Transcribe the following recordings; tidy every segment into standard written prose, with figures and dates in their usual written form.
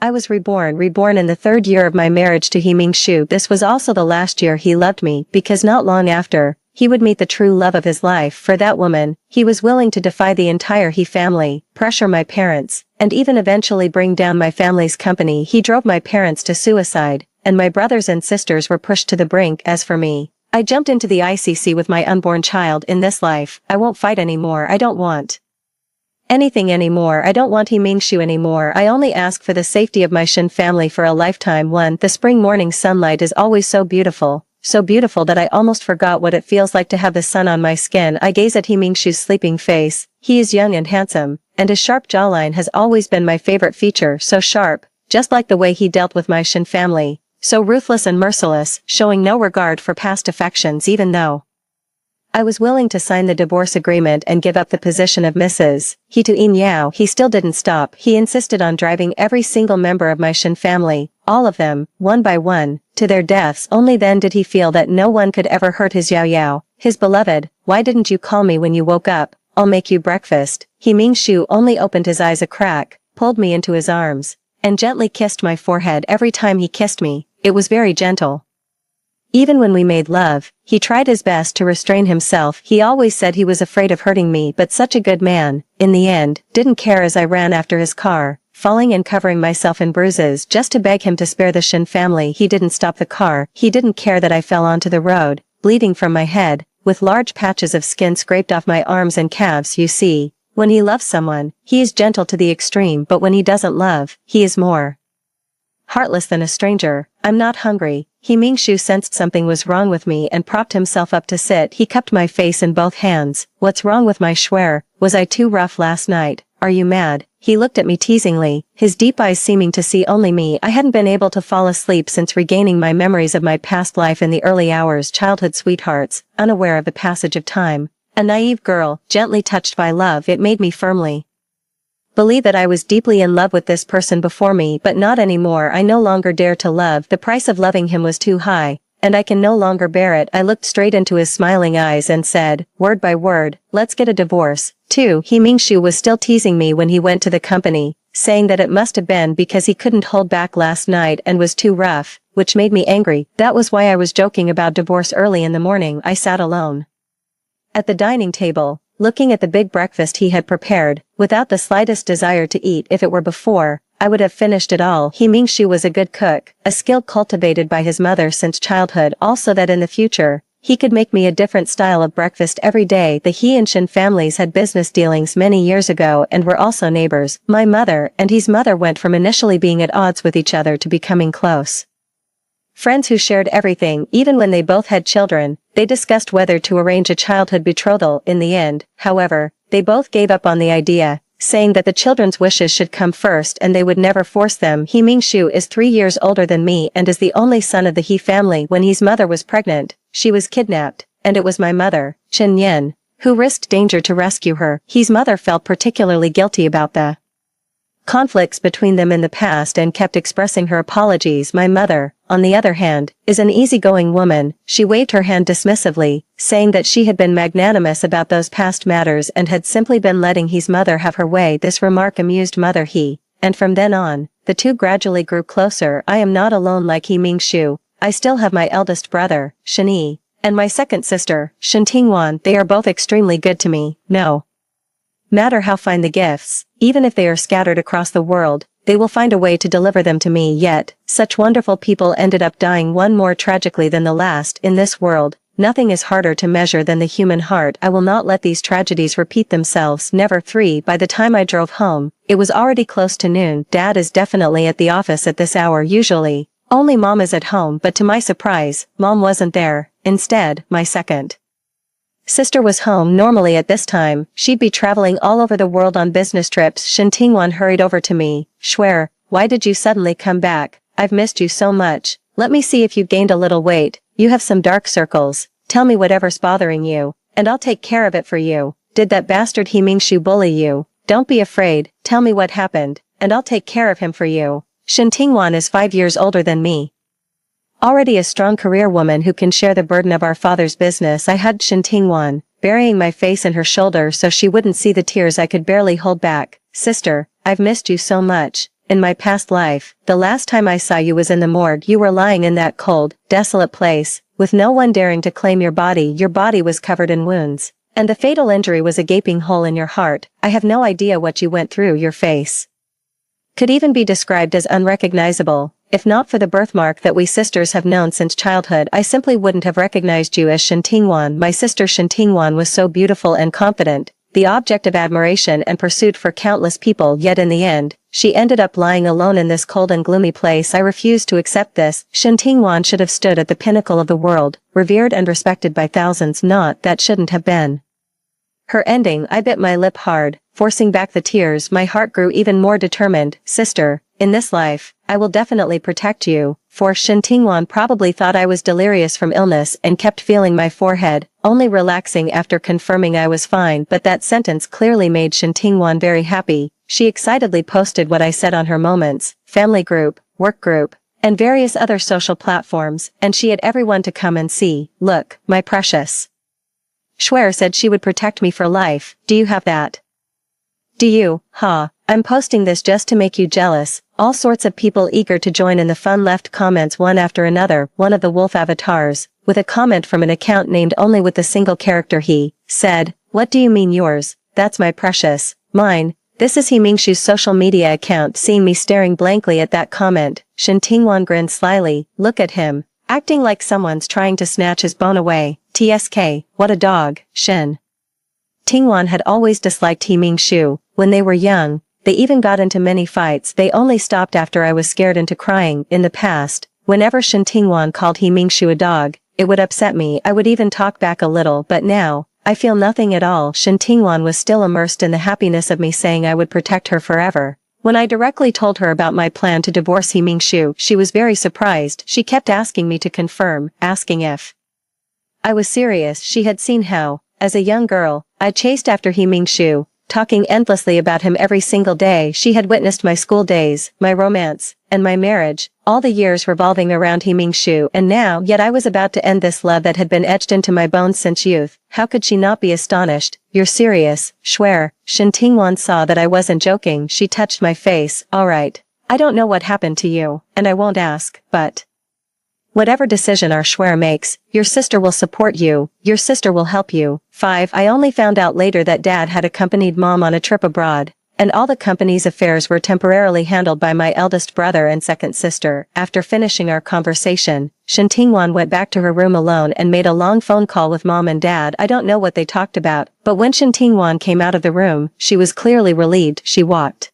I was reborn in the third year of my marriage to He Ming-shu. This was also the last year he loved me, because not long after, he would meet the true love of his life. For that woman, he was willing to defy the entire He family, pressure my parents, and even eventually bring down my family's company. He drove my parents to suicide, and my brothers and sisters were pushed to the brink. As for me, I jumped into the ICC with my unborn child. In this life, I won't fight anymore. I don't want anything anymore. I don't want He Ming-shu anymore. I only ask for the safety of my Shin family for a lifetime. The spring morning sunlight is always so beautiful that I almost forgot what it feels like to have the sun on my skin. I gaze at He Ming-shu's sleeping face. He is young and handsome, and his sharp jawline has always been my favorite feature. So sharp, just like the way he dealt with my Shin family. So ruthless and merciless, showing no regard for past affections. Even though I was willing to sign the divorce agreement and give up the position of Mrs. He to Yin Yao, he still didn't stop. He insisted on driving every single member of my Shin family, all of them, one by one, to their deaths. Only then did he feel that no one could ever hurt his Yao Yao, his beloved. Why didn't you call me when you woke up? I'll make you breakfast. He Ming-shu only opened his eyes a crack, pulled me into his arms, and gently kissed my forehead. Every time he kissed me, it was very gentle. Even when we made love, he tried his best to restrain himself. He always said he was afraid of hurting me, but such a good man, in the end, didn't care as I ran after his car, falling and covering myself in bruises just to beg him to spare the Shin family. He didn't stop the car. He didn't care that I fell onto the road, bleeding from my head, with large patches of skin scraped off my arms and calves. You see, when he loves someone, he is gentle to the extreme, but when he doesn't love, he is more heartless than a stranger. I'm not hungry. He Ming-shu sensed something was wrong with me and propped himself up to sit. He cupped my face in both hands. What's wrong with my schwer? Was I too rough last night? Are you mad? He looked at me teasingly, his deep eyes seeming to see only me. I hadn't been able to fall asleep since regaining my memories of my past life in the early hours. Childhood sweethearts, unaware of the passage of time. A naive girl, gently touched by love. It made me firmly believe that I was deeply in love with this person before me, but not anymore. I no longer dare to love. The price of loving him was too high, and I can no longer bear it. I looked straight into his smiling eyes and said, word by word, let's get a divorce. 2. He Ming-shu was still teasing me when he went to the company, saying that it must have been because he couldn't hold back last night and was too rough, which made me angry. That was why I was joking about divorce early in the morning. I sat alone at the dining table, looking at the big breakfast he had prepared, without the slightest desire to eat. If it were before, I would have finished it all. He Ming-shu was a good cook, a skill cultivated by his mother since childhood, also that in the future, he could make me a different style of breakfast every day. The He and Shin families had business dealings many years ago and were also neighbors. My mother and his mother went from initially being at odds with each other to becoming close friends who shared everything. Even when they both had children, they discussed whether to arrange a childhood betrothal. In the end, however, they both gave up on the idea, saying that the children's wishes should come first and they would never force them. He Ming-shu is 3 years older than me and is the only son of the He family. When his mother was pregnant, she was kidnapped, and it was my mother, Chen Yin, who risked danger to rescue her. His mother felt particularly guilty about the conflicts between them in the past and kept expressing her apologies. My mother, on the other hand, is an easygoing woman. She waved her hand dismissively, saying that she had been magnanimous about those past matters and had simply been letting his mother have her way. This remark amused Mother He, and from then on, the two gradually grew closer. I am not alone like He Ming-shu. I still have my eldest brother, Shen Yi, and my second sister, Shen Tingwan. They are both extremely good to me. No matter how fine the gifts, even if they are scattered across the world, they will find a way to deliver them to me. Yet, such wonderful people ended up dying, one more tragically than the last. In this world, nothing is harder to measure than the human heart. I will not let these tragedies repeat themselves. Never. 3. By the time I drove home, it was already close to noon. Dad is definitely at the office at this hour. Usually, only Mom is at home, but to my surprise, Mom wasn't there. Instead, my second sister was home. Normally at this time, she'd be traveling all over the world on business trips. Shen Tingwan hurried over to me. Schwer, why did you suddenly come back? I've missed you so much. Let me see if you've gained a little weight. You have some dark circles. Tell me whatever's bothering you, and I'll take care of it for you. Did that bastard He Ming-shu bully you? Don't be afraid. Tell me what happened, and I'll take care of him for you. Shen Tingwan is 5 years older than me. Already a strong career woman who can share the burden of our father's business. I hugged Shen Tingwan, burying my face in her shoulder so she wouldn't see the tears I could barely hold back. Sister, I've missed you so much. in my past life, the last time I saw you was in the morgue. You were lying in that cold, desolate place, with no one daring to claim your body. Your body was covered in wounds, and the fatal injury was a gaping hole in your heart. I have no idea what you went through. Your face could even be described as unrecognizable. If not for the birthmark that we sisters have known since childhood, I simply wouldn't have recognized you as Shen Tingwan. My sister Shen Tingwan was so beautiful and confident, the object of admiration and pursuit for countless people, yet in the end, she ended up lying alone in this cold and gloomy place. I refuse to accept this. Shen Tingwan should have stood at the pinnacle of the world, revered and respected by thousands. Not that shouldn't have been her ending. I bit my lip hard, forcing back the tears. My heart grew even more determined. Sister, in this life, I will definitely protect you, for Shen Tingwan probably thought I was delirious from illness and kept feeling my forehead, only relaxing after confirming I was fine. But that sentence clearly made Shen Tingwan very happy. She excitedly posted what I said on her Moments, family group, work group, and various other social platforms, and she had everyone to come and see. Look, my precious Schwer said she would protect me for life. Do you have that? Do you? Ha. I'm posting this just to make you jealous. All sorts of people eager to join in the fun left comments one after another. One of the wolf avatars, with a comment from an account named only with the single character he, said, "What do you mean yours? That's my precious. Mine." This is He Mingshu's social media account. Seeing me staring blankly at that comment, Shen Tingwan grinned slyly. Look at him, acting like someone's trying to snatch his bone away. TSK, what a dog. Shen Tingwan had always disliked He Mingshu. When they were young, they even got into many fights. They only stopped after I was scared into crying. In the past, whenever Shen Tingwan called He Mingshu a dog, it would upset me. I would even talk back a little, but now, I feel nothing at all. Shen Tingwan was still immersed in the happiness of me saying I would protect her forever. When I directly told her about my plan to divorce He Mingshu, she was very surprised. She kept asking me to confirm, asking if I was serious. She had seen how, as a young girl, I chased after He Mingshu, talking endlessly about him every single day. She had witnessed my school days, my romance, and my marriage, all the years revolving around He Mingshu, and now, yet I was about to end this love that had been etched into my bones since youth. How could she not be astonished? You're serious, Schwer? Shen Tingwan saw that I wasn't joking. She touched my face. All right. I don't know what happened to you, and I won't ask, but whatever decision our Schwer makes, your sister will support you, your sister will help you. 5. I only found out later that Dad had accompanied Mom on a trip abroad, and all the company's affairs were temporarily handled by my eldest brother and second sister. After finishing our conversation, Shen Tingwan went back to her room alone and made a long phone call with Mom and Dad. I don't know what they talked about, but when Shen Tingwan came out of the room, she was clearly relieved. She walked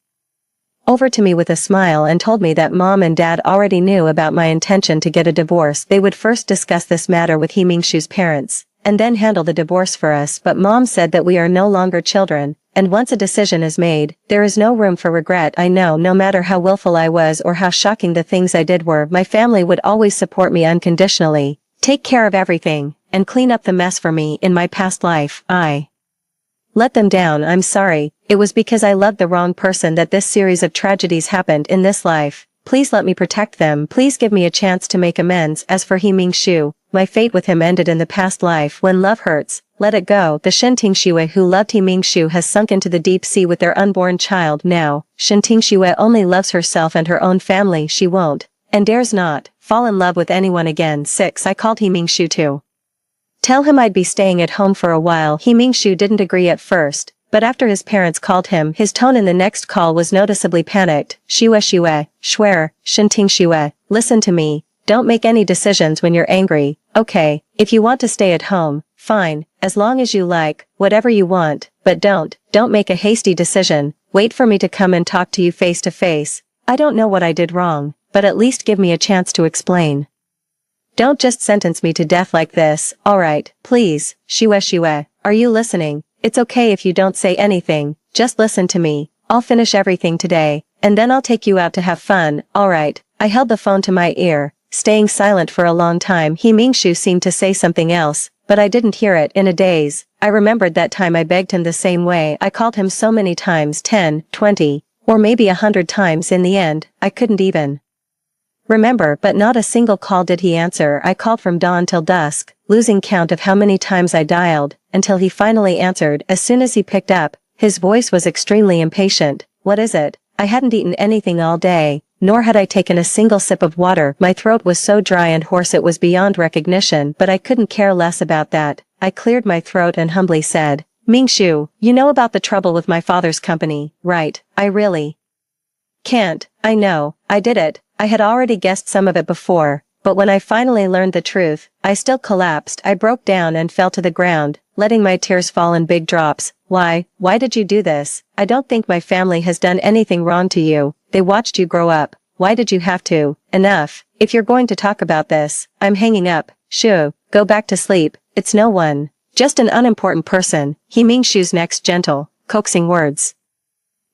over to me with a smile and told me that Mom and Dad already knew about my intention to get a divorce. They would first discuss this matter with He Mingshu's parents, and then handle the divorce for us. But Mom said that we are no longer children, and once a decision is made, there is no room for regret. I know no matter how willful I was or how shocking the things I did were, my family would always support me unconditionally, take care of everything, and clean up the mess for me. In my past life, I let them down. I'm sorry. It was because I loved the wrong person that this series of tragedies happened in this life. Please let me protect them. Please give me a chance to make amends. As for He Mingshu, my fate with him ended in the past life. When love hurts, let it go. The Shen Tingxue who loved He Mingshu has sunk into the deep sea with their unborn child. Now, Shen Tingxue only loves herself and her own family. She won't, and dares not, fall in love with anyone again. 6. I called He Mingshu to tell him I'd be staying at home for a while. He Mingshu didn't agree at first, but after his parents called him, his tone in the next call was noticeably panicked. Schwer, Shen Tingxue, listen to me. Don't make any decisions when you're angry. Okay, if you want to stay at home, fine, as long as you like, whatever you want, but don't make a hasty decision. Wait for me to come and talk to you face to face. I don't know what I did wrong, but at least give me a chance to explain. Don't just sentence me to death like this. Alright, please, Schwer, are you listening? It's okay if you don't say anything, just listen to me. I'll finish everything today, and then I'll take you out to have fun. Alright. I held the phone to my ear, staying silent for a long time. He Mingshu seemed to say something else, but I didn't hear it. In a daze, I remembered that time I begged him the same way. I called him so many times, 10, 20, or maybe 100 times. In the end, I couldn't even remember, but not a single call did he answer. I called from dawn till dusk, losing count of how many times I dialed, until he finally answered. As soon as he picked up, his voice was extremely impatient. What is it? I hadn't eaten anything all day, nor had I taken a single sip of water. My throat was so dry and hoarse it was beyond recognition, but I couldn't care less about that. I cleared my throat and humbly said, Ming-Shu, you know about the trouble with my father's company, right? I really can't. I know, I did it. I had already guessed some of it before, but when I finally learned the truth, I still collapsed. I broke down and fell to the ground, letting my tears fall in big drops. Why did you do this? I don't think my family has done anything wrong to you. They watched you grow up. Why did you have to? Enough. If you're going to talk about this, I'm hanging up. Shu, go back to sleep. It's no one. Just an unimportant person. He Ming-Shu's next gentle, coaxing words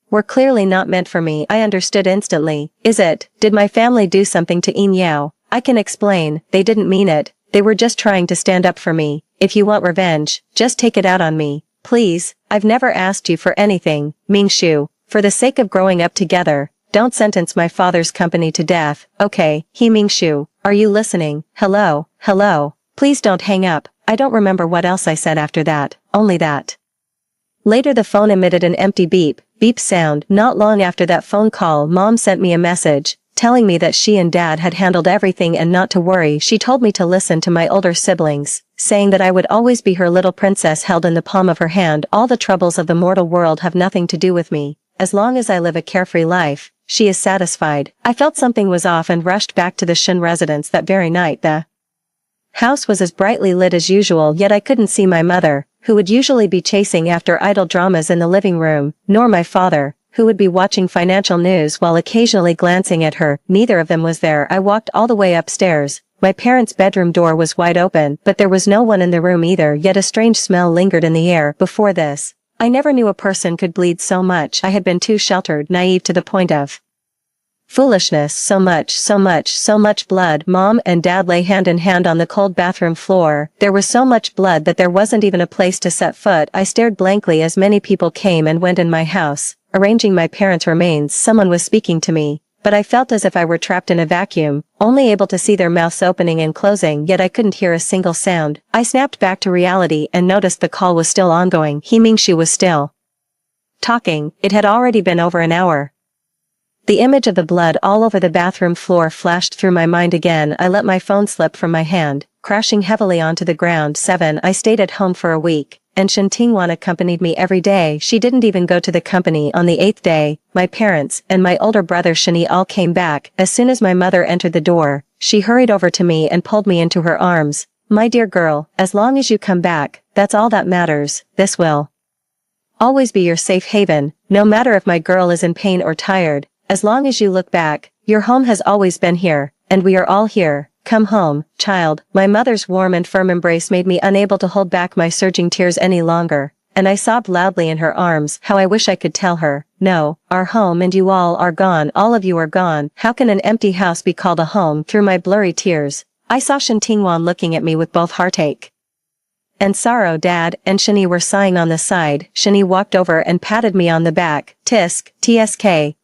were clearly not meant for me. I understood instantly. Is it? Did my family do something to Yin Yao? I can explain. They didn't mean it. They were just trying to stand up for me. If you want revenge, just take it out on me. Please, I've never asked you for anything, Ming-Shu. For the sake of growing up together, don't sentence my father's company to death, okay? He Ming-Shu, are you listening? Hello? Please don't hang up. I don't remember what else I said after that, only that. Later the phone emitted an empty beep sound. Not long after that phone call, Mom sent me a message, telling me that she and Dad had handled everything and not to worry. She told me to listen to my older siblings, saying that I would always be her little princess held in the palm of her hand. All the troubles of the mortal world have nothing to do with me. As long as I live a carefree life, she is satisfied. I felt something was off and rushed back to the Shin residence that very night. The house was as brightly lit as usual, yet I couldn't see my mother, who would usually be chasing after idle dramas in the living room, nor my father, who would be watching financial news while occasionally glancing at her. Neither of them was there. I walked all the way upstairs. My parents' bedroom door was wide open, but there was no one in the room either, yet a strange smell lingered in the air. Before this, I never knew a person could bleed so much. I had been too sheltered, naive to the point of foolishness. So much blood. Mom and Dad lay hand in hand on the cold bathroom floor. There was so much blood that there wasn't even a place to set foot. I stared blankly as many people came and went in my house, arranging my parents' remains. Someone was speaking to me, but I felt as if I were trapped in a vacuum, only able to see their mouths opening and closing, yet I couldn't hear a single sound. I snapped back to reality and noticed the call was still ongoing. He Ming-Shu was still talking. It had already been over an hour. The image of the blood all over the bathroom floor flashed through my mind again. I let my phone slip from my hand, crashing heavily onto the ground. 7. I stayed at home for a week, and Shen Tingwan accompanied me every day. She didn't even go to the company on the 8th day. My parents and my older brother Shani all came back. As soon as my mother entered the door, she hurried over to me and pulled me into her arms. My dear girl, as long as you come back, that's all that matters. This will always be your safe haven, no matter if my girl is in pain or tired. As long as you look back, your home has always been here, and we are all here. Come home, child. My mother's warm and firm embrace made me unable to hold back my surging tears any longer, and I sobbed loudly in her arms. How I wish I could tell her, no, our home and you all are gone. All of you are gone. How can an empty house be called a home? Through my blurry tears, I saw Shen Tingwan looking at me with both heartache and sorrow. Dad and Shani were sighing on the side. Shani walked over and patted me on the back. Tsk,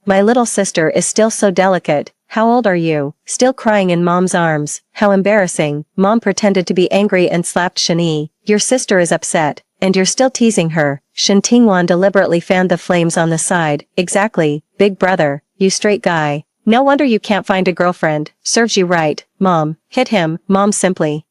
my little sister is still so delicate. How old are you? Still crying in Mom's arms. How embarrassing. Mom pretended to be angry and slapped Shani. Your sister is upset, and you're still teasing her. Shen Tingwan deliberately fanned the flames on the side. Exactly, big brother, you straight guy. No wonder you can't find a girlfriend. Serves you right, Mom. Hit him. Mom simply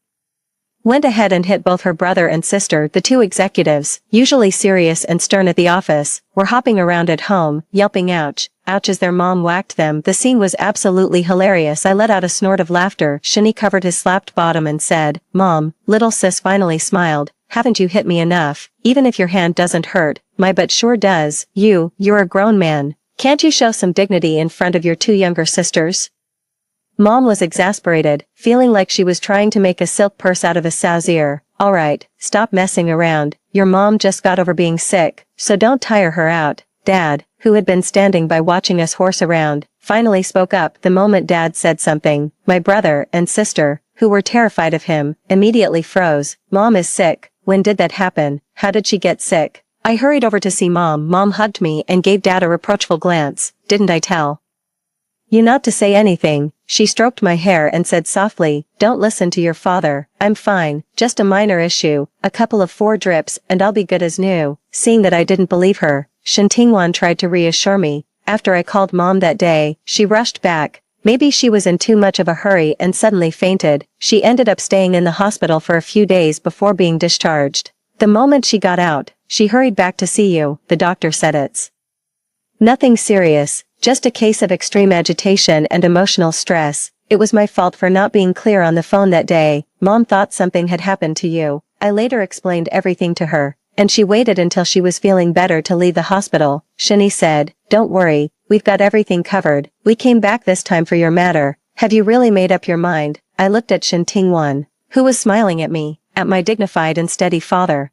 went ahead and hit both her brother and sister. The two executives, usually serious and stern at the office, were hopping around at home, yelping ouch as their mom whacked them. The scene was absolutely hilarious. I let out a snort of laughter. Shani covered his slapped bottom and said, Mom, little sis finally smiled. Haven't you hit me enough? Even if your hand doesn't hurt, my butt sure does. You're a grown man. Can't you show some dignity in front of your two younger sisters? Mom was exasperated, feeling like she was trying to make a silk purse out of a sow's ear. Alright, stop messing around. Your mom just got over being sick, so don't tire her out. Dad, who had been standing by watching us horse around, finally spoke up. The moment Dad said something, my brother and sister, who were terrified of him, immediately froze. Mom is sick. When did that happen? How did she get sick? I hurried over to see Mom. Mom hugged me and gave Dad a reproachful glance. Didn't I tell you not to say anything? She stroked my hair and said softly, don't listen to your father. I'm fine, just a minor issue, a couple of 4 drips and I'll be good as new. Seeing that I didn't believe her, Shen Tingwan tried to reassure me. after I called Mom that day, she rushed back. Maybe she was in too much of a hurry and suddenly fainted. She ended up staying in the hospital for a few days before being discharged. The moment she got out, she hurried back to see you. The doctor said it's nothing serious, just a case of extreme agitation and emotional stress. It was my fault for not being clear on the phone that day. Mom thought something had happened to you. I later explained everything to her, and she waited until she was feeling better to leave the hospital. Shani said, "Don't worry, we've got everything covered. We came back this time for your matter. Have you really made up your mind?" I looked at Shin Tingwan, who was smiling at me, at my dignified and steady father,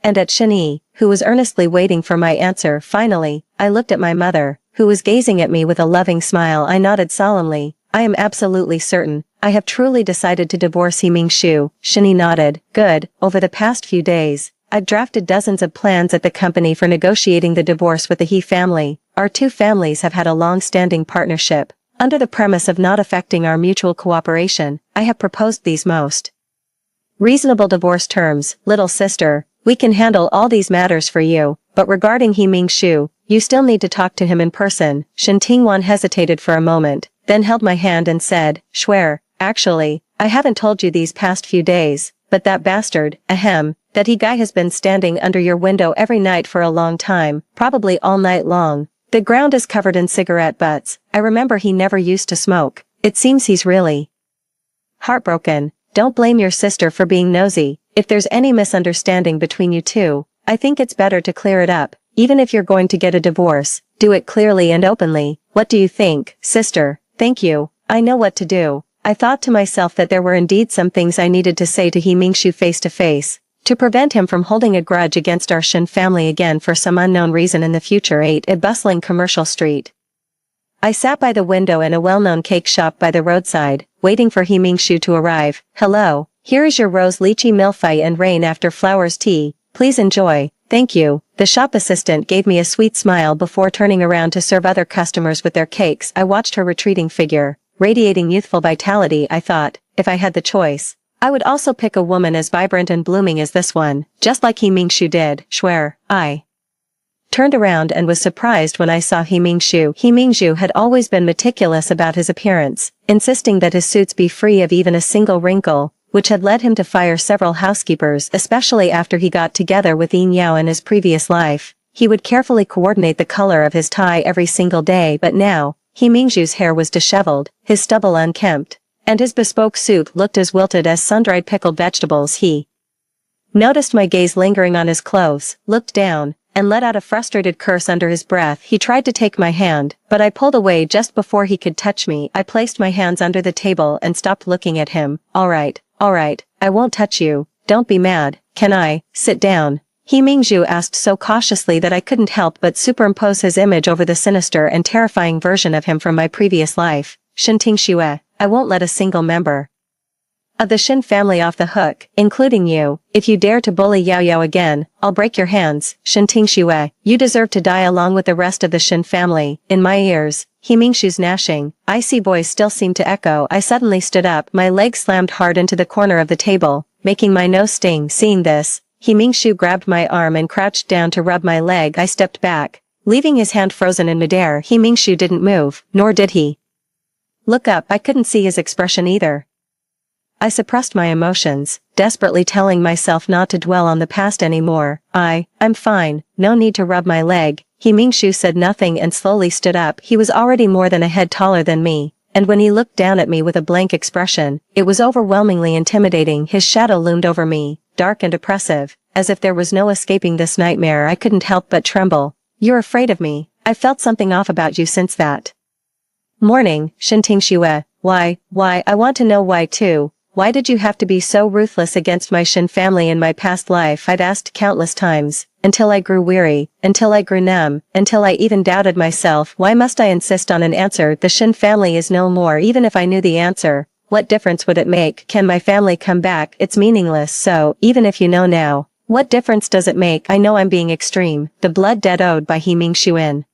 and at Shani, who was earnestly waiting for my answer. Finally, I looked at my mother, who was gazing at me with a loving smile. I nodded solemnly. "I am absolutely certain. I have truly decided to divorce He Ming-shu." Shani nodded. "Good. Over the past few days, I've drafted dozens of plans at the company for negotiating the divorce with the He family. Our two families have had a long-standing partnership. Under the premise of not affecting our mutual cooperation, I have proposed these most reasonable divorce terms. Little sister, we can handle all these matters for you, but regarding He Ming-shu, you still need to talk to him in person." Shin Tingwan hesitated for a moment, then held my hand and said, "Swear, actually, I haven't told you these past few days, but that bastard, that he guy has been standing under your window every night for a long time, probably all night long. The ground is covered in cigarette butts. I remember he never used to smoke. It seems he's really heartbroken. Don't blame your sister for being nosy. If there's any misunderstanding between you two, I think it's better to clear it up. Even if you're going to get a divorce, do it clearly and openly. What do you think, sister?" "Thank you. I know what to do." I thought to myself that there were indeed some things I needed to say to He Ming-shu face to face, to prevent him from holding a grudge against our Shin family again for some unknown reason in the future. 8. A bustling commercial street. I sat by the window in a well-known cake shop by the roadside, waiting for He Ming-shu to arrive. "Hello, here is your rose lychee milfai and rain after flowers tea. Please enjoy." "Thank you." The shop assistant gave me a sweet smile before turning around to serve other customers with their cakes. I watched her retreating figure, radiating youthful vitality. I thought, if I had the choice, I would also pick a woman as vibrant and blooming as this one, just like He Ming-shu did. Swear. I turned around and was surprised when I saw He Ming-shu. He Ming-shu had always been meticulous about his appearance, insisting that his suits be free of even a single wrinkle, which had led him to fire several housekeepers, especially after he got together with Yin Yao in his previous life. He would carefully coordinate the color of his tie every single day, but now, He Ming-shu's hair was disheveled, his stubble unkempt, and his bespoke suit looked as wilted as sun-dried pickled vegetables. He noticed my gaze lingering on his clothes, looked down, and let out a frustrated curse under his breath. He tried to take my hand, but I pulled away just before he could touch me. I placed my hands under the table and stopped looking at him. All right, I won't touch you. Don't be mad. Can I sit down?" He Ming-shu asked so cautiously that I couldn't help but superimpose his image over the sinister and terrifying version of him from my previous life. "Shin Ting-shue, I won't let a single member of the Shin family off the hook, including you. If you dare to bully Yao Yao again, I'll break your hands." "Shin Ting-shue, you deserve to die along with the rest of the Shin family." In my ears, He Ming-shu's gnashing, icy voice still seemed to echo. I suddenly stood up. My leg slammed hard into the corner of the table, making my nose sting. Seeing this, He Ming-shu grabbed my arm and crouched down to rub my leg. I stepped back, leaving his hand frozen in midair. He Ming-shu didn't move, nor did he look up. I couldn't see his expression either. I suppressed my emotions, desperately telling myself not to dwell on the past anymore. I'm fine, no need to rub my leg." He Ming-shu said nothing and slowly stood up. He was already more than a head taller than me, and when he looked down at me with a blank expression, it was overwhelmingly intimidating. His shadow loomed over me, dark and oppressive, as if there was no escaping this nightmare. I couldn't help but tremble. "You're afraid of me. I felt something off about you since that morning." "Shin Ting-shue, why, I want to know why too. Why did you have to be so ruthless against my Shin family in my past life?" I'd asked countless times, until I grew weary, until I grew numb, until I even doubted myself. Why must I insist on an answer? The Shin family is no more. Even if I knew the answer, what difference would it make? Can my family come back? It's meaningless. So, even if you know now, what difference does it make? I know I'm being extreme. The blood debt owed by He Ming-shu in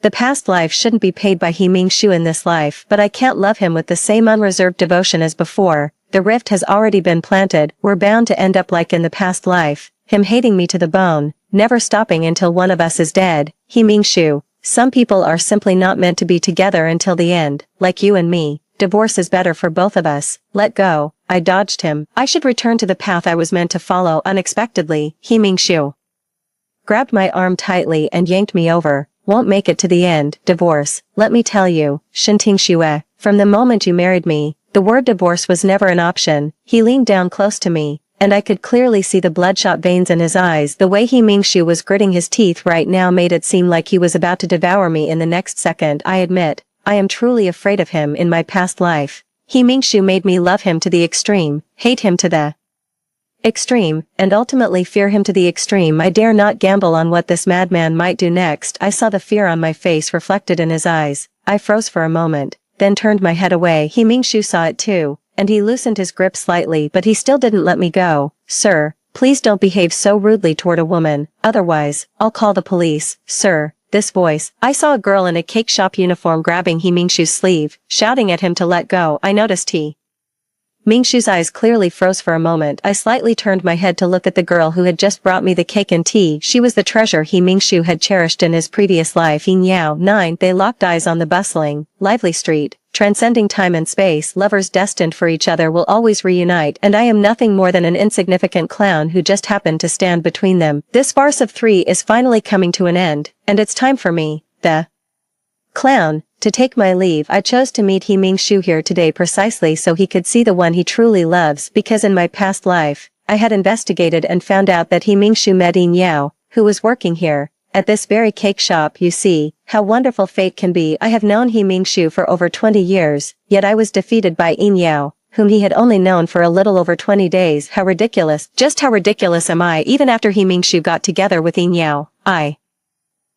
the past life shouldn't be paid by He Ming-shu in this life, but I can't love him with the same unreserved devotion as before. The rift has already been planted. We're bound to end up like in the past life, him hating me to the bone, never stopping until one of us is dead. He Ming-shu, Some people are simply not meant to be together until the end, like you and me. Divorce is better for both of us. Let go. I dodged him. I should return to the path I was meant to follow. Unexpectedly, He Ming-shu grabbed my arm tightly and yanked me over. Won't make it to the end. Divorce. Let me tell you, Shinting Shue, from the moment you married me, the word divorce was never an option. He leaned down close to me, and I could clearly see the bloodshot veins in his eyes. The way He Ming-shu was gritting his teeth right now made it seem like he was about to devour me in the next second. I admit, I am truly afraid of him. In my past life, He Ming-shu made me love him to the extreme, hate him to the extreme, and ultimately fear him to the extreme. I dare not gamble on what this madman might do next. I saw the fear on my face reflected in his eyes. I froze for a moment, then turned my head away. He Ming-shu saw it too, and he loosened his grip slightly, but he still didn't let me go. Sir, please don't behave so rudely toward a woman, otherwise, I'll call the police. Sir, this voice. I saw a girl in a cake shop uniform grabbing He Ming-shu's sleeve, shouting at him to let go. I noticed He Ming-shu's eyes clearly froze for a moment. I slightly turned my head to look at the girl who had just brought me the cake and tea. She was the treasure He Ming-shu had cherished in his previous life. Yin Yao. 9. They locked eyes on the bustling, lively street. Transcending time and space, lovers destined for each other will always reunite, and I am nothing more than an insignificant clown who just happened to stand between them. This farce of 3 is finally coming to an end, and it's time for me, the clown, to take my leave. I chose to meet He Ming-shu here today precisely so he could see the one he truly loves, because in my past life, I had investigated and found out that He Ming-shu met Yin Yao, who was working here, at this very cake shop. You see, how wonderful fate can be. I have known He Ming-shu for over 20 years, yet I was defeated by Yin Yao, whom he had only known for a little over 20 days. How ridiculous. Just how ridiculous am I? Even after He Ming-shu got together with Yin Yao, I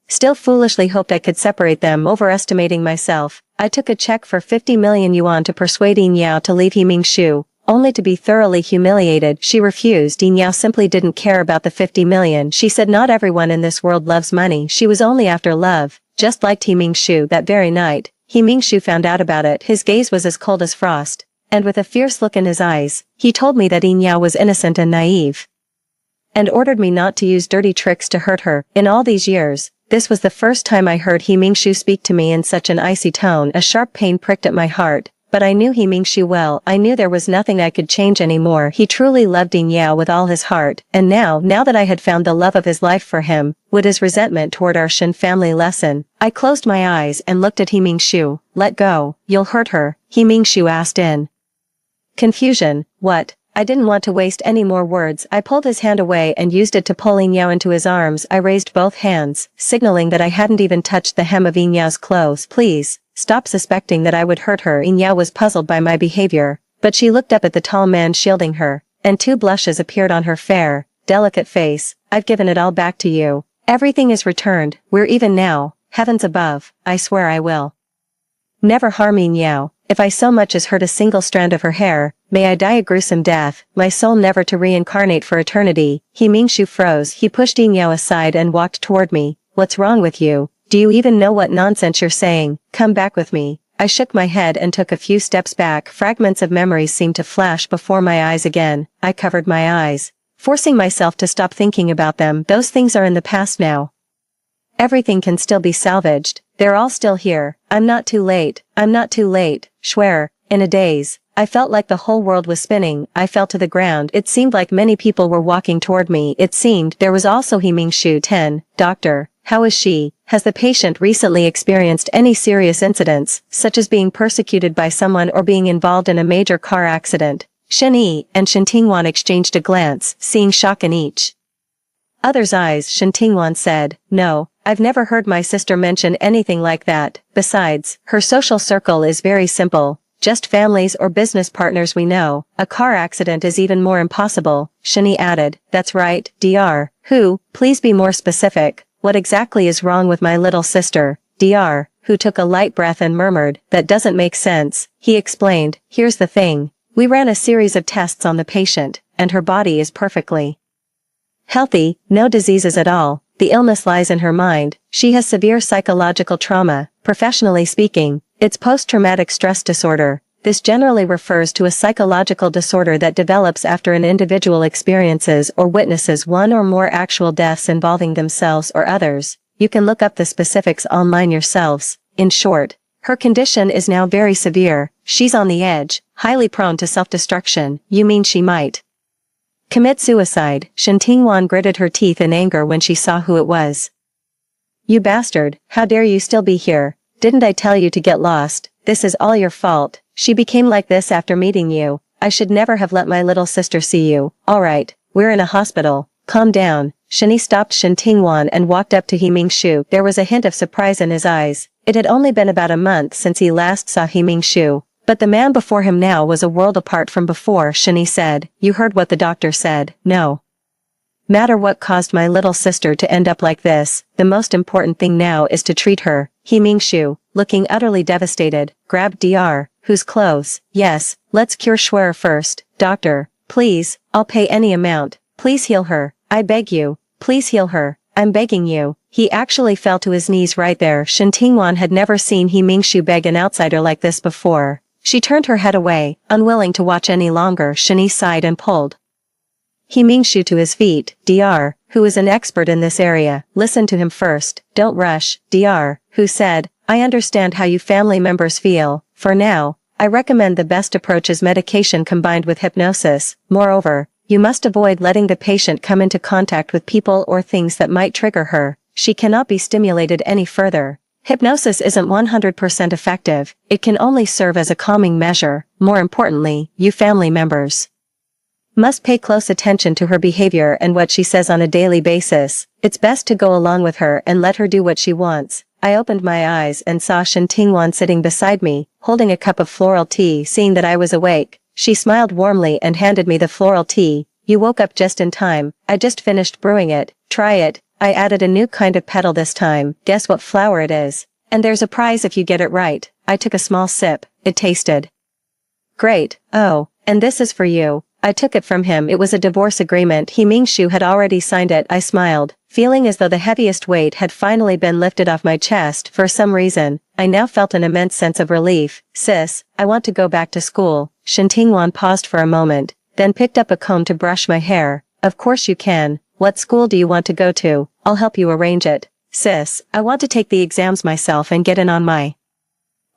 still foolishly hoped I could separate them. Overestimating myself, I took a check for 50 million yuan to persuade Yin Yao to leave He Ming-shu, only to be thoroughly humiliated. She refused. Yin Yao simply didn't care about the 50 million. She said not everyone in this world loves money. She was only after love, just like He Ming-shu. That very night, He Ming-shu found out about it. His gaze was as cold as frost, and with a fierce look in his eyes, he told me that Yin Yao was innocent and naive, and ordered me not to use dirty tricks to hurt her. In all these years, this was the first time I heard He Ming-shu speak to me in such an icy tone. A sharp pain pricked at my heart, but I knew He Ming-shu well. I knew there was nothing I could change anymore. He truly loved Yin Yao with all his heart, and now that I had found the love of his life for him, would his resentment toward our Shin family lessen? I closed my eyes and looked at He Ming-shu. Let go. You'll hurt her, He Ming-shu asked in confusion. What? I didn't want to waste any more words. I pulled his hand away and used it to pull Yin Yao into his arms. I raised both hands, signaling that I hadn't even touched the hem of Yin Yao's clothes. Please, stop suspecting that I would hurt her. Yin Yao was puzzled by my behavior, but she looked up at the tall man shielding her, and 2 blushes appeared on her fair, delicate face. I've given it all back to you. Everything is returned. We're even now. Heavens above, I swear I will never harm Yin Yao. If I so much as hurt a single strand of her hair, may I die a gruesome death, my soul never to reincarnate for eternity. He Ming-shu froze. He pushed Yin Yao aside and walked toward me. What's wrong with you? Do you even know what nonsense you're saying? Come back with me. I shook my head and took a few steps back. Fragments of memories seemed to flash before my eyes again. I covered my eyes, forcing myself to stop thinking about them. Those things are in the past now. Everything can still be salvaged. They're all still here. I'm not too late. I'm not too late. Schwer. In a daze, I felt like the whole world was spinning. I fell to the ground. It seemed like many people were walking toward me. It seemed there was also He Ming-shu. 10. Doctor, how is she? Has the patient recently experienced any serious incidents, such as being persecuted by someone or being involved in a major car accident? Shen Yi and Shen Tingwan exchanged a glance, seeing shock in each other's eyes. Shen Tingwan said, no, I've never heard my sister mention anything like that. Besides, her social circle is very simple. Just families or business partners we know. A car accident is even more impossible. Shani added, that's right, Dr. Who, please be more specific. What exactly is wrong with my little sister? Dr. Who took a light breath and murmured, that doesn't make sense. He explained, here's the thing. We ran a series of tests on the patient, and her body is perfectly healthy, no diseases at all. The illness lies in her mind. She has severe psychological trauma. Professionally speaking, it's post-traumatic stress disorder. This generally refers to a psychological disorder that develops after an individual experiences or witnesses one or more actual deaths involving themselves or others. you can look up the specifics online yourselves. In short, her condition is now very severe, she's on the edge, highly prone to self-destruction. You mean she might commit suicide? Shen Tingwan gritted her teeth in anger when she saw who it was. You bastard, how dare you still be here? Didn't I tell you to get lost? This is all your fault. She became like this after meeting you. I should never have let my little sister see you. Alright, we're in a hospital. Calm down. Shani stopped Shen Tingwan and walked up to He Mingshu. There was a hint of surprise in his eyes. It had only been about a month since he last saw He Mingshu, but the man before him now was a world apart from before. Shani said, you heard what the doctor said. No matter what caused my little sister to end up like this, the most important thing now is to treat her. He Mingshu, looking utterly devastated, grabbed Dr. Whose clothes. Yes, let's cure Schwer first. Doctor, please, I'll pay any amount. Please heal her. I beg you. Please heal her. I'm begging you. He actually fell to his knees right there. Shen Tingwan had never seen He Mingshu beg an outsider like this before. She turned her head away, unwilling to watch any longer. Shani sighed and pulled He Mingshu to his feet. Dr. Who is an expert in this area. Listen to him first. Don't rush. Dr. Who said, I understand how you family members feel. For now, I recommend the best approach is medication combined with hypnosis. Moreover, you must avoid letting the patient come into contact with people or things that might trigger her. She cannot be stimulated any further. Hypnosis isn't 100% effective. It can only serve as a calming measure. More importantly, you family members must pay close attention to her behavior and what she says on a daily basis. It's best to go along with her and let her do what she wants. I opened my eyes and saw Shen Tingwan sitting beside me, holding a cup of floral tea. Seeing that I was awake, she smiled warmly and handed me the floral tea. You woke up just in time. I just finished brewing it. Try it. I added a new kind of petal this time. Guess what flower it is? And there's a prize if you get it right. I took a small sip. It tasted great. Oh, and this is for you. I took it from him. It was a divorce agreement. He Mingshu had already signed it. I smiled, feeling as though the heaviest weight had finally been lifted off my chest. For some reason, I now felt an immense sense of relief. Sis, I want to go back to school. Shen Tingwan paused for a moment, then picked up a comb to brush my hair. Of course you can. What school do you want to go to? I'll help you arrange it. Sis, I want to take the exams myself and get in on my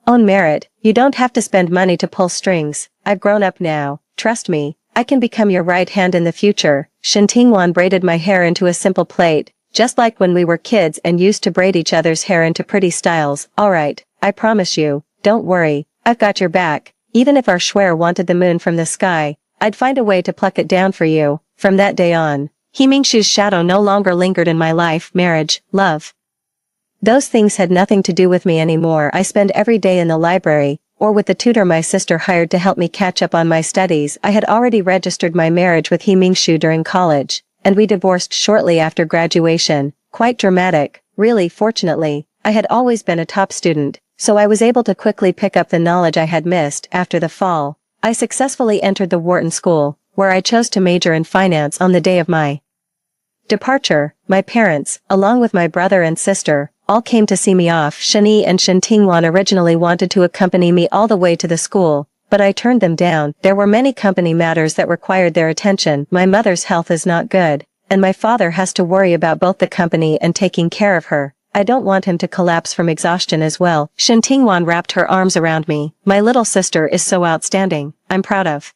own merit. You don't have to spend money to pull strings. I've grown up now. Trust me. I can become your right hand in the future. Shen Tingwan braided my hair into a simple plait, just like when we were kids and used to braid each other's hair into pretty styles. Alright, I promise you, don't worry, I've got your back. Even if our Schwer wanted the moon from the sky, I'd find a way to pluck it down for you. From that day on, He Mingshu's shadow no longer lingered in my life. Marriage, love, those things had nothing to do with me anymore. I spent every day in the library, or with the tutor my sister hired to help me catch up on my studies. I had already registered my marriage with He Mingshu during college, and we divorced shortly after graduation. Quite dramatic, really. Fortunately, I had always been a top student, so I was able to quickly pick up the knowledge I had missed. After the fall, I successfully entered the Wharton School, where I chose to major in finance. On the day of my departure, my parents, along with my brother and sister, all came to see me off. Shani and Shen Tingwan originally wanted to accompany me all the way to the school, but I turned them down. There were many company matters that required their attention. My mother's health is not good, and my father has to worry about both the company and taking care of her. I don't want him to collapse from exhaustion as well. Shen Tingwan wrapped her arms around me. My little sister is so outstanding. I'm proud of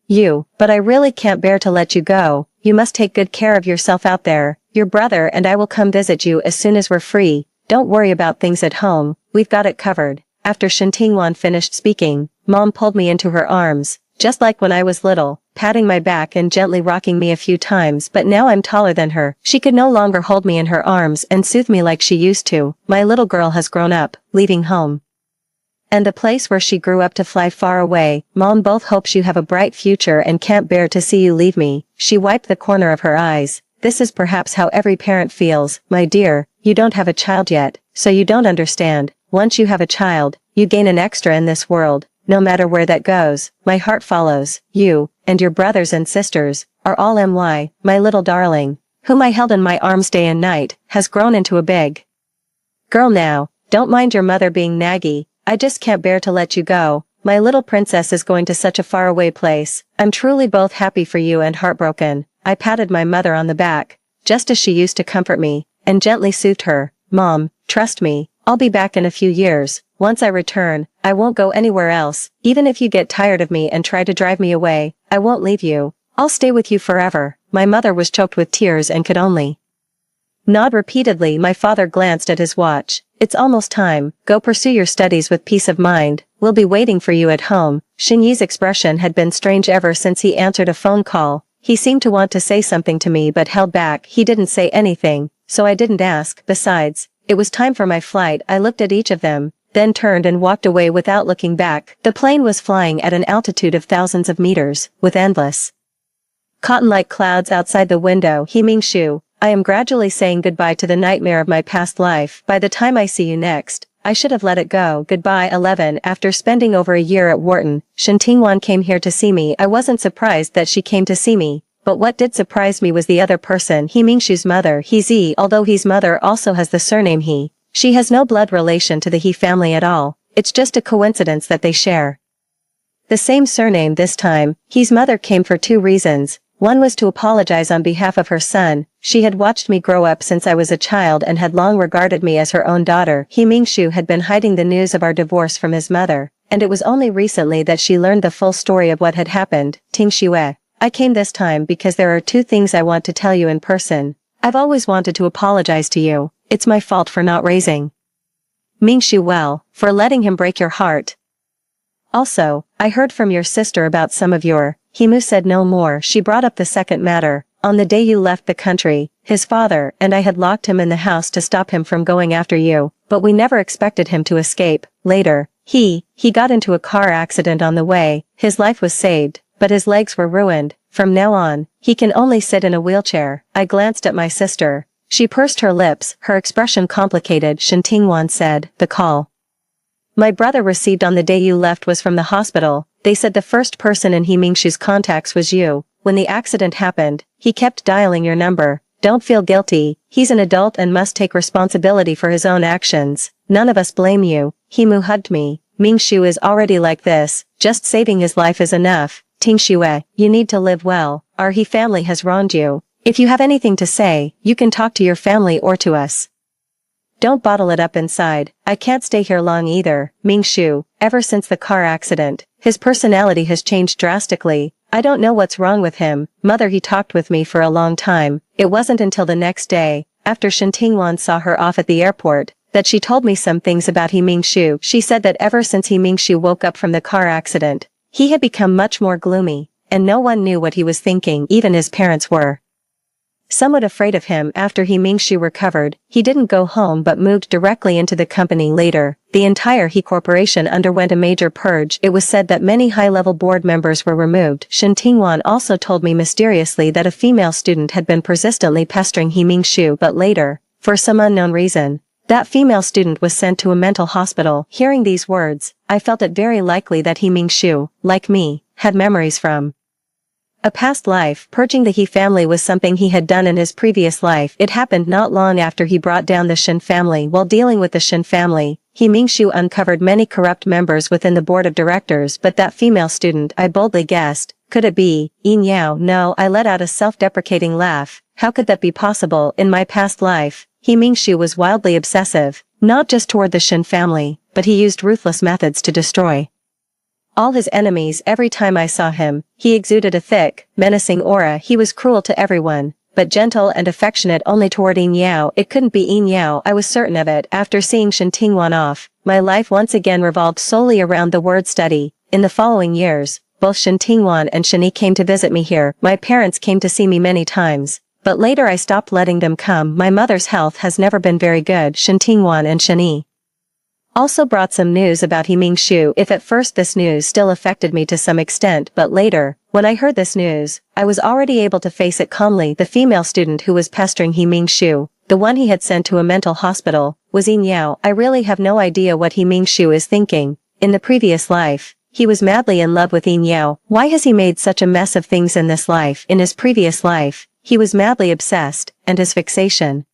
you, but I really can't bear to let you go. You must take good care of yourself out there. Your brother and I will come visit you as soon as we're free. Don't worry about things at home. We've got it covered. After Shen Tingwan finished speaking, Mom pulled me into her arms, just like when I was little, patting my back and gently rocking me a few times. But now I'm taller than her. She could no longer hold me in her arms and soothe me like she used to. My little girl has grown up, leaving home and the place where she grew up to fly far away. Mom both hopes you have a bright future and can't bear to see you leave me. She wiped the corner of her eyes. This is perhaps how every parent feels. My dear, you don't have a child yet, so you don't understand. Once you have a child, you gain an extra in this world. No matter where that goes, my heart follows. You, and your brothers and sisters, are all my little darling, whom I held in my arms day and night, has grown into a big girl now. Don't mind your mother being naggy. I just can't bear to let you go. My little princess is going to such a faraway place. I'm truly both happy for you and heartbroken. I patted my mother on the back, just as she used to comfort me, and gently soothed her. "Mom, trust me, I'll be back in a few years. Once I return, I won't go anywhere else. Even if you get tired of me and try to drive me away, I won't leave you. I'll stay with you forever." My mother was choked with tears and could only nod repeatedly. My father glanced at his watch. "It's almost time. Go pursue your studies with peace of mind. We'll be waiting for you at home." Shinyi's expression had been strange ever since he answered a phone call. He seemed to want to say something to me but held back. He didn't say anything, so I didn't ask. Besides, it was time for my flight. I looked at each of them, then turned and walked away without looking back. The plane was flying at an altitude of thousands of meters, with endless cotton-like clouds outside the window. Himingshu, I am gradually saying goodbye to the nightmare of my past life. By the time I see you next, I should have let it go. Goodbye. 11. After spending over a year at Wharton, Shen Tingwan came here to see me. I wasn't surprised that she came to see me, but what did surprise me was the other person, Himingshu's mother. He, although his mother also has the surname He. She has no blood relation to the He family at all. It's just a coincidence that they share the same surname. This time, his mother came for two reasons. One was to apologize on behalf of her son. She had watched me grow up since I was a child and had long regarded me as her own daughter. Himingshu had been hiding the news of our divorce from his mother, and it was only recently that she learned the full story of what had happened. Tingxue, I came this time because there are two things I want to tell you in person. I've always wanted to apologize to you. It's my fault for not raising Mingshu well, for letting him break your heart. Also, I heard from your sister about some of your. Himu said no more. She brought up the second matter. On the day you left the country, his father and I had locked him in the house to stop him from going after you, but we never expected him to escape. Later, he got into a car accident on the way. His life was saved, but his legs were ruined. From now on, he can only sit in a wheelchair. I glanced at my sister. She pursed her lips, her expression complicated. Shen Tingwan said, "The call my brother received on the day you left was from the hospital. They said the first person in Himingshu's contacts was you. When the accident happened, he kept dialing your number. Don't feel guilty. He's an adult and must take responsibility for his own actions. None of us blame you." Himu hugged me. "Mingshu is already like this. Just saving his life is enough. Tingxue, you need to live well. Our He family has wronged you. If you have anything to say, you can talk to your family or to us. Don't bottle it up inside. I can't stay here long either." Mingshu, ever since the car accident, his personality has changed drastically. I don't know what's wrong with him. Mother, he talked with me for a long time. It wasn't until the next day, after Shen Tingwan saw her off at the airport, that she told me some things about Himingshu. She said that ever since Himingshu woke up from the car accident, he had become much more gloomy, and no one knew what he was thinking. Even his parents were somewhat afraid of him. After Himingshu recovered, he didn't go home but moved directly into the company. Later, the entire He Corporation underwent a major purge. It was said that many high-level board members were removed. Shen Tingwan also told me mysteriously that a female student had been persistently pestering Himingshu, but later, for some unknown reason, that female student was sent to a mental hospital. Hearing these words, I felt it very likely that Himingshu, like me, had memories from a past life. Purging the He family was something he had done in his previous life. It happened not long after he brought down the Shen family. While dealing with the Shen family, Himingshu uncovered many corrupt members within the board of directors. But that female student, I boldly guessed, could it be Yin Yao? No, I let out a self-deprecating laugh. How could that be possible? In my past life, Himingshu was wildly obsessive, not just toward the Shen family, but he used ruthless methods to destroy all his enemies. Every time I saw him, he exuded a thick, menacing aura. He was cruel to everyone, but gentle and affectionate only toward Yin Yao. It couldn't be Yin Yao, I was certain of it. After seeing Shen Tingwan off, my life once again revolved solely around the word study. In the following years, both Shen Tingwan and Shani came to visit me here. My parents came to see me many times, but later I stopped letting them come. My mother's health has never been very good. Shen Tingwan and Shani also brought some news about Himingshu. If at first this news still affected me to some extent, but later, when I heard this news, I was already able to face it calmly. The female student who was pestering Himingshu, the one he had sent to a mental hospital, was Yin Yao. I really have no idea what Himingshu is thinking. In the previous life, he was madly in love with Yin Yao. Why has he made such a mess of things in this life? In his previous life, he was madly obsessed, and his fixation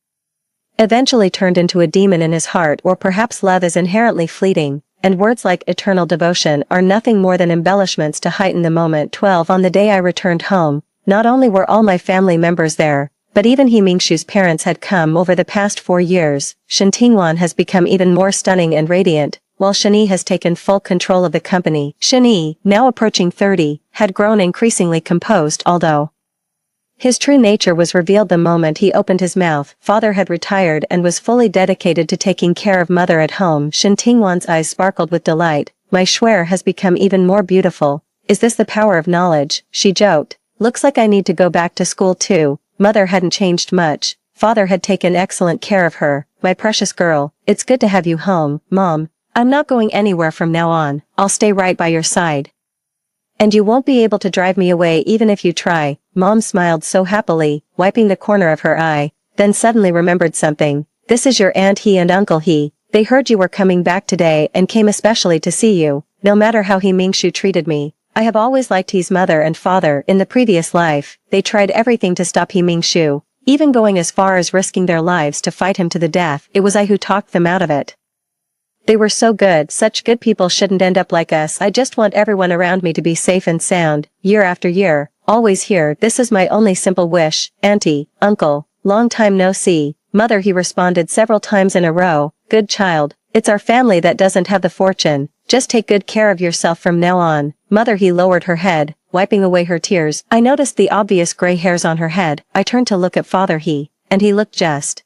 eventually turned into a demon in his heart. Or perhaps love is inherently fleeting, and words like eternal devotion are nothing more than embellishments to heighten the moment. 12. On the day I returned home, not only were all my family members there, But even He Mingshu's parents had come over the past 4 years. Shen Tingwan has become even more stunning and radiant, while Shen has taken full control of the company. Shen, now approaching 30, had grown increasingly composed, although his true nature was revealed the moment he opened his mouth. Father had retired and was fully dedicated to taking care of mother at home. Shen Tingwan's eyes sparkled with delight. My Shuer has become even more beautiful. Is this the power of knowledge? She joked. Looks like I need to go back to school too. Mother hadn't changed much. Father had taken excellent care of her. My precious girl, it's good to have you home, Mom. I'm not going anywhere from now on. I'll stay right by your side. And you won't be able to drive me away even if you try. Mom smiled so happily, wiping the corner of her eye, then suddenly remembered something. This is your Aunt He and Uncle He. They heard you were coming back today and came especially to see you. No matter how He Mingshu treated me, I have always liked He's mother and father. In the previous life, they tried everything to stop He Mingshu, even going as far as risking their lives to fight him to the death. It was I who talked them out of it. They were so good. Such good people shouldn't end up like us. I just want everyone around me to be safe and sound, year after year, always here. This is my only simple wish. Auntie, Uncle, long time no see. Mother, he responded several times in a row. Good child, it's our family that doesn't have the fortune. Just take good care of yourself from now on. Mother, he lowered her head, wiping away her tears. I noticed the obvious gray hairs on her head. I turned to look at Father He, and he looked just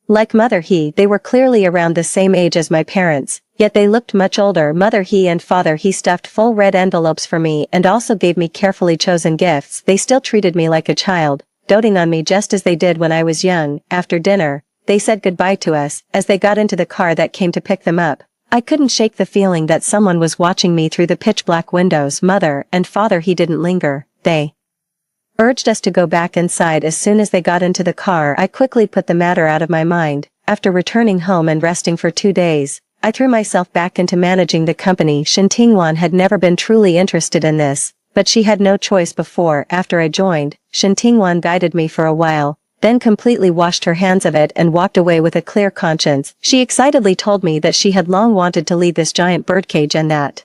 like Mother He. They were clearly around the same age as my parents, yet they looked much older. Mother He and Father He stuffed full red envelopes for me and also gave me carefully chosen gifts. They still treated me like a child, doting on me just as they did when I was young. After dinner, they said goodbye to us as they got into the car that came to pick them up. I couldn't shake the feeling that someone was watching me through the pitch-black windows. Mother and Father He didn't linger. They urged us to go back inside as soon as they got into the car. I quickly put the matter out of my mind. After returning home and resting for 2 days, I threw myself back into managing the company. Shen Tingwan had never been truly interested in this, but she had no choice before. After I joined, Shen Tingwan guided me for a while, then completely washed her hands of it and walked away with a clear conscience. She excitedly told me that she had long wanted to leave this giant birdcage and that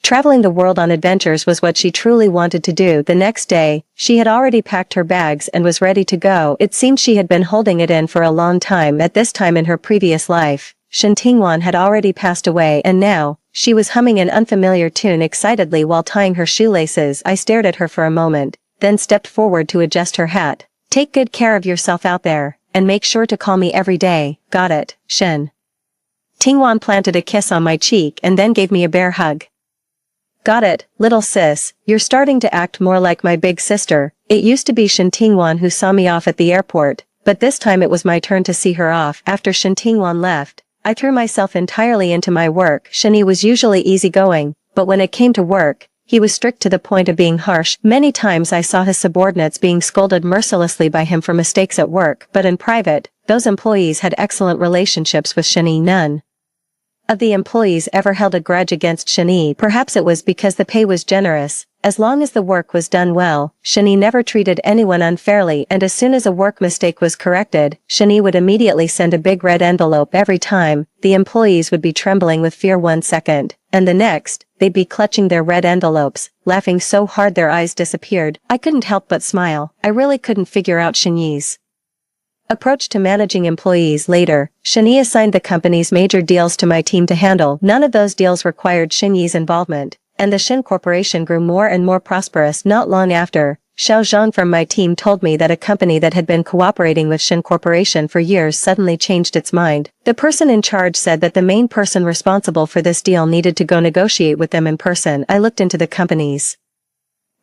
traveling the world on adventures was what she truly wanted to do. The next day, she had already packed her bags and was ready to go. It seemed she had been holding it in for a long time. At this time in her previous life, Shen Tingwan had already passed away and now, she was humming an unfamiliar tune excitedly while tying her shoelaces. I stared at her for a moment, then stepped forward to adjust her hat. Take good care of yourself out there, and make sure to call me every day. Got it, Shen. Tingwan planted a kiss on my cheek and then gave me a bear hug. Got it, little sis, you're starting to act more like my big sister. It used to be Shen Tingwan who saw me off at the airport, but this time it was my turn to see her off. After Shen Tingwan left, I threw myself entirely into my work. Shen was usually easygoing, but when it came to work, he was strict to the point of being harsh. Many times I saw his subordinates being scolded mercilessly by him for mistakes at work, but in private, those employees had excellent relationships with Shen. None of the employees ever held a grudge against Shen. Perhaps it was because the pay was generous. As long as the work was done well, Shen never treated anyone unfairly, and as soon as a work mistake was corrected, Shen would immediately send a big red envelope. Every time, the employees would be trembling with fear 1 second, and the next, they'd be clutching their red envelopes, laughing so hard their eyes disappeared. I couldn't help but smile. I really couldn't figure out Shen's approach to managing employees. Later, Shen assigned the company's major deals to my team to handle. None of those deals required Shen's involvement, and the Shen Corporation grew more and more prosperous. Not long after, Xiao Zhang from my team told me that a company that had been cooperating with Shen Corporation for years suddenly changed its mind. The person in charge said that the main person responsible for this deal needed to go negotiate with them in person. I looked into the company's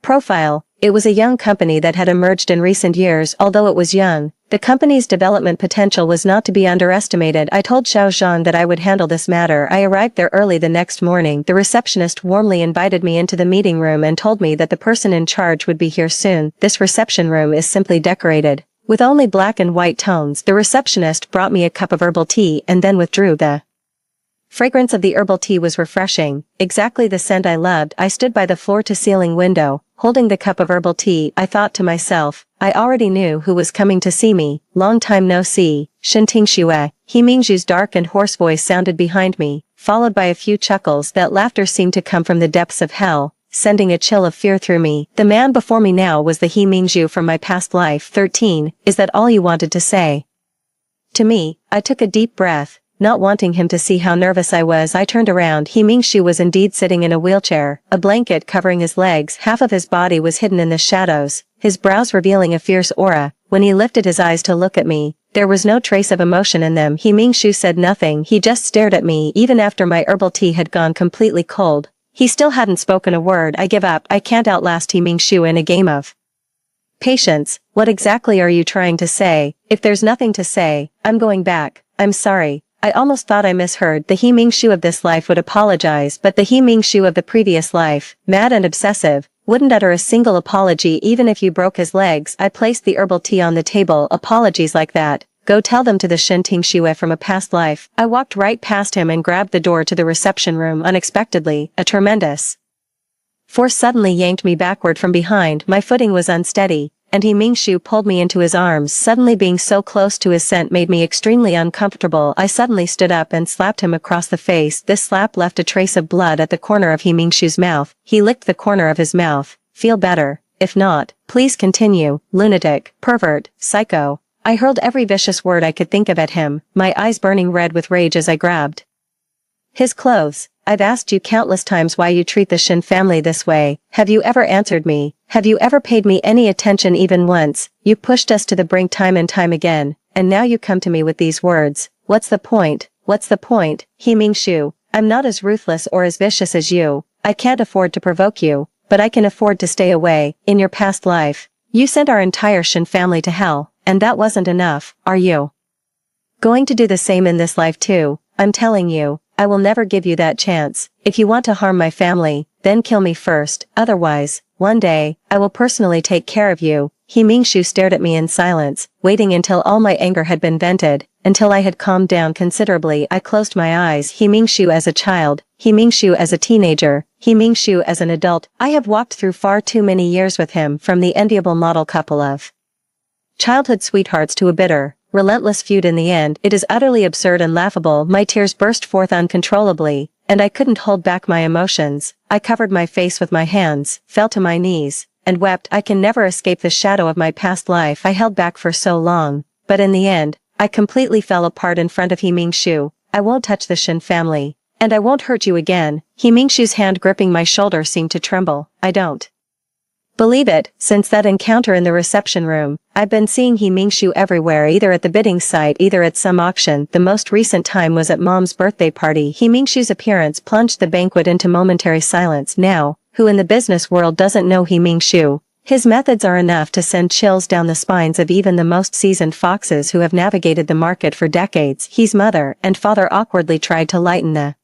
profile. It was a young company that had emerged in recent years. Although it was young, the company's development potential was not to be underestimated. I told Xiao Zhang that I would handle this matter. I arrived there early the next morning. The receptionist warmly invited me into the meeting room and told me that the person in charge would be here soon. This reception room is simply decorated with only black and white tones. The receptionist brought me a cup of herbal tea and then withdrew. The fragrance of the herbal tea was refreshing, exactly the scent I loved. I stood by the floor-to-ceiling window, holding the cup of herbal tea. I thought to myself, I already knew who was coming to see me. Long time no see. Shen Tingxue. He Mingzhu's dark and hoarse voice sounded behind me, followed by a few chuckles. That laughter seemed to come from the depths of hell. sending a chill of fear through me. The man before me now was the He Mingzhu from my past life. 13, is that all you wanted to say? To me, I took a deep breath. Not wanting him to see how nervous I was, I turned around. He Mingzhu was indeed sitting in a wheelchair, a blanket covering his legs. Half of his body was hidden in the shadows, his brows revealing a fierce aura. When he lifted his eyes to look at me, there was no trace of emotion in them. He Mingzhu said nothing. He just stared at me. Even after my herbal tea had gone completely cold, he still hadn't spoken a word. I give up. I can't outlast He Mingzhu in a game of patience. What exactly are you trying to say? If there's nothing to say, I'm going back. I'm sorry. I almost thought I misheard. The He Mingzhu of this life would apologize, but the He Mingzhu of the previous life, mad and obsessive, wouldn't utter a single apology even if you broke his legs. I placed the herbal tea on the table. Apologies like that? Go tell them to the Shen Tingxue from a past life. I walked right past him and grabbed the door to the reception room. Unexpectedly, a tremendous force suddenly yanked me backward from behind. My footing was unsteady, and He Mingzhu pulled me into his arms. Suddenly being so close to his scent made me extremely uncomfortable. I suddenly stood up and slapped him across the face. This slap left a trace of blood at the corner of He Mingzhu's mouth. He licked the corner of his mouth. Feel better? If not, please continue. Lunatic, pervert, psycho. I hurled every vicious word I could think of at him, my eyes burning red with rage as I grabbed his clothes. I've asked you countless times why you treat the Shen family this way. Have you ever answered me? Have you ever paid me any attention even once? You pushed us to the brink time and time again, and now you come to me with these words. What's the point? What's the point? He Mingzhu, I'm not as ruthless or as vicious as you. I can't afford to provoke you, but I can afford to stay away. In your past life, you sent our entire Shen family to hell, and that wasn't enough. Are you going to do the same in this life too? I'm telling you, I will never give you that chance. If you want to harm my family, then kill me first. Otherwise, one day, I will personally take care of you. He Mingzhu stared at me in silence, waiting until all my anger had been vented. Until I had calmed down considerably, I closed my eyes. He Mingzhu as a child, He Mingzhu as a teenager, He Mingzhu as an adult. I have walked through far too many years with him, from the enviable model couple of childhood sweethearts to a bitter, relentless feud in the end. It is utterly absurd and laughable. My tears burst forth uncontrollably, and I couldn't hold back my emotions. I covered my face with my hands, fell to my knees, and wept. I can never escape the shadow of my past life I held back for so long, but in the end, I completely fell apart in front of He Mingzhu. I won't touch the Shen family, and I won't hurt you again. He Mingzhu's hand gripping my shoulder seemed to tremble. I don't believe it. Since that encounter in the reception room, I've been seeing He Mingzhu everywhere, either at the bidding site, either at some auction. The most recent time was at Mom's birthday party. He Mingzhu's appearance plunged the banquet into momentary silence. Now, who in the business world doesn't know He Mingzhu? His methods are enough to send chills down the spines of even the most seasoned foxes who have navigated the market for decades. His mother and father awkwardly tried to lighten the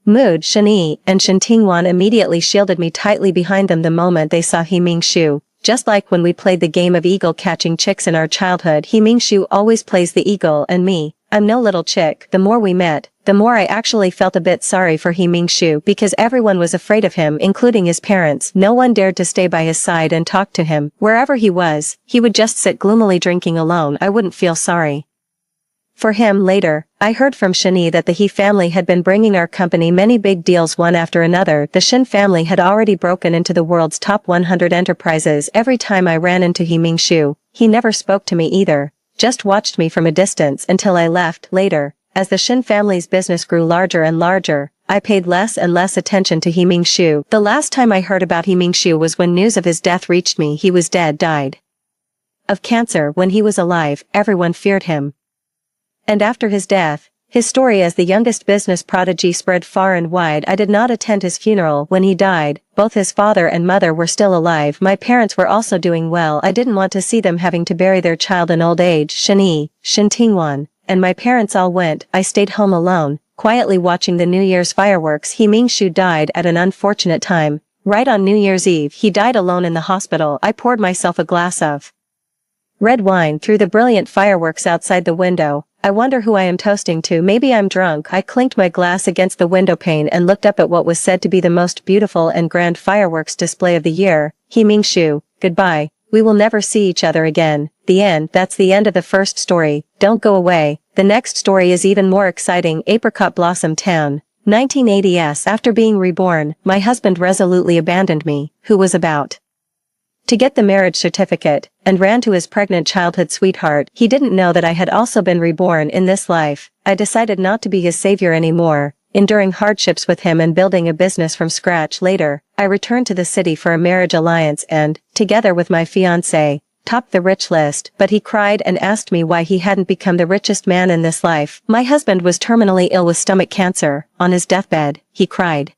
mood. Shen Yi and Shen Tingwan immediately shielded me tightly behind them the moment they saw He Mingzhu. Just like when we played the game of eagle catching chicks in our childhood, He Mingzhu always plays the eagle, and me, I'm no little chick. The more we met, the more I actually felt a bit sorry for He Mingzhu, because everyone was afraid of him, including his parents. No one dared to stay by his side and talk to him. Wherever he was, he would just sit gloomily drinking alone. I wouldn't feel sorry for him. Later, I heard from Shen Yi that the He family had been bringing our company many big deals one after another. The Shen family had already broken into the world's top 100 enterprises. Every time I ran into He Mingzhu, he never spoke to me either, just watched me from a distance until I left. Later, as the Shen family's business grew larger and larger, I paid less and less attention to He Mingzhu. The last time I heard about He Mingzhu was when news of his death reached me. He was dead, died of cancer. When he was alive, everyone feared him. And after his death, his story as the youngest business prodigy spread far and wide. I did not attend his funeral. When he died, both his father and mother were still alive. My parents were also doing well. I didn't want to see them having to bury their child in old age. Shen Yi, Shen Tingwan, and my parents all went. I stayed home alone, quietly watching the New Year's fireworks. He Mingzhu died at an unfortunate time. Right on New Year's Eve, he died alone in the hospital. I poured myself a glass of red wine through the brilliant fireworks outside the window. I wonder who I am toasting to. Maybe I'm drunk. I clinked my glass against the window pane and looked up at what was said to be the most beautiful and grand fireworks display of the year. He Mingzhu, goodbye. We will never see each other again. The end. That's the end of the first story. Don't go away. The next story is even more exciting. Apricot Blossom Town. 1980s. After being reborn, my husband resolutely abandoned me, who was about to get the marriage certificate, and ran to his pregnant childhood sweetheart. He didn't know that I had also been reborn in this life. I decided not to be his savior anymore, enduring hardships with him and building a business from scratch. Later, I returned to the city for a marriage alliance and, together with my fiancé, topped the rich list. But he cried and asked me why he hadn't become the richest man in this life. My husband was terminally ill with stomach cancer. On his deathbed, he cried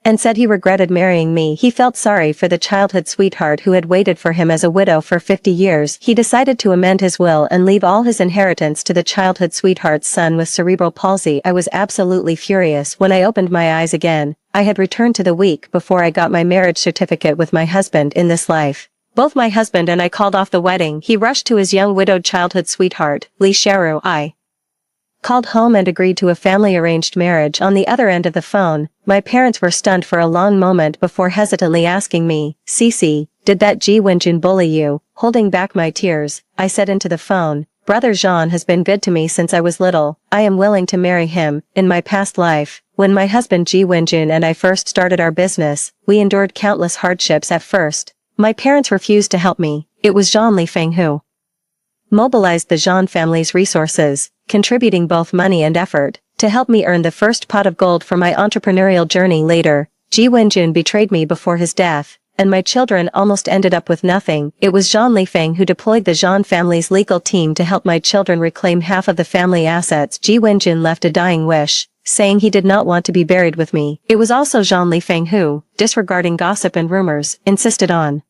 and said he regretted marrying me. He felt sorry for the childhood sweetheart who had waited for him as a widow for 50 years. He decided to amend his will and leave all his inheritance to the childhood sweetheart's son with cerebral palsy. I was absolutely furious when I opened my eyes again. I had returned to the week before I got my marriage certificate with my husband in this life. Both my husband and I called off the wedding. He rushed to his young widowed childhood sweetheart, Lee Sharu. I called home and agreed to a family-arranged marriage. On the other end of the phone, my parents were stunned for a long moment before hesitantly asking me, "Cece, did that Ji Wenjun bully you?" Holding back my tears, I said into the phone, "Brother Jean has been good to me since I was little. I am willing to marry him." In my past life, when my husband Ji Wenjun and I first started our business, we endured countless hardships. At first, my parents refused to help me. It was Jean Li Feng who mobilized the Jean family's resources, contributing both money and effort, to help me earn the first pot of gold for my entrepreneurial journey. Later, Ji Wenjun betrayed me before his death, and my children almost ended up with nothing. It was Jean Li Feng who deployed the Jean family's legal team to help my children reclaim half of the family assets. Ji Wenjun left a dying wish, saying he did not want to be buried with me. It was also Jean Li Feng who, disregarding gossip and rumors, insisted on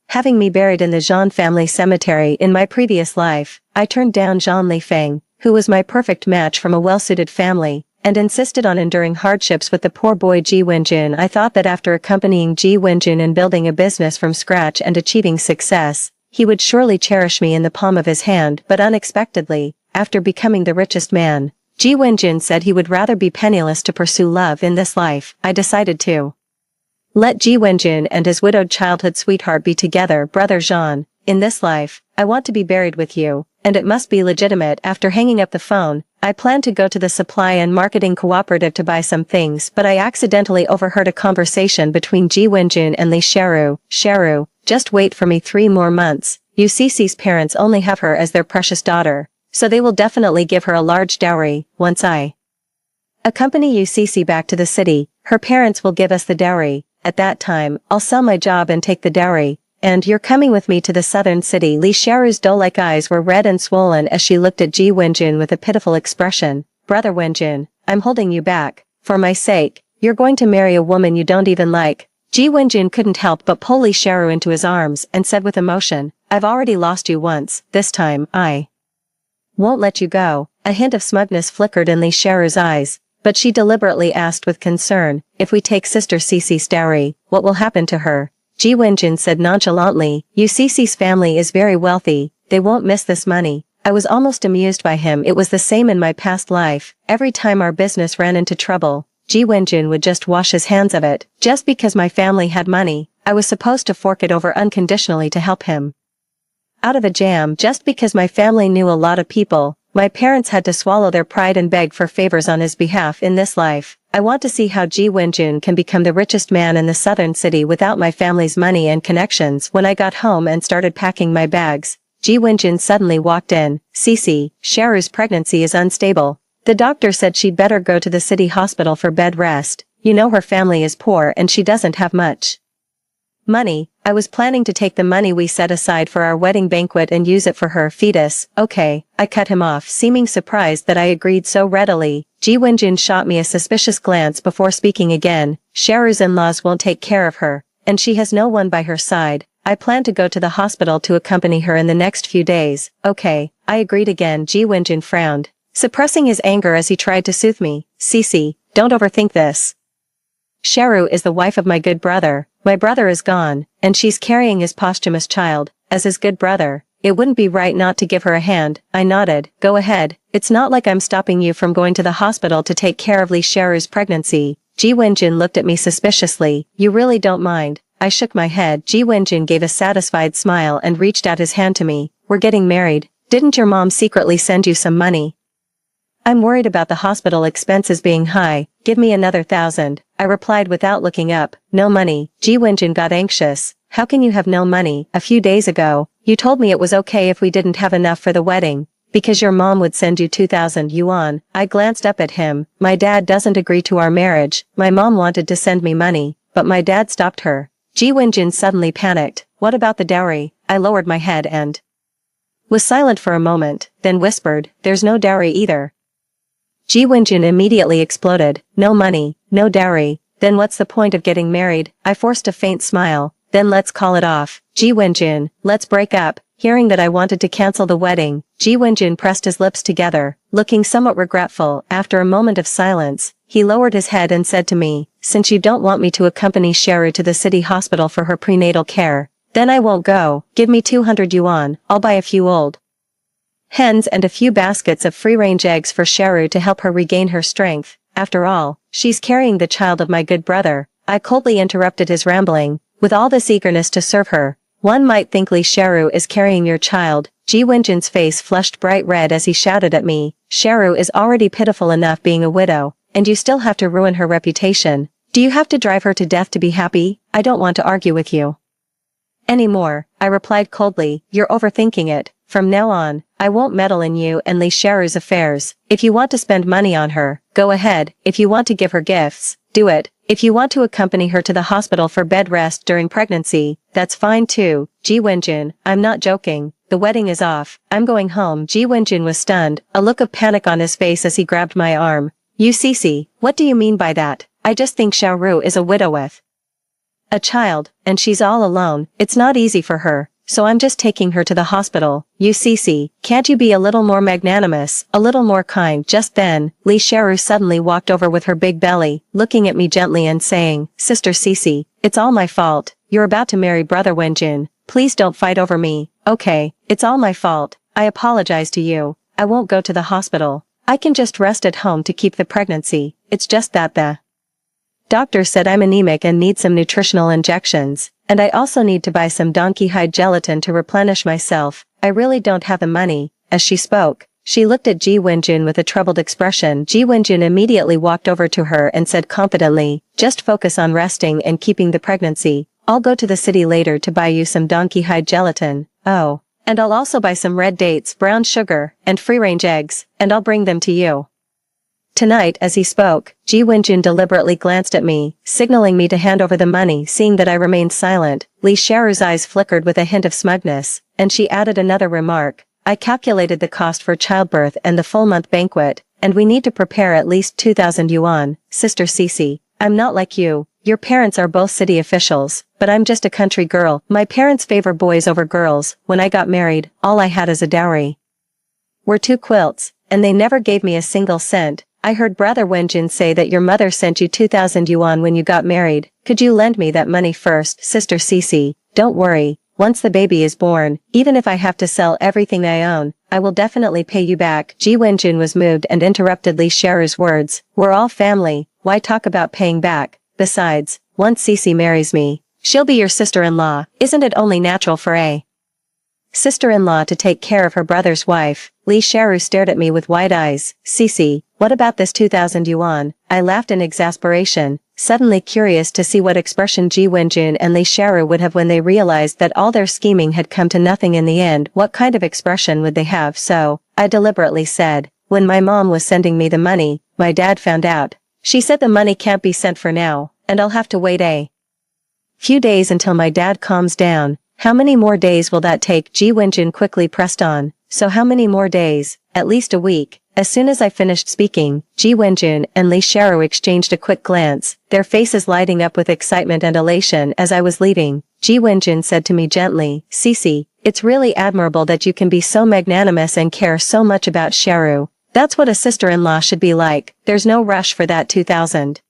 having me buried in the Jean family cemetery. In my previous life, I turned down Jean Li Feng, who was my perfect match from a well-suited family, and insisted on enduring hardships with the poor boy Ji Wenjun. I thought that after accompanying Ji Wenjun in building a business from scratch and achieving success, he would surely cherish me in the palm of his hand. But unexpectedly, after becoming the richest man, Ji Wenjun said he would rather be penniless to pursue love in this life. I decided to let Ji Wenjun and his widowed childhood sweetheart be together. Brother Jean, in this life, I want to be buried with you, and it must be legitimate. After hanging up the phone, I planned to go to the supply and marketing cooperative to buy some things, but I accidentally overheard a conversation between Ji Wenjun and Li Sharu. "Sharu, just wait for me 3 more months. Cece's parents only have her as their precious daughter, so they will definitely give her a large dowry. Once I accompany Cece back to the city, her parents will give us the dowry. At that time, I'll sell my job and take the dowry. And you're coming with me to the southern city." Li Sharu's doe-like eyes were red and swollen as she looked at Ji Wenjun with a pitiful expression. "Brother Wenjun, I'm holding you back. For my sake, you're going to marry a woman you don't even like." Ji Wenjun couldn't help but pull Li Sharu into his arms and said with emotion, "I've already lost you once. This time, I won't let you go." A hint of smugness flickered in Li Sharu's eyes, but she deliberately asked with concern, "If we take Sister Cece's dowry, what will happen to her?" Ji Wenjun said nonchalantly, "Cece's family is very wealthy, they won't miss this money." I was almost amused by him. It was the same in my past life. Every time our business ran into trouble, Ji Wenjun would just wash his hands of it. Just because my family had money, I was supposed to fork it over unconditionally to help him out of a jam. Just because my family knew a lot of people, my parents had to swallow their pride and beg for favors on his behalf. In this life, I want to see how Ji Wenjun can become the richest man in the southern city without my family's money and connections. When I got home and started packing my bags, Ji Wenjun suddenly walked in. "Cece, Sharu's pregnancy is unstable. The doctor said she'd better go to the city hospital for bed rest. You know her family is poor and she doesn't have much money. I was planning to take the money we set aside for our wedding banquet and use it for her fetus." "Okay," I cut him off, seeming surprised that I agreed so readily. Ji Wenjun shot me a suspicious glance before speaking again. "Sharu's in-laws won't take care of her, and she has no one by her side. I plan to go to the hospital to accompany her in the next few days." "Okay," I agreed again. Ji Wenjun frowned, suppressing his anger as he tried to soothe me. "Cece, don't overthink this. Sharu is the wife of my good brother. My brother is gone, and she's carrying his posthumous child. As his good brother, it wouldn't be right not to give her a hand." I nodded. "Go ahead. It's not like I'm stopping you from going to the hospital to take care of Li Sharu's pregnancy." Ji Wenjun looked at me suspiciously. "You really don't mind?" I shook my head. Ji Wenjun gave a satisfied smile and reached out his hand to me. "We're getting married. Didn't your mom secretly send you some money?" "I'm worried about the hospital expenses being high, Give me another 1,000, I replied without looking up. No money. Ji Wenjun got anxious. How can you have no money? A few days ago, you told me it was okay if we didn't have enough for the wedding, because your mom would send you 2,000 yuan. I glanced up at him. My dad doesn't agree to our marriage. My mom wanted to send me money, but my dad stopped her. Ji Wenjun suddenly panicked. What about the dowry? I lowered my head and was silent for a moment, then whispered, there's no dowry either. Ji Wenjun immediately exploded. No money, no dowry. Then what's the point of getting married? I forced a faint smile. Then let's call it off. Ji Wenjun, let's break up. Hearing that I wanted to cancel the wedding, Ji Wenjun pressed his lips together, looking somewhat regretful. After a moment of silence, he lowered his head and said to me, since you don't want me to accompany Cheru to the city hospital for her prenatal care, then I won't go. Give me 200 yuan, I'll buy a few old hens and a few baskets of free-range eggs for Cheru to help her regain her strength. After all, she's carrying the child of my good brother. I coldly interrupted his rambling. With all this eagerness to serve her, one might think Li Cheru is carrying your child. Ji Wenjun's face flushed bright red as he shouted at me, Cheru is already pitiful enough being a widow, and you still have to ruin her reputation. Do you have to drive her to death to be happy? I don't want to argue with you anymore, I replied coldly. You're overthinking it. From now on, I won't meddle in you and Li Cheru's affairs. If you want to spend money on her, go ahead. If you want to give her gifts, do it. If you want to accompany her to the hospital for bed rest during pregnancy, that's fine too. Ji Wenjun, I'm not joking. The wedding is off. I'm going home. Ji Wenjun was stunned, a look of panic on his face as he grabbed my arm. You Cece, what do you mean by that? I just think Xiaoru is a widow with a child, and she's all alone. It's not easy for her, so I'm just taking her to the hospital. You Cece, can't you be a little more magnanimous, a little more kind? Just then, Li Cheru suddenly walked over with her big belly, looking at me gently and saying, Sister Cece, it's all my fault. You're about to marry Brother Wenjun. Please don't fight over me. Okay, it's all my fault. I apologize to you. I won't go to the hospital. I can just rest at home to keep the pregnancy. It's just that the doctor said I'm anemic and need some nutritional injections, and I also need to buy some donkey hide gelatin to replenish myself. I really don't have the money. As she spoke, she looked at Ji Wenjun with a troubled expression. Ji Wenjun immediately walked over to her and said confidently, just focus on resting and keeping the pregnancy. I'll go to the city later to buy you some donkey hide gelatin. Oh, and I'll also buy some red dates, brown sugar, and free-range eggs, and I'll bring them to you tonight. As he spoke, Ji Wenjun deliberately glanced at me, signaling me to hand over the money. Seeing that I remained silent, Li Cheru's eyes flickered with a hint of smugness, and she added another remark. I calculated the cost for childbirth and the full-month banquet, and we need to prepare at least 2,000 yuan. Sister Cece, I'm not like you. Your parents are both city officials, but I'm just a country girl. My parents favor boys over girls. When I got married, all I had as a dowry were 2 quilts, and they never gave me a single cent. I heard Brother Wenjun say that your mother sent you 2,000 yuan when you got married. Could you lend me that money first? Sister Cece, don't worry. Once the baby is born, even if I have to sell everything I own, I will definitely pay you back. Ji Wenjun was moved and interrupted Li Cheru's words. We're all family. Why talk about paying back? Besides, once Cece marries me, she'll be your sister-in-law. Isn't it only natural for a sister-in-law to take care of her brother's wife? Li Cheru stared at me with wide eyes. Cece, what about this 2,000 yuan? I laughed in exasperation, suddenly curious to see what expression Ji Wenjun and Li Cheru would have when they realized that all their scheming had come to nothing in the end. What kind of expression would they have? So, I deliberately said, when my mom was sending me the money, my dad found out. She said the money can't be sent for now, and I'll have to wait a few days until my dad calms down. How many more days will that take? Ji Wenjun quickly pressed on. So how many more days? At least a week. As soon as I finished speaking, Ji Wenjun and Li Cheru exchanged a quick glance, their faces lighting up with excitement and elation. As I was leaving, Ji Wenjun said to me gently, Cece, it's really admirable that you can be so magnanimous and care so much about Cheru. That's what a sister-in-law should be like. There's no rush for that 2,000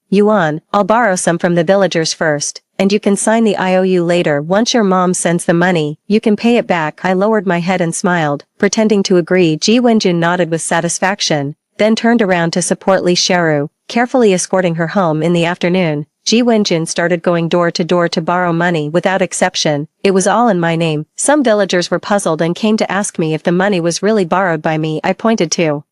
yuan. I'll borrow some from the villagers first, and you can sign the IOU later. Once your mom sends the money, you can pay it back. I lowered my head and smiled, pretending to agree. Ji Wenjun nodded with satisfaction, then turned around to support Li Cheru, carefully escorting her home. In the afternoon, Ji Wenjun started going door to door to borrow money. Without exception, it was all in my name. Some villagers were puzzled and came to ask me if the money was really borrowed by me. I pointed to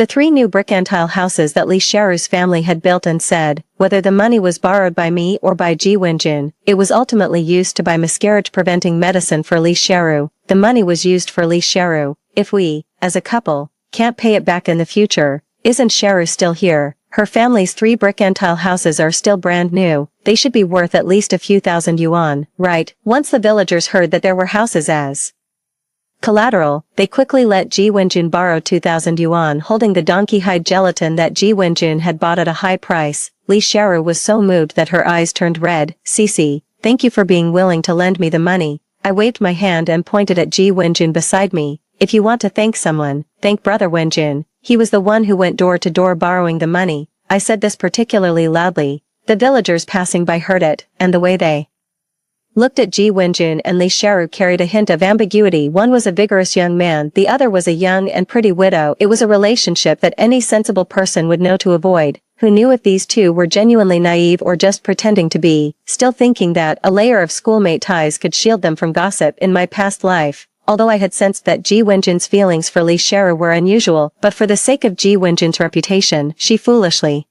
The 3 new brick-and-tile houses that Lee Sharu's family had built, and said, whether the money was borrowed by me or by Ji Wenjun, it was ultimately used to buy miscarriage-preventing medicine for Lee Sharu. The money was used for Lee Sharu. If we, as a couple, can't pay it back in the future, isn't Sharu still here? Her family's 3 brick-and-tile houses are still brand new. They should be worth at least a few thousand yuan, right? Once the villagers heard that there were houses as collateral, they quickly let Ji Wenjun borrow 2,000 yuan holding the donkey hide gelatin that Ji Wenjun had bought at a high price. Lee Sharu was so moved that her eyes turned red. Cici, thank you for being willing to lend me the money. I waved my hand and pointed at Ji Wenjun beside me. If you want to thank someone, thank brother Wenjun. He was the one who went door to door borrowing the money. I said this particularly loudly. The villagers passing by heard it, and the way they looked at Ji Wenjun and Lee Sharu carried a hint of ambiguity. One was a vigorous young man, the other was a young and pretty widow. It was a relationship that any sensible person would know to avoid. Who knew if these two were genuinely naive or just pretending to be, still thinking that a layer of schoolmate ties could shield them from gossip in my past life. Although I had sensed that Ji Wenjun's feelings for Lee Sharu were unusual, but for the sake of Ji Wenjun's reputation, she foolishly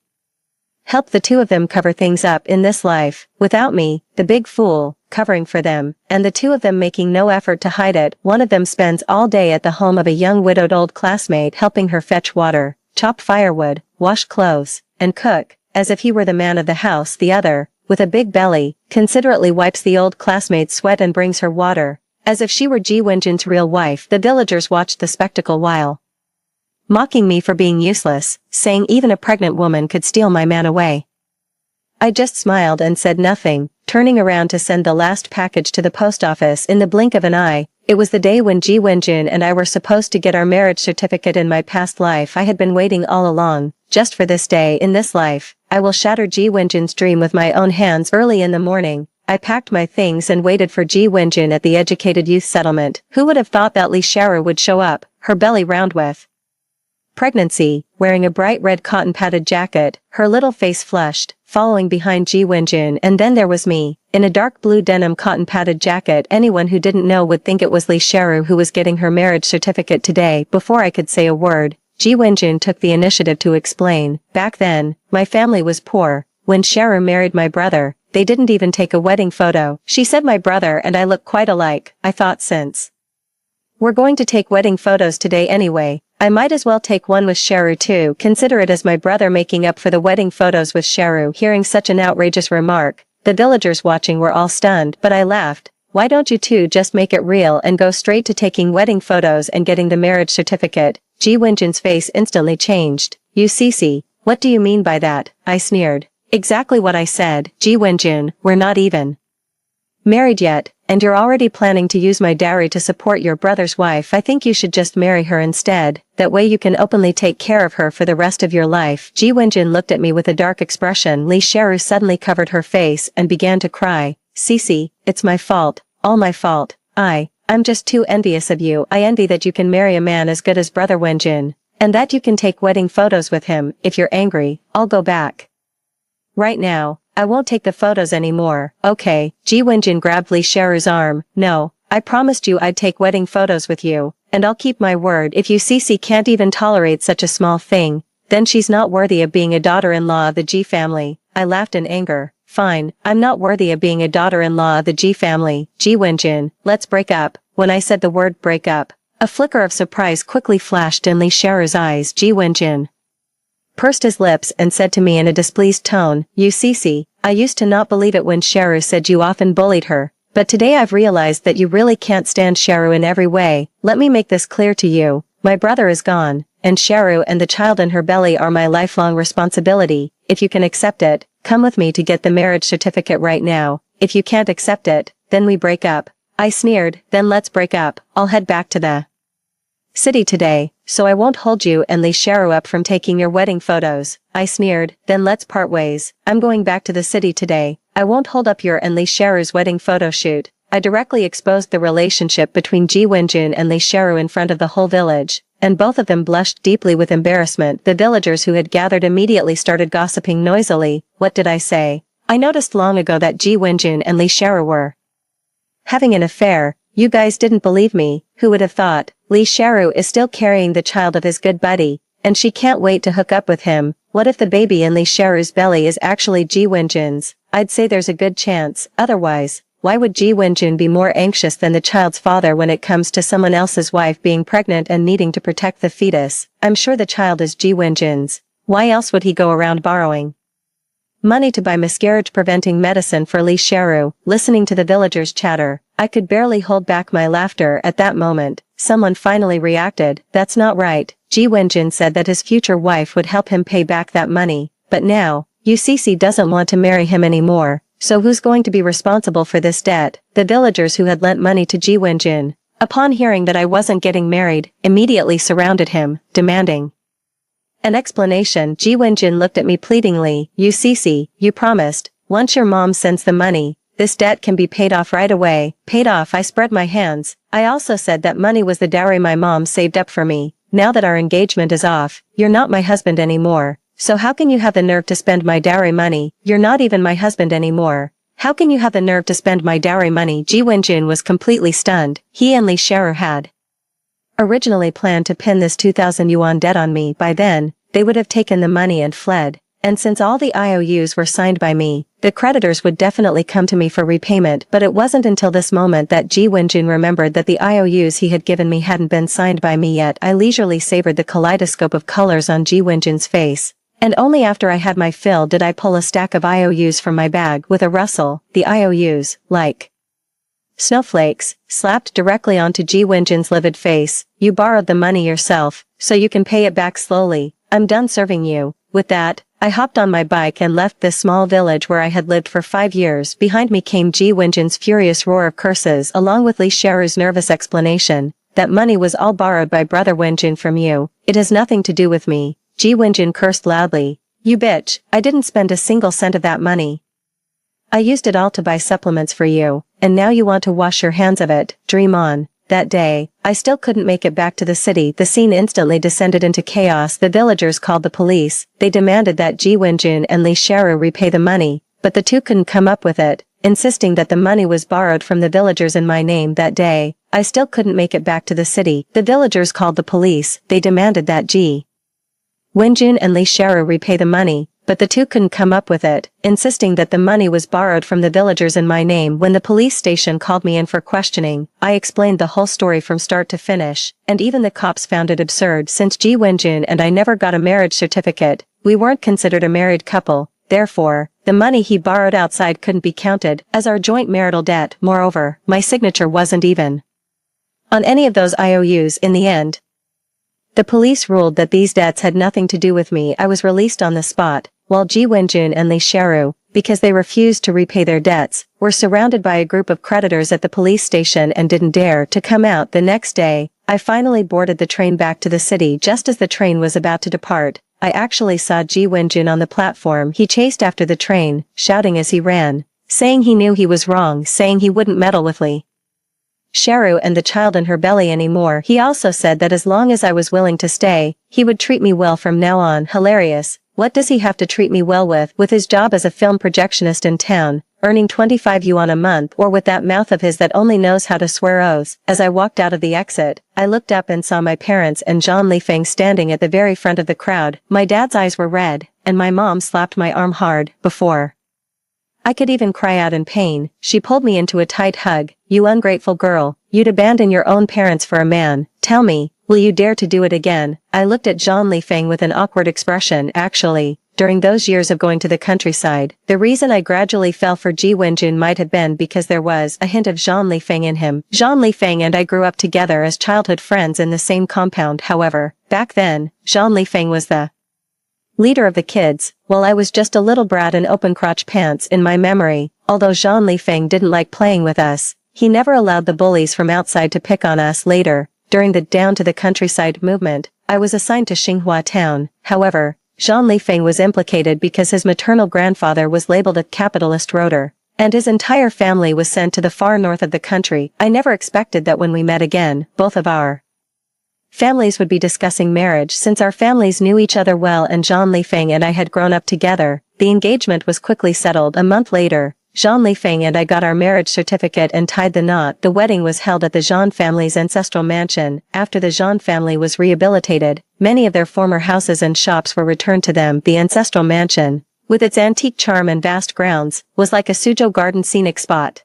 helped the 2 of them cover things up in this life, without me, the big fool, covering for them, and the 2 of them making no effort to hide it. One of them spends all day at the home of a young widowed old classmate helping her fetch water, chop firewood, wash clothes, and cook, as if he were the man of the house. The other, with a big belly, considerately wipes the old classmate's sweat and brings her water, as if she were Ji Wenjun's real wife. The villagers watched the spectacle while mocking me for being useless, saying even a pregnant woman could steal my man away. I just smiled and said nothing, turning around to send the last package to the post office in the blink of an eye. It was the day when Ji Wenjun and I were supposed to get our marriage certificate. In my past life I had been waiting all along, just for this day. In this life, I will shatter Ji Wenjun's dream with my own hands. Early in the morning, I packed my things and waited for Ji Wenjun at the educated youth settlement. Who would have thought that Lee Sharu would show up, her belly round with pregnancy, wearing a bright red cotton-padded jacket, her little face flushed, following behind Ji Wenjun. And then there was me, in a dark blue denim cotton-padded jacket. Anyone who didn't know would think it was Lee Sharu who was getting her marriage certificate today. Before I could say a word, Ji Wenjun took the initiative to explain. Back then, my family was poor. When Sharu married my brother, they didn't even take a wedding photo. She said my brother and I look quite alike. I thought, since we're going to take wedding photos today anyway, I might as well take one with Sharu too. Consider it as my brother making up for the wedding photos with Sharu. Hearing such an outrageous remark, the villagers watching were all stunned, but I laughed. Why don't you two just make it real and go straight to taking wedding photos and getting the marriage certificate? Ji Wenjun's face instantly changed. You Cici, what do you mean by that? I sneered. Exactly what I said, Ji Wenjun, we're not even married yet, and you're already planning to use my dowry to support your brother's wife. I think you should just marry her instead, that way you can openly take care of her for the rest of your life. Ji Wenjun looked at me with a dark expression. Lee Sharu suddenly covered her face and began to cry. Cici, it's my fault, all my fault. I'm just too envious of you. I envy that you can marry a man as good as brother Wenjun, and that you can take wedding photos with him. If you're angry, I'll go back right now. I won't take the photos anymore. Okay. Ji Wenjun grabbed Lee Sharu's arm. No, I promised you I'd take wedding photos with you, and I'll keep my word. If you Cici can't even tolerate such a small thing, then she's not worthy of being a daughter-in-law of the Ji family. I laughed in anger. Fine, I'm not worthy of being a daughter-in-law of the Ji family. Ji Wenjun, let's break up. When I said the word break up, a flicker of surprise quickly flashed in Lee Sharu's eyes. Ji Wenjun pursed his lips and said to me in a displeased tone, You Cici, I used to not believe it when Sharu said you often bullied her, but today I've realized that you really can't stand Sharu in every way. Let me make this clear to you. My brother is gone, and Sharu and the child in her belly are my lifelong responsibility. If you can accept it, come with me to get the marriage certificate right now. If you can't accept it, then we break up. I sneered. Then let's break up. I'll head back to the city today, so I won't hold you and Lee Sharu up from taking your wedding photos. I sneered. Then let's part ways. I'm going back to the city today. I won't hold up your and Lee Sharu's wedding photo shoot. I directly exposed the relationship between Ji Wenjun and Lee Sharu in front of the whole village, and both of them blushed deeply with embarrassment. The villagers who had gathered immediately started gossiping noisily. What did I say? I noticed long ago that Ji Wenjun and Lee Sharu were having an affair. You guys didn't believe me. Who would have thought? Lee Sharu is still carrying the child of his good buddy, and she can't wait to hook up with him. What if the baby in Lee Sharu's belly is actually Ji Wenjun's? I'd say there's a good chance, otherwise, why would Ji Wenjun be more anxious than the child's father when it comes to someone else's wife being pregnant and needing to protect the fetus? I'm sure the child is Ji Wenjun's. Why else would he go around borrowing money to buy miscarriage-preventing medicine for Lee Sharu? Listening to the villagers' chatter, I could barely hold back my laughter at that moment. Someone finally reacted, "That's not right. Ji Wenjun said that his future wife would help him pay back that money, but now, UCC doesn't want to marry him anymore, so who's going to be responsible for this debt?" The villagers who had lent money to Ji Wenjun, upon hearing that I wasn't getting married, immediately surrounded him, demanding an explanation. Ji Wenjun looked at me pleadingly. "UCC, you promised, once your mom sends the money, this debt can be paid off right away." Paid off? I spread my hands. I also said that money was the dowry my mom saved up for me. Now that our engagement is off, you're not my husband anymore. So how can you have the nerve to spend my dowry money? You're not even my husband anymore. How can you have the nerve to spend my dowry money? Ji Wenjun was completely stunned. He and Lee Sharu had originally planned to pin this 2,000 yuan debt on me. By then, they would have taken the money and fled. And since all the IOUs were signed by me, the creditors would definitely come to me for repayment. But it wasn't until this moment that Ji Wenjun remembered that the IOUs he had given me hadn't been signed by me yet. I leisurely savored the kaleidoscope of colors on Ji Wenjun's face. And only after I had my fill did I pull a stack of IOUs from my bag. With a rustle, the IOUs, like snowflakes, slapped directly onto Ji Wenjun's livid face. "You borrowed the money yourself, so you can pay it back slowly. I'm done serving you." With that, I hopped on my bike and left this small village where I had lived for 5 years. Behind me came Ji Wenjun's furious roar of curses along with Lee Sharu's nervous explanation. "That money was all borrowed by Brother Wenjun from you. It has nothing to do with me." Ji Wenjun cursed loudly. "You bitch, I didn't spend a single cent of that money. I used it all to buy supplements for you, and now you want to wash your hands of it." Dream on. That day, I still couldn't make it back to the city. The scene instantly descended into chaos. The villagers called the police. They demanded that Ji Wenjun and Lee Sharu repay the money, but the two couldn't come up with it, insisting that the money was borrowed from the villagers in my name. That day, I still couldn't make it back to the city. The villagers called the police. They demanded that Ji Wenjun and Lee Sharu repay the money, but the two couldn't come up with it, insisting that the money was borrowed from the villagers in my name. When the police station called me in for questioning, I explained the whole story from start to finish, and even the cops found it absurd. Since Ji Wenjun and I never got a marriage certificate, we weren't considered a married couple. Therefore, the money he borrowed outside couldn't be counted as our joint marital debt. Moreover, my signature wasn't even on any of those IOUs. In the end, the police ruled that these debts had nothing to do with me. I was released on the spot, while Ji Wenjun and Lee Sharu, because they refused to repay their debts, were surrounded by a group of creditors at the police station and didn't dare to come out. The next day, I finally boarded the train back to the city. Just as the train was about to depart, I actually saw Ji Wenjun on the platform. He chased after the train, shouting as he ran, saying he knew he was wrong, saying he wouldn't meddle with Lee Sharu and the child in her belly anymore. He also said that as long as I was willing to stay, he would treat me well from now on. Hilarious. What does he have to treat me well with? With his job as a film projectionist in town, earning 25 yuan a month, or with that mouth of his that only knows how to swear oaths? As I walked out of the exit, I looked up and saw my parents and Zhang Lifeng standing at the very front of the crowd. My dad's eyes were red, and my mom slapped my arm hard. Before I could even cry out in pain, she pulled me into a tight hug. "You ungrateful girl, you'd abandon your own parents for a man. Tell me, will you dare to do it again?" I looked at Zhang Lifeng with an awkward expression. Actually, during those years of going to the countryside, the reason I gradually fell for Ji Wenjun might have been because there was a hint of Zhang Lifeng in him. Zhang Lifeng and I grew up together as childhood friends in the same compound. However, back then, Zhang Lifeng was the leader of the kids, while I was just a little brat in open crotch pants. In my memory, although Zhang Lifeng didn't like playing with us, he never allowed the bullies from outside to pick on us. Later, during the Down to the Countryside movement, I was assigned to Xinghua town. However, Zhang Lifeng was implicated because his maternal grandfather was labeled a capitalist roader, and his entire family was sent to the far north of the country. I never expected that when we met again, both of our families would be discussing marriage. Since our families knew each other well and Zhang Lifeng and I had grown up together, the engagement was quickly settled. A month later, Zhang Lifeng and I got our marriage certificate and tied the knot. The wedding was held at the Zhang family's ancestral mansion. After the Zhang family was rehabilitated, many of their former houses and shops were returned to them. The ancestral mansion, with its antique charm and vast grounds, was like a Suzhou garden scenic spot.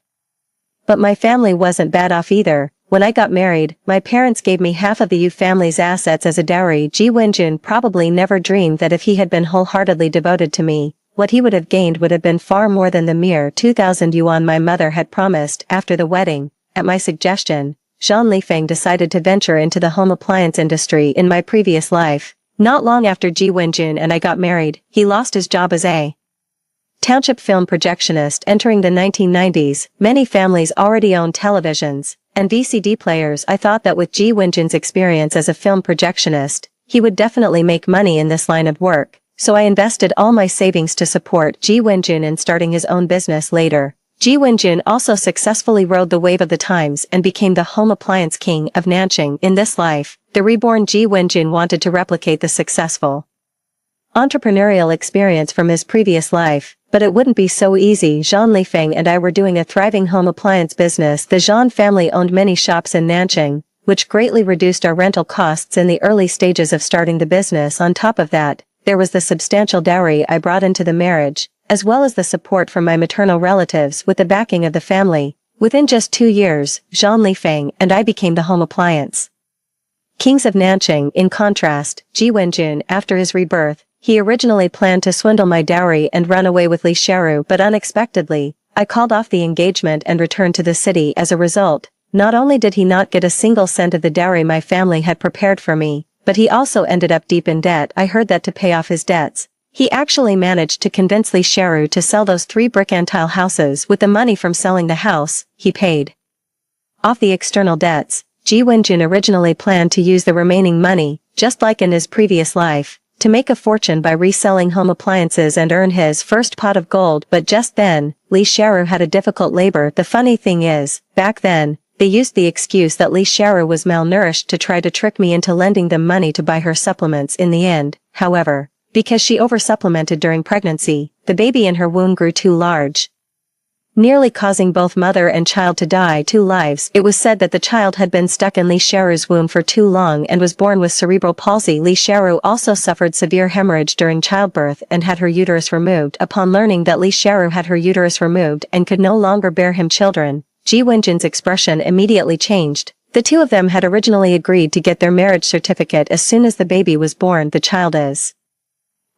But my family wasn't bad off either. When I got married, my parents gave me half of the Yu family's assets as a dowry. Ji Wenjun probably never dreamed that if he had been wholeheartedly devoted to me, what he would have gained would have been far more than the mere 2,000 yuan my mother had promised. After the wedding, at my suggestion, Zhang Lifeng decided to venture into the home appliance industry. In my previous life, not long after Ji Wenjun and I got married, he lost his job as a township film projectionist. Entering the 1990s, many families already owned televisions and VCD players. I thought that with Ji Wenjun's experience as a film projectionist, he would definitely make money in this line of work. So I invested all my savings to support Ji Wenjun in starting his own business. Later, Ji Wenjun also successfully rode the wave of the times and became the home appliance king of Nanjing. In this life, the reborn Ji Wenjun wanted to replicate the successful entrepreneurial experience from his previous life, but it wouldn't be so easy. Zhang Lifeng and I were doing a thriving home appliance business. The Zhang family owned many shops in Nanjing, which greatly reduced our rental costs in the early stages of starting the business. On top of that, there was the substantial dowry I brought into the marriage, as well as the support from my maternal relatives with the backing of the family. Within just 2 years, Zhang Lifeng and I became the home appliance kings of Nanjing. In contrast, Ji Wenjun, after his rebirth, he originally planned to swindle my dowry and run away with Li Xiaoru, but unexpectedly, I called off the engagement and returned to the city. As a result, not only did he not get a single cent of the dowry my family had prepared for me, but he also ended up deep in debt. I heard that to pay off his debts, he actually managed to convince Li Xiaoru to sell those 3 brick and tile houses. With the money from selling the house, he paid off the external debts. Ji Wenjun originally planned to use the remaining money, just like in his previous life, to make a fortune by reselling home appliances and earn his first pot of gold. But just then, Li Xiaoru had a difficult labor. The funny thing is, back then, they used the excuse that Li Xiaoru was malnourished to try to trick me into lending them money to buy her supplements. In the end, however, because she oversupplemented during pregnancy, the baby in her womb grew too large, nearly causing both mother and child to die. 2 lives. It was said that the child had been stuck in Li Xiaoru's womb for too long and was born with cerebral palsy. Li Xiaoru also suffered severe hemorrhage during childbirth and had her uterus removed. Upon learning that Li Xiaoru had her uterus removed and could no longer bear him children, Ji Wenjun's expression immediately changed. The two of them had originally agreed to get their marriage certificate as soon as the baby was born. The child is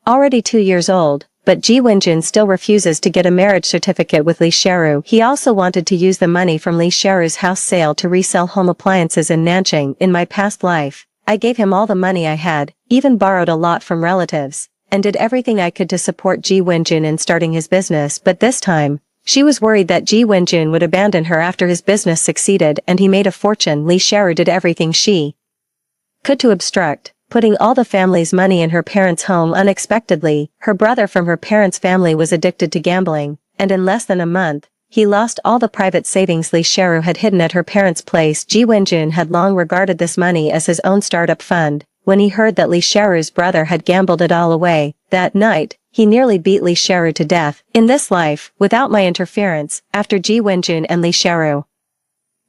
already 2 years old, but Ji Wenjun still refuses to get a marriage certificate with Li Xiaoru. He also wanted to use the money from Li Xiaoru's house sale to resell home appliances in Nanjing. In my past life, I gave him all the money I had, even borrowed a lot from relatives, and did everything I could to support Ji Wenjun in starting his business. But this time, she was worried that Ji Wenjun would abandon her after his business succeeded and he made a fortune. Li Xiaoru did everything she could to obstruct putting all the family's money in her parents' home. Unexpectedly, her brother from her parents' family was addicted to gambling, and in less than a month, he lost all the private savings Li Xiaoru had hidden at her parents' place. Ji Wenjun had long regarded this money as his own startup fund. When he heard that Li Xiaoru's brother had gambled it all away, that night, he nearly beat Li Xiaoru to death. In this life, without my interference, after Ji Wenjun and Li Xiaoru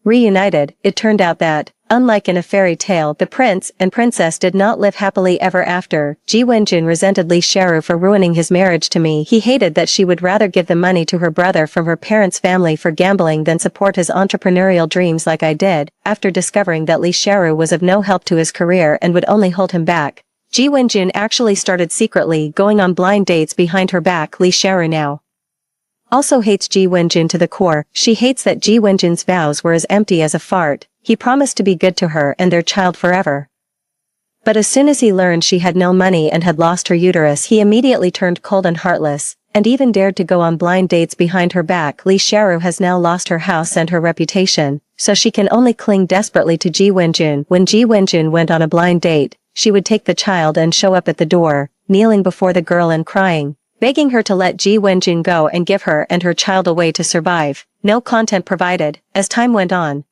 reunited, it turned out that, unlike in a fairy tale, the prince and princess did not live happily ever after. Ji Wenjun resented Li Xiaoru for ruining his marriage to me. He hated that she would rather give the money to her brother from her parents' family for gambling than support his entrepreneurial dreams like I did. After discovering that Li Xiaoru was of no help to his career and would only hold him back, Ji Wenjun actually started secretly going on blind dates behind her back. Li Xiaoru now also hates Ji Wenjun to the core. She hates that Ji Wenjun's vows were as empty as a fart. He promised to be good to her and their child forever. But as soon as he learned she had no money and had lost her uterus, he immediately turned cold and heartless, and even dared to go on blind dates behind her back. Li Xiaoru has now lost her house and her reputation, so she can only cling desperately to Ji Wenjun. When Ji Wenjun went on a blind date, she would take the child and show up at the door, kneeling before the girl and crying, begging her to let Ji Wenjun go and give her and her child a way to survive. No content provided. As time went on,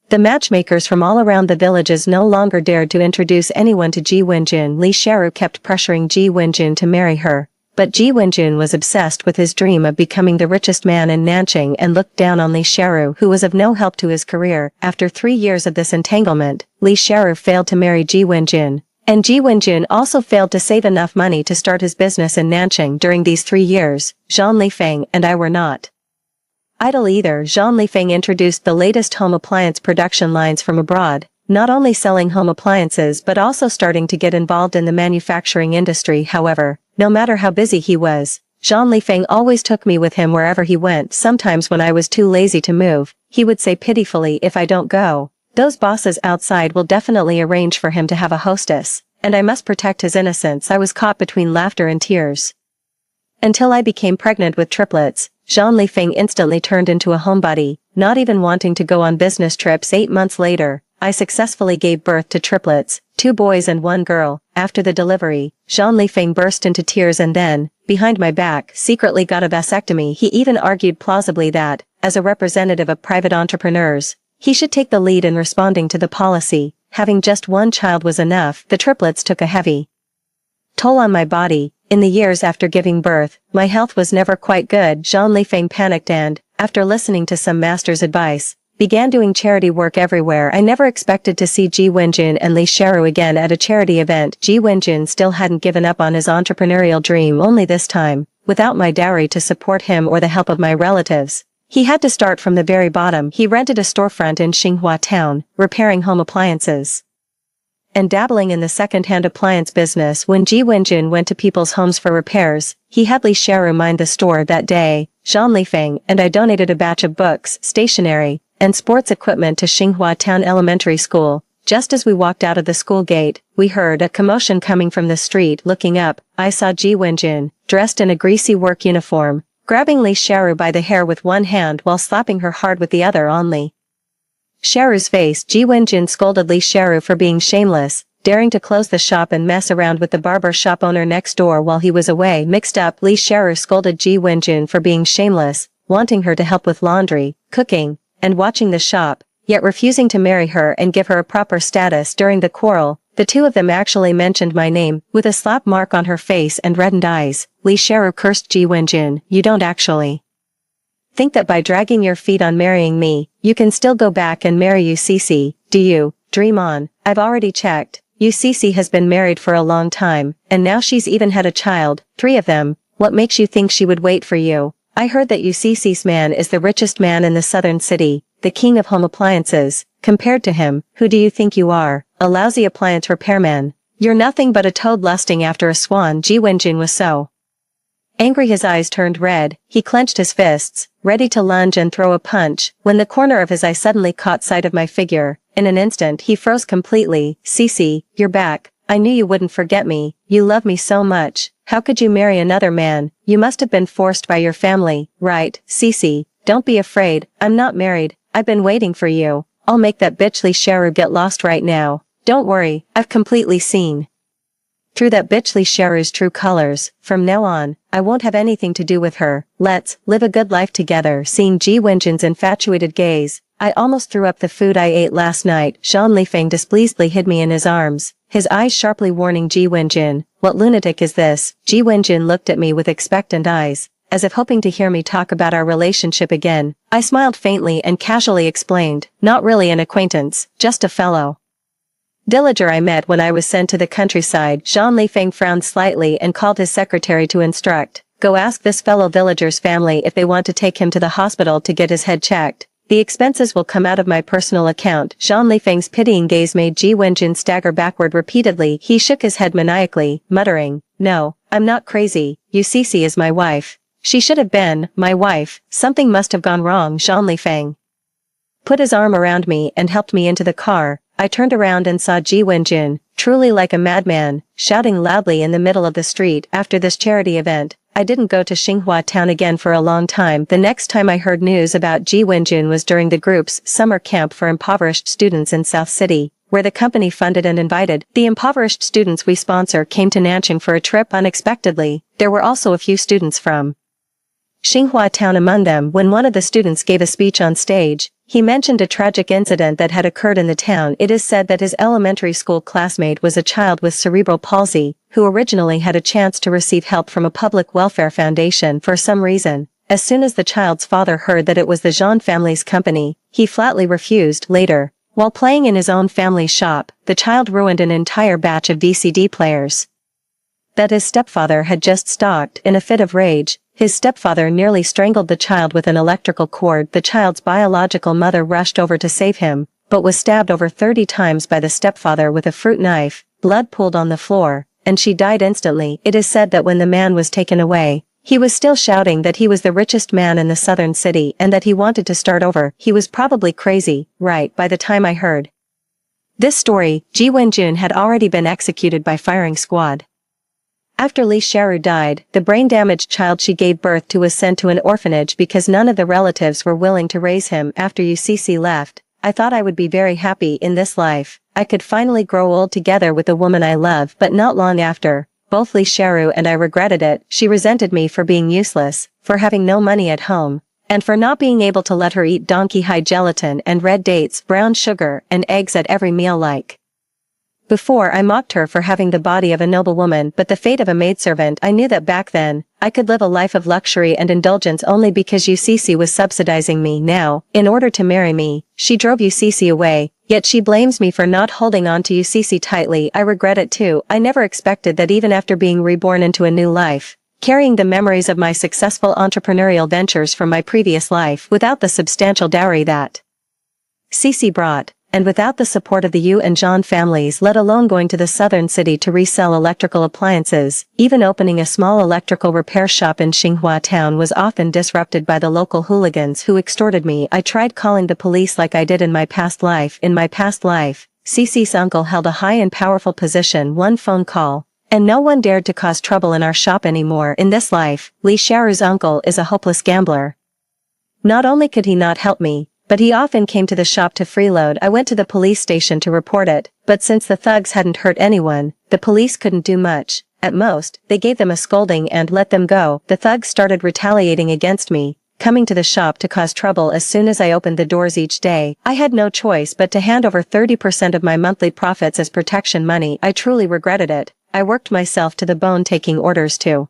the matchmakers from all around the villages no longer dared to introduce anyone to Ji Wenjun. Li Xiaoru kept pressuring Ji Wenjun to marry her, But Ji Wenjun was obsessed with his dream of becoming the richest man in Nanjing and looked down on Li Xiaoru, who was of no help to his career. After 3 years of this entanglement, Li Xiaoru failed to marry Ji Wenjun. And Ji Wenjun also failed to save enough money to start his business in Nanjing during these 3 years. Zhang Lifeng and I were not idle either. Zhang Lifeng introduced the latest home appliance production lines from abroad, not only selling home appliances but also starting to get involved in the manufacturing industry. However, no matter how busy he was, Zhang Lifeng always took me with him wherever he went. Sometimes when I was too lazy to move, he would say pitifully, "If I don't go, those bosses outside will definitely arrange for him to have a hostess, and I must protect his innocence." I was caught between laughter and tears. Until I became pregnant with triplets, Zhang Lifeng instantly turned into a homebody, not even wanting to go on business trips. 8 months later, I successfully gave birth to triplets, 2 boys and 1 girl. After the delivery, Zhang Lifeng burst into tears and then, behind my back, secretly got a vasectomy. He even argued plausibly that, as a representative of private entrepreneurs, he should take the lead in responding to the policy. Having just 1 child was enough. The triplets took a heavy toll on my body. In the years after giving birth, my health was never quite good. Zhang Lifeng panicked and, after listening to some master's advice, began doing charity work everywhere. I never expected to see Ji Wenjun and Li Xiaoru again at a charity event. Ji Wenjun still hadn't given up on his entrepreneurial dream, only this time, without my dowry to support him or the help of my relatives. He had to start from the very bottom. He rented a storefront in Xinhua town, repairing home appliances and dabbling in the second-hand appliance business. When Ji Wenjun went to people's homes for repairs, he had Li Xiaoru mind the store. That day, Zhang Lifeng and I donated a batch of books, stationery, and sports equipment to Xinhua Town Elementary School. Just as we walked out of the school gate, we heard a commotion coming from the street. Looking up, I saw Ji Wenjun, dressed in a greasy work uniform, grabbing Li Xiaoru by the hair with one hand while slapping her hard with the other on Li Xiaoru's face. Ji Wenjun scolded Li Xiaoru for being shameless, daring to close the shop and mess around with the barber shop owner next door while he was away. Mixed up, Li Xiaoru scolded Ji Wenjun for being shameless, wanting her to help with laundry, cooking, and watching the shop, yet refusing to marry her and give her a proper status. During the quarrel, the two of them actually mentioned my name. With a slap mark on her face and reddened eyes, Li Xiaoru cursed Ji Wenjun. "You don't actually think that by dragging your feet on marrying me, you can still go back and marry UCC, do you? Dream on. I've already checked. UCC has been married for a long time, and now she's even had a child, 3 of them. What makes you think she would wait for you? I heard that UCC's man is the richest man in the southern city, the king of home appliances. Compared to him, who do you think you are? A lousy appliance repairman. You're nothing but a toad lusting after a swan." Ji Wenjun was so angry his eyes turned red. He clenched his fists, ready to lunge and throw a punch, when the corner of his eye suddenly caught sight of my figure. In an instant he froze completely. "Cici, you're back. I knew you wouldn't forget me. You love me so much. How could you marry another man? You must have been forced by your family, right? Cici, don't be afraid. I'm not married. I've been waiting for you. I'll make that bitch Li Xiaoru get lost right now. Don't worry, I've completely seen through that bitch Li Xiaoru's true colors. From now on, I won't have anything to do with her. Let's live a good life together." Seeing Ji Wenjun's infatuated gaze, I almost threw up the food I ate last night. Zhang Lifeng displeasedly hid me in his arms, his eyes sharply warning Ji Wenjun. "What lunatic is this?" Ji Wenjun looked at me with expectant eyes, as if hoping to hear me talk about our relationship again. I smiled faintly and casually explained, "Not really an acquaintance, just a fellow villager I met when I was sent to the countryside." Zhang Lifeng frowned slightly and called his secretary to instruct, "Go ask this fellow villager's family if they want to take him to the hospital to get his head checked. The expenses will come out of my personal account." Zhang Lifeng's pitying gaze made Ji Wenjun stagger backward repeatedly. He shook his head maniacally, muttering, "No, I'm not crazy. UCC is my wife. She should have been my wife. Something must have gone wrong." Zhang Lifeng put his arm around me and helped me into the car. I turned around and saw Ji Wenjun, truly like a madman, shouting loudly in the middle of the street. After this charity event, I didn't go to Xinhua town again for a long time. The next time I heard news about Ji Wenjun was during the group's summer camp for impoverished students in South City, where the company funded and invited the impoverished students we sponsor came to Nanjing for a trip unexpectedly. There were also a few students from Xinhua town among them. When one of the students gave a speech on stage, he mentioned a tragic incident that had occurred in the town. It is said that his elementary school classmate was a child with cerebral palsy, who originally had a chance to receive help from a public welfare foundation for some reason. As soon as the child's father heard that it was the Zhang family's company, he flatly refused. Later, while playing in his own family's shop, the child ruined an entire batch of VCD players that his stepfather had just stocked. In a fit of rage, his stepfather nearly strangled the child with an electrical cord. The child's biological mother rushed over to save him, but was stabbed over 30 times by the stepfather with a fruit knife. Blood pooled on the floor, and she died instantly. It is said that when the man was taken away, he was still shouting that he was the richest man in the southern city and that he wanted to start over. He was probably crazy, right? By the time I heard this story, Ji Wenjun had already been executed by firing squad. After Li Xiaoru died, the brain-damaged child she gave birth to was sent to an orphanage because none of the relatives were willing to raise him. After UCC left, I thought I would be very happy in this life. I could finally grow old together with the woman I love, but not long after, both Li Xiaoru and I regretted it. She resented me for being useless, for having no money at home, and for not being able to let her eat donkey hide gelatin and red dates, brown sugar, and eggs at every meal like before. I mocked her for having the body of a noble woman, but the fate of a maidservant. I knew that back then, I could live a life of luxury and indulgence only because UCC was subsidizing me. Now, in order to marry me, she drove UCC away, yet she blames me for not holding on to UCC tightly. I regret it too. I never expected that even after being reborn into a new life, carrying the memories of my successful entrepreneurial ventures from my previous life without the substantial dowry that CC brought, and without the support of the Yu and Zhang families, let alone going to the southern city to resell electrical appliances, even opening a small electrical repair shop in Xinhua town was often disrupted by the local hooligans who extorted me. I tried calling the police like I did in my past life. In my past life, CC's uncle held a high and powerful position. One phone call, and no one dared to cause trouble in our shop anymore. In this life, Li Xiaoru's uncle is a hopeless gambler. Not only could he not help me, but he often came to the shop to freeload. I went to the police station to report it, but since the thugs hadn't hurt anyone, the police couldn't do much. At most, they gave them a scolding and let them go. The thugs started retaliating against me, coming to the shop to cause trouble as soon as I opened the doors each day. I had no choice but to hand over 30% of my monthly profits as protection money. I truly regretted it. I worked myself to the bone taking orders to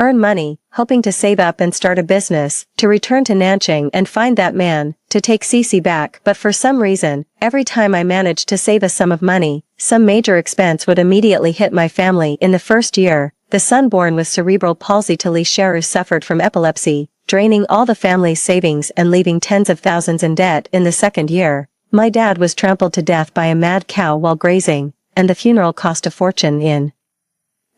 earn money, hoping to save up and start a business, to return to Nanjing and find that man, to take CC back. But for some reason, every time I managed to save a sum of money, some major expense would immediately hit my family. In the first year, the son born with cerebral palsy to Li Xiaoru suffered from epilepsy, draining all the family's savings and leaving tens of thousands in debt. In the second year, my dad was trampled to death by a mad cow while grazing, and the funeral cost a fortune. In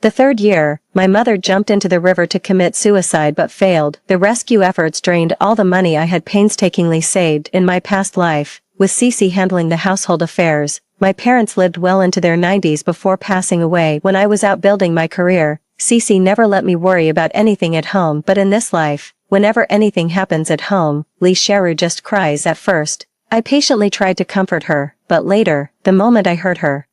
the third year, my mother jumped into the river to commit suicide but failed. The rescue efforts drained all the money I had painstakingly saved. In my past life, with Cece handling the household affairs, my parents lived well into their 90s before passing away. When I was out building my career, Cece never let me worry about anything at home. But in this life, whenever anything happens at home, Li Xiaoru just cries. At first, I patiently tried to comfort her, but later, the moment I heard her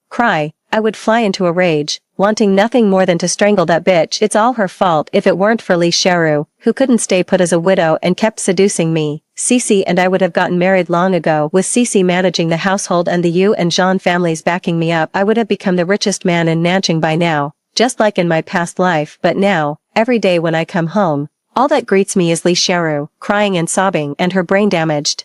cry, I would fly into a rage, wanting nothing more than to strangle that bitch. It's all her fault. If it weren't for Li Xiaoru, who couldn't stay put as a widow and kept seducing me, Cece and I would have gotten married long ago. With Cece managing the household and the Yu and Zhang families backing me up, I would have become the richest man in Nanjing by now, just like in my past life. But now, every day when I come home, all that greets me is Li Xiaoru, crying and sobbing, and her brain-damaged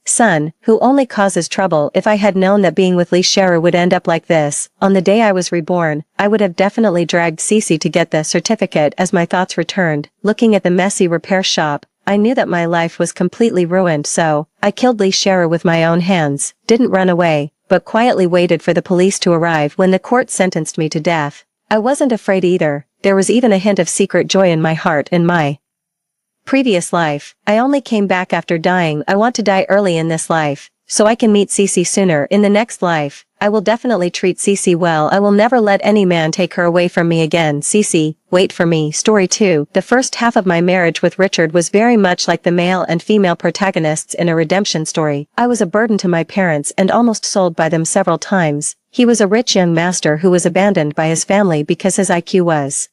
son, who only causes trouble. If I had known that being with Li Xiaoru would end up like this, on the day I was reborn, I would have definitely dragged Cece to get the certificate. As my thoughts returned, looking at the messy repair shop, I knew that my life was completely ruined, so I killed Li Xiaoru with my own hands, didn't run away, but quietly waited for the police to arrive. When the court sentenced me to death, I wasn't afraid either. There was even a hint of secret joy in my heart. In my previous life, I only came back after dying. I want to die early in this life, so I can meet Cece sooner. In the next life, I will definitely treat Cece well. I will never let any man take her away from me again. Cece, wait for me. Story 2. The first half of my marriage with Richard was very much like the male and female protagonists in a redemption story. I was a burden to my parents and almost sold by them several times. He was a rich young master who was abandoned by his family because his IQ was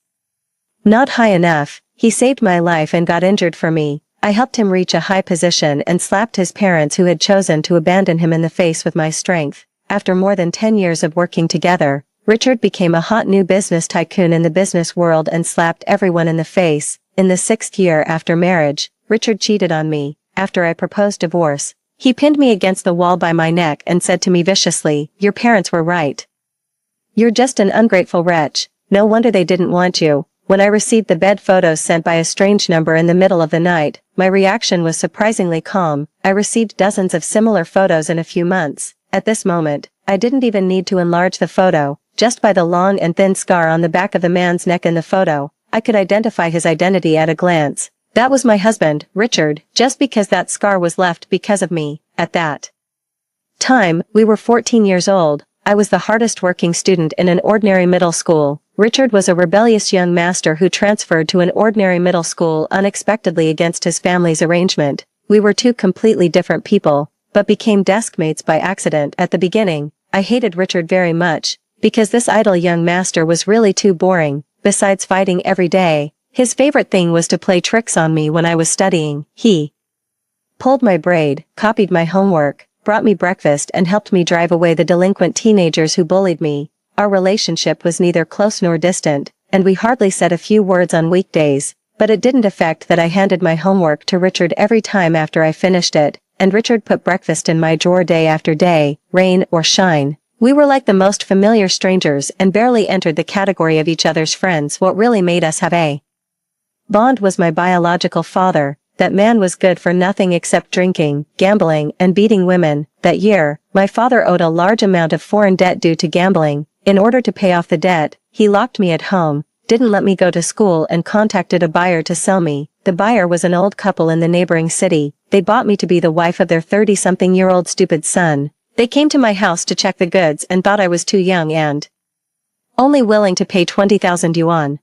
not high enough. He saved my life and got injured for me. I helped him reach a high position and slapped his parents who had chosen to abandon him in the face with my strength. After more than 10 years of working together, Richard became a hot new business tycoon in the business world and slapped everyone in the face. In the 6th year after marriage, Richard cheated on me. After I proposed divorce, he pinned me against the wall by my neck and said to me viciously, "Your parents were right. You're just an ungrateful wretch. No wonder they didn't want you." When I received the bed photos sent by a strange number in the middle of the night, my reaction was surprisingly calm. I received dozens of similar photos in a few months. At this moment, I didn't even need to enlarge the photo. Just by the long and thin scar on the back of the man's neck in the photo, I could identify his identity at a glance. That was my husband, Richard, just because that scar was left because of me. At that time, we were 14 years old. I was the hardest working student in an ordinary middle school. Richard was a rebellious young master who transferred to an ordinary middle school unexpectedly against his family's arrangement. We were two completely different people, but became deskmates by accident. At the beginning, I hated Richard very much, because this idle young master was really too boring. Besides fighting every day, his favorite thing was to play tricks on me when I was studying. He pulled my braid, copied my homework, brought me breakfast and helped me drive away the delinquent teenagers who bullied me. Our relationship was neither close nor distant, and we hardly said a few words on weekdays, but it didn't affect that I handed my homework to Richard every time after I finished it, and Richard put breakfast in my drawer day after day, rain or shine. We were like the most familiar strangers and barely entered the category of each other's friends. What really made us have a bond was my biological father. That man was good for nothing except drinking, gambling, and beating women. That year, my father owed a large amount of foreign debt due to gambling. In order to pay off the debt, he locked me at home, didn't let me go to school and contacted a buyer to sell me. The buyer was an old couple in the neighboring city. They bought me to be the wife of their 30-something-year-old stupid son. They came to my house to check the goods and thought I was too young and only willing to pay 20,000 yuan.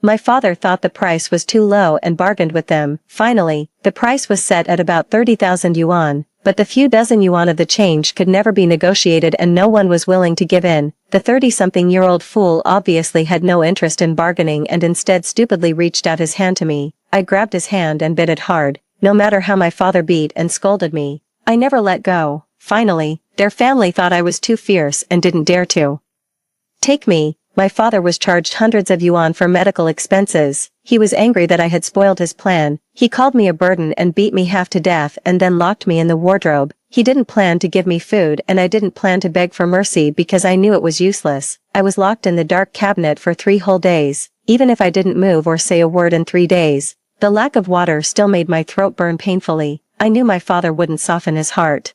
My father thought the price was too low and bargained with them. Finally, the price was set at about 30,000 yuan, but the few dozen yuan of the change could never be negotiated and no one was willing to give in. The 30-something-year-old fool obviously had no interest in bargaining and instead stupidly reached out his hand to me. I grabbed his hand and bit it hard. No matter how my father beat and scolded me, I never let go. Finally, their family thought I was too fierce and didn't dare to take me. My father was charged hundreds of yuan for medical expenses. He was angry that I had spoiled his plan. He called me a burden and beat me half to death and then locked me in the wardrobe. He didn't plan to give me food and I didn't plan to beg for mercy because I knew it was useless. I was locked in the dark cabinet for 3 whole days. Even if I didn't move or say a word in 3 days, the lack of water still made my throat burn painfully. I knew my father wouldn't soften his heart.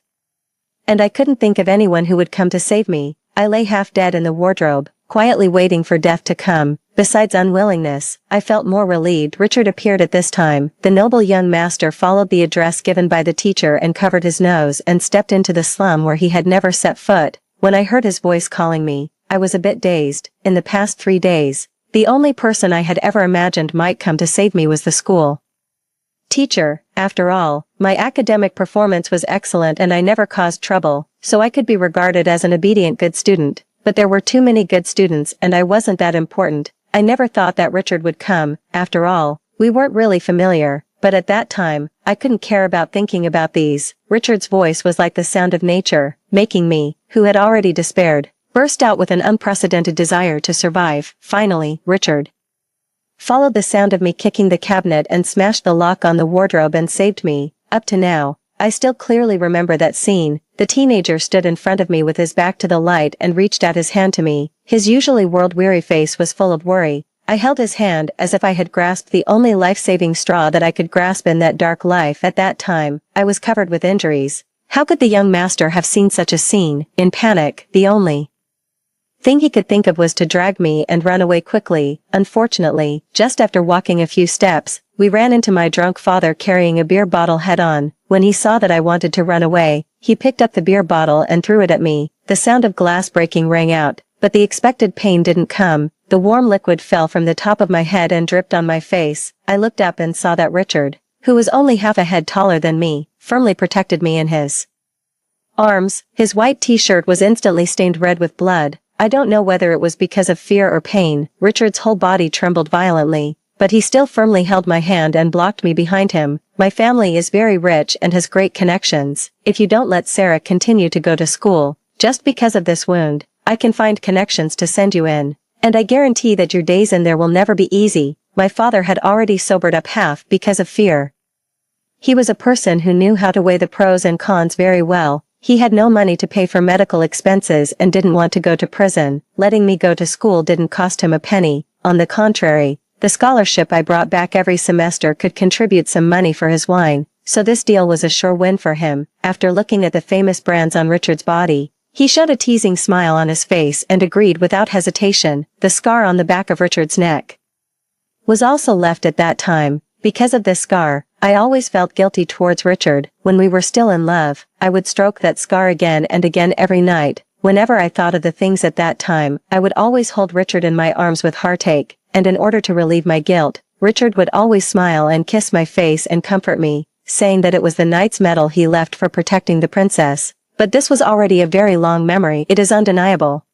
And I couldn't think of anyone who would come to save me. I lay half dead in the wardrobe, quietly waiting for death to come. Besides unwillingness, I felt more relieved. Richard appeared at this time. The noble young master followed the address given by the teacher and covered his nose and stepped into the slum where he had never set foot. When I heard his voice calling me, I was a bit dazed. In the past 3 days, the only person I had ever imagined might come to save me was the school teacher. After all, my academic performance was excellent and I never caused trouble, so I could be regarded as an obedient good student. But there were too many good students and I wasn't that important. I never thought that Richard would come. After all, we weren't really familiar, but at that time, I couldn't care about thinking about these. Richard's voice was like the sound of nature, making me, who had already despaired, burst out with an unprecedented desire to survive. Finally, Richard followed the sound of me kicking the cabinet and smashed the lock on the wardrobe and saved me. Up to now, I still clearly remember that scene. The teenager stood in front of me with his back to the light and reached out his hand to me. His usually world-weary face was full of worry. I held his hand as if I had grasped the only life-saving straw that I could grasp in that dark life. At that time, I was covered with injuries. How could the young master have seen such a scene? In panic, the only thing he could think of was to drag me and run away quickly. Unfortunately, just after walking a few steps, we ran into my drunk father carrying a beer bottle head-on. When he saw that I wanted to run away, he picked up the beer bottle and threw it at me. The sound of glass breaking rang out, but the expected pain didn't come. The warm liquid fell from the top of my head and dripped on my face. I looked up and saw that Richard, who was only half a head taller than me, firmly protected me in his arms. His white t-shirt was instantly stained red with blood. I don't know whether it was because of fear or pain. Richard's whole body trembled violently. but he still firmly held my hand and blocked me behind him. My family is very rich and has great connections. If you don't let Sarah continue to go to school, just because of this wound, I can find connections to send you in. And I guarantee that your days in there will never be easy. My father had already sobered up half because of fear. He was a person who knew how to weigh the pros and cons very well. He had no money to pay for medical expenses and didn't want to go to prison. Letting me go to school didn't cost him a penny. On the contrary, the scholarship I brought back every semester could contribute some money for his wine, so this deal was a sure win for him. After looking at the famous brands on Richard's body, he showed a teasing smile on his face and agreed without hesitation. The scar on the back of Richard's neck was also left at that time. Because of this scar, I always felt guilty towards Richard. When we were still in love, I would stroke that scar again and again every night. Whenever I thought of the things at that time, I would always hold Richard in my arms with heartache, and in order to relieve my guilt, Richard would always smile and kiss my face and comfort me, saying that it was the knight's medal he left for protecting the princess. But this was already a very long memory. It is undeniable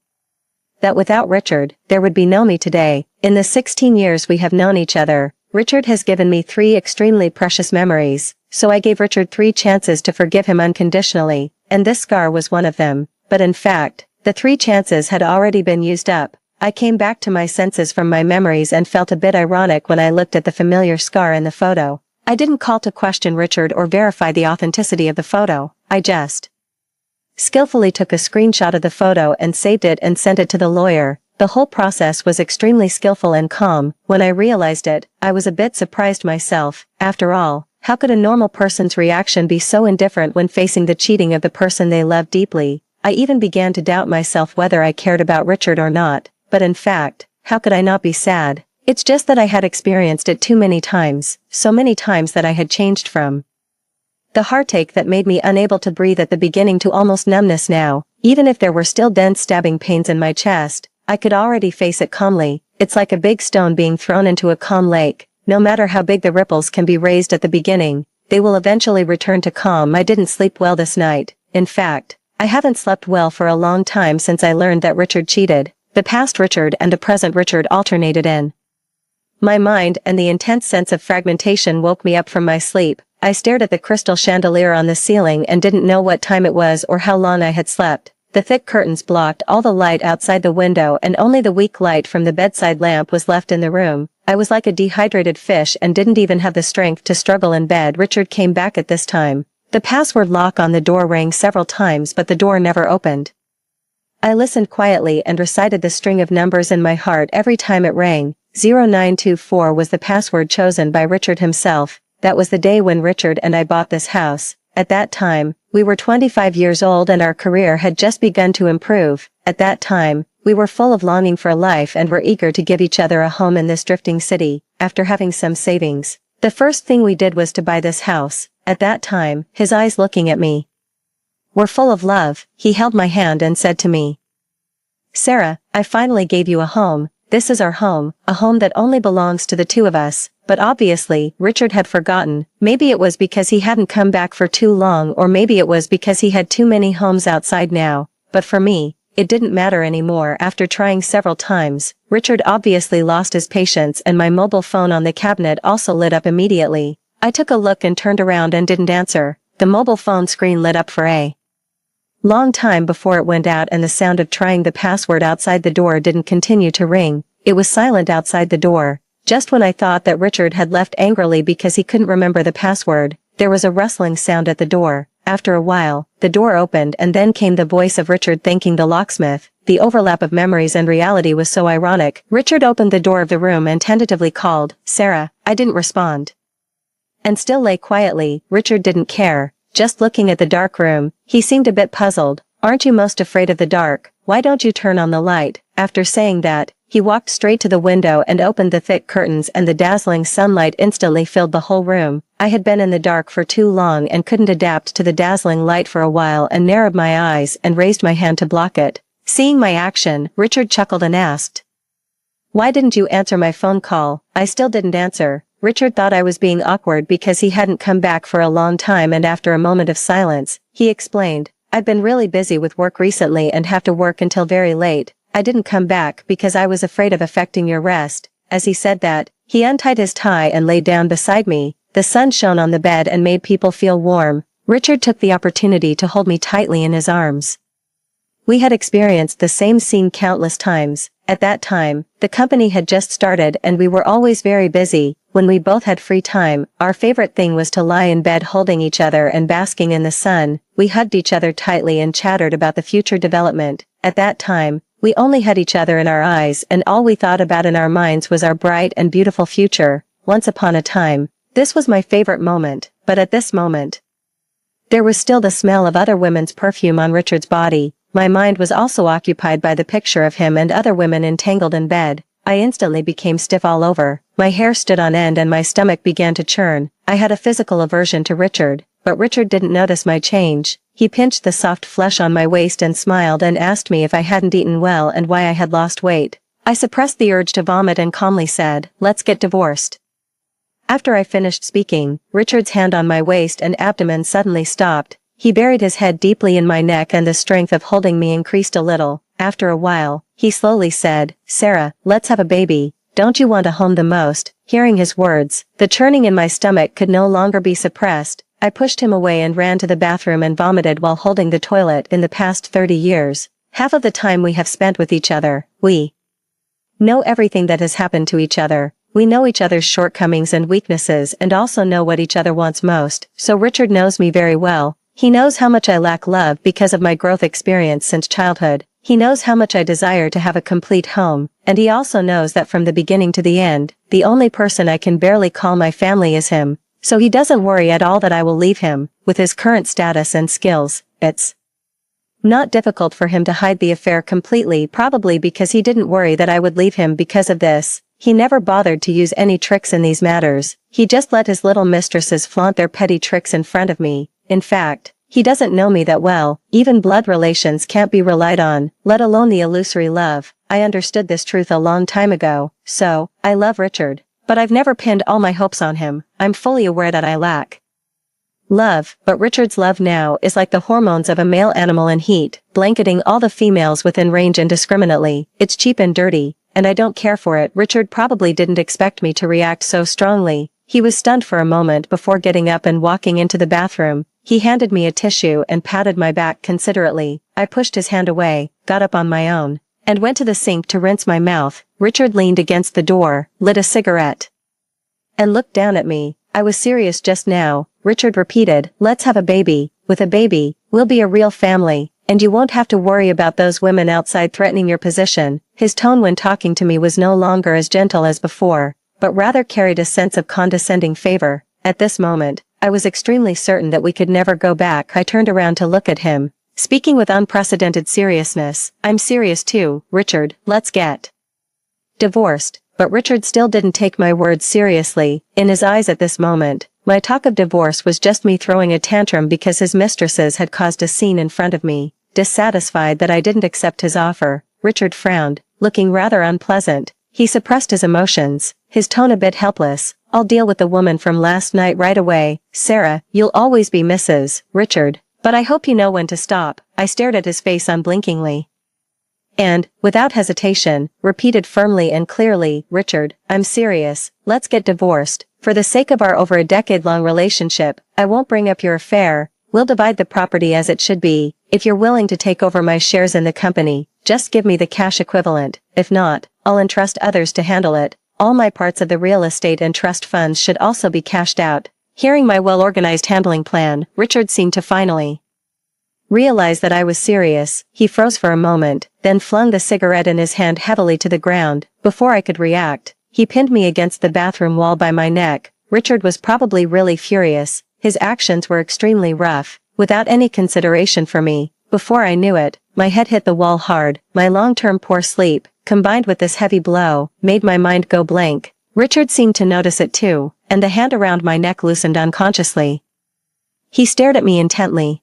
that without Richard, there would be no me today. In the 16 years we have known each other, Richard has given me 3 extremely precious memories, so I gave Richard 3 chances to forgive him unconditionally, and this scar was one of them. But in fact, the 3 chances had already been used up. I came back to my senses from my memories and felt a bit ironic when I looked at the familiar scar in the photo. I didn't call to question Richard or verify the authenticity of the photo. I just skillfully took a screenshot of the photo and saved it and sent it to the lawyer. The whole process was extremely skillful and calm. When I realized it, I was a bit surprised myself. After all, how could a normal person's reaction be so indifferent when facing the cheating of the person they loved deeply? I even began to doubt myself whether I cared about Richard or not. But in fact, how could I not be sad? It's just that I had experienced it too many times, so many times that I had changed from the heartache that made me unable to breathe at the beginning to almost numbness now. Even if there were still dense stabbing pains in my chest, I could already face it calmly. It's like a big stone being thrown into a calm lake. No matter how big the ripples can be raised at the beginning, they will eventually return to calm. I didn't sleep well this night. In fact, I haven't slept well for a long time since I learned that Richard cheated. The past Richard and the present Richard alternated in my mind, and the intense sense of fragmentation woke me up from my sleep. I stared at the crystal chandelier on the ceiling and didn't know what time it was or how long I had slept. The thick curtains blocked all the light outside the window and only the weak light from the bedside lamp was left in the room. I was like a dehydrated fish and didn't even have the strength to struggle in bed. Richard came back at this time. The password lock on the door rang several times but the door never opened. I listened quietly and recited the string of numbers in my heart every time it rang. 0924 was the password chosen by Richard himself. That was the day when Richard and I bought this house. At that time, we were 25 years old and our career had just begun to improve. At that time, we were full of longing for life and were eager to give each other a home in this drifting city. After having some savings, the first thing we did was to buy this house. At that time, his eyes looking at me were full of love. He held my hand and said to me, "Sarah, I finally gave you a home. This is our home, a home that only belongs to the two of us." But obviously, Richard had forgotten. Maybe it was because he hadn't come back for too long, or maybe it was because he had too many homes outside now. But for me, it didn't matter anymore. After trying several times, Richard obviously lost his patience and my mobile phone on the cabinet also lit up immediately. I took a look and turned around and didn't answer. The mobile phone screen lit up for a long time before it went out and the sound of trying the password outside the door didn't continue to ring. It was silent outside the door. Just when I thought that Richard had left angrily because he couldn't remember the password, there was a rustling sound at the door. After a while, the door opened and then came the voice of Richard thanking the locksmith. The overlap of memories and reality was so ironic. Richard opened the door of the room and tentatively called, "Sarah." I didn't respond and still lay quietly. Richard didn't care, just looking at the dark room. He seemed a bit puzzled. "Aren't you most afraid of the dark? Why don't you turn on the light?" After saying that, he walked straight to the window and opened the thick curtains and the dazzling sunlight instantly filled the whole room. I had been in the dark for too long and couldn't adapt to the dazzling light for a while and narrowed my eyes and raised my hand to block it. Seeing my action, Richard chuckled and asked, "Why didn't you answer my phone call?" I still didn't answer. Richard thought I was being awkward because he hadn't come back for a long time, and after a moment of silence, he explained, "I've been really busy with work recently and have to work until very late. I didn't come back because I was afraid of affecting your rest." As he said that, He untied his tie and lay down beside me. The sun shone on the bed and made people feel warm. Richard took the opportunity to hold me tightly in his arms. We had experienced the same scene countless times. At that time, the company had just started and we were always very busy. When we both had free time, our favorite thing was to lie in bed holding each other and basking in the sun. We hugged each other tightly and chattered about the future development. At that time, we only had each other in our eyes and all we thought about in our minds was our bright and beautiful future. Once upon a time, this was my favorite moment, but at this moment, there was still the smell of other women's perfume on Richard's body. My mind was also occupied by the picture of him and other women entangled in bed. I instantly became stiff all over. My hair stood on end and my stomach began to churn. I had a physical aversion to Richard, but Richard didn't notice my change. He pinched the soft flesh on my waist and smiled and asked me if I hadn't eaten well and why I had lost weight. I suppressed the urge to vomit and calmly said, "Let's get divorced." After I finished speaking, Richard's hand on my waist and abdomen suddenly stopped. He buried his head deeply in my neck and the strength of holding me increased a little. After a while, he slowly said, "Sarah, let's have a baby. Don't you want a home the most?" Hearing his words, the churning in my stomach could no longer be suppressed. I pushed him away and ran to the bathroom and vomited while holding the toilet. In the past 30 years, half of the time we have spent with each other, we know everything that has happened to each other. We know each other's shortcomings and weaknesses and also know what each other wants most. So Richard knows me very well. He knows how much I lack love because of my growth experience since childhood. He knows how much I desire to have a complete home, and he also knows that from the beginning to the end, the only person I can barely call my family is him. So he doesn't worry at all that I will leave him. With his current status and skills, it's not difficult for him to hide the affair completely, probably because he didn't worry that I would leave him because of this. He never bothered to use any tricks in these matters. He just let his little mistresses flaunt their petty tricks in front of me. In fact, he doesn't know me that well. Even blood relations can't be relied on, let alone the illusory love. I understood this truth a long time ago. So, I love Richard. But I've never pinned all my hopes on him. I'm fully aware that I lack love, but Richard's love now is like the hormones of a male animal in heat, blanketing all the females within range indiscriminately. It's cheap and dirty, and I don't care for it. Richard probably didn't expect me to react so strongly. He was stunned for a moment before getting up and walking into the bathroom. He handed me a tissue and patted my back considerately. I pushed his hand away, got up on my own, and went to the sink to rinse my mouth. Richard leaned against the door, lit a cigarette, and looked down at me. I was serious just now. Richard repeated, "Let's have a baby. With a baby, we'll be a real family, and you won't have to worry about those women outside threatening your position." His tone when talking to me was no longer as gentle as before, but rather carried a sense of condescending favor. At this moment, I was extremely certain that we could never go back. I turned around to look at him, speaking with unprecedented seriousness. "I'm serious too, Richard. Let's get divorced." But Richard still didn't take my words seriously. In his eyes at this moment, my talk of divorce was just me throwing a tantrum because his mistresses had caused a scene in front of me. Dissatisfied that I didn't accept his offer, Richard frowned, looking rather unpleasant. He suppressed his emotions, his tone a bit helpless. "I'll deal with the woman from last night right away. Sarah, you'll always be Mrs. Richard, but I hope you know when to stop." I stared at his face unblinkingly, and, without hesitation, repeated firmly and clearly, "Richard, I'm serious. Let's get divorced. For the sake of our over a decade-long relationship, I won't bring up your affair. We'll divide the property as it should be. If you're willing to take over my shares in the company, just give me the cash equivalent. If not, I'll entrust others to handle it. All my parts of the real estate and trust funds should also be cashed out." Hearing my well-organized handling plan, Richard seemed to finally realize that I was serious. He froze for a moment, then flung the cigarette in his hand heavily to the ground. Before I could react, he pinned me against the bathroom wall by my neck. Richard was probably really furious. His actions were extremely rough, without any consideration for me. Before I knew it, my head hit the wall hard. My long-term poor sleep, combined with this heavy blow, made my mind go blank. Richard seemed to notice it too, and the hand around my neck loosened unconsciously. He stared at me intently,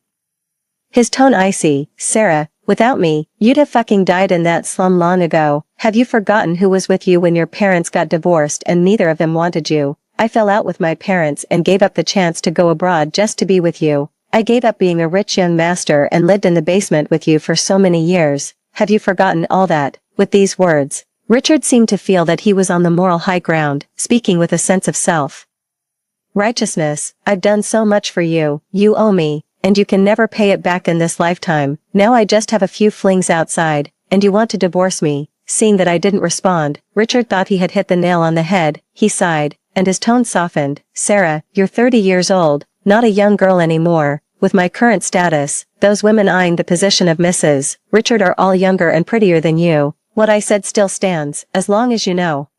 his tone icy. "Sarah, without me, you'd have fucking died in that slum long ago. Have you forgotten who was with you when your parents got divorced and neither of them wanted you? I fell out with my parents and gave up the chance to go abroad just to be with you. I gave up being a rich young master and lived in the basement with you for so many years. Have you forgotten all that?" With these words, Richard seemed to feel that he was on the moral high ground, speaking with a sense of self-righteousness. I've done so much for you, you owe me, and you can never pay it back in this lifetime. Now I just have a few flings outside, and you want to divorce me. Seeing that I didn't respond, Richard thought he had hit the nail on the head. He sighed, and his tone softened. Sarah, you're 30 years old, not a young girl anymore. With my current status, those women eyeing the position of Mrs. Richard are all younger and prettier than you. What I said still stands, as long as you know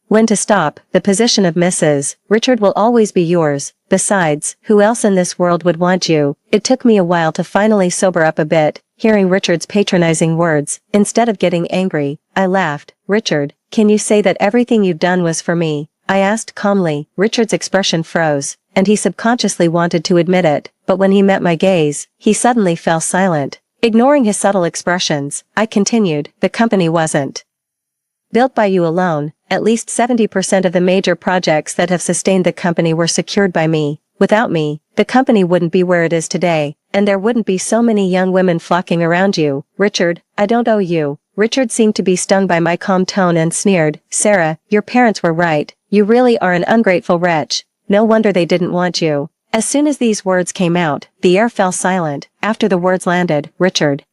when to stop. The position of Mrs. Richard will always be yours. Besides, who else in this world would want you? It took me a while to finally sober up a bit, hearing Richard's patronizing words. Instead of getting angry, I laughed. Richard, can you say that everything you've done was for me? I asked calmly. Richard's expression froze, and he subconsciously wanted to admit it, but when he met my gaze, he suddenly fell silent. Ignoring his subtle expressions, I continued, the company wasn't built by you alone. At least 70% of the major projects that have sustained the company were secured by me. Without me, the company wouldn't be where it is today, and there wouldn't be so many young women flocking around you. Richard, I don't owe you. Richard seemed to be stung by my calm tone and sneered. Sarah, your parents were right. You really are an ungrateful wretch. No wonder they didn't want you. As soon as these words came out, the air fell silent. After the words landed, Richard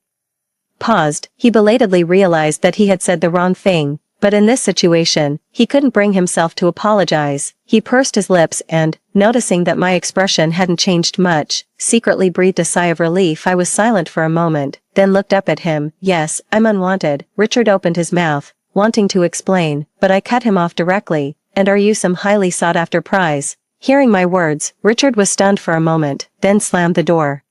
paused. He belatedly realized that he had said the wrong thing, but in this situation, he couldn't bring himself to apologize. He pursed his lips and, noticing that my expression hadn't changed much, secretly breathed a sigh of relief. I was silent for a moment, then looked up at him. Yes, I'm unwanted. Richard opened his mouth, wanting to explain, but I cut him off directly. And are you some highly sought-after prize? Hearing my words, Richard was stunned for a moment, then slammed the door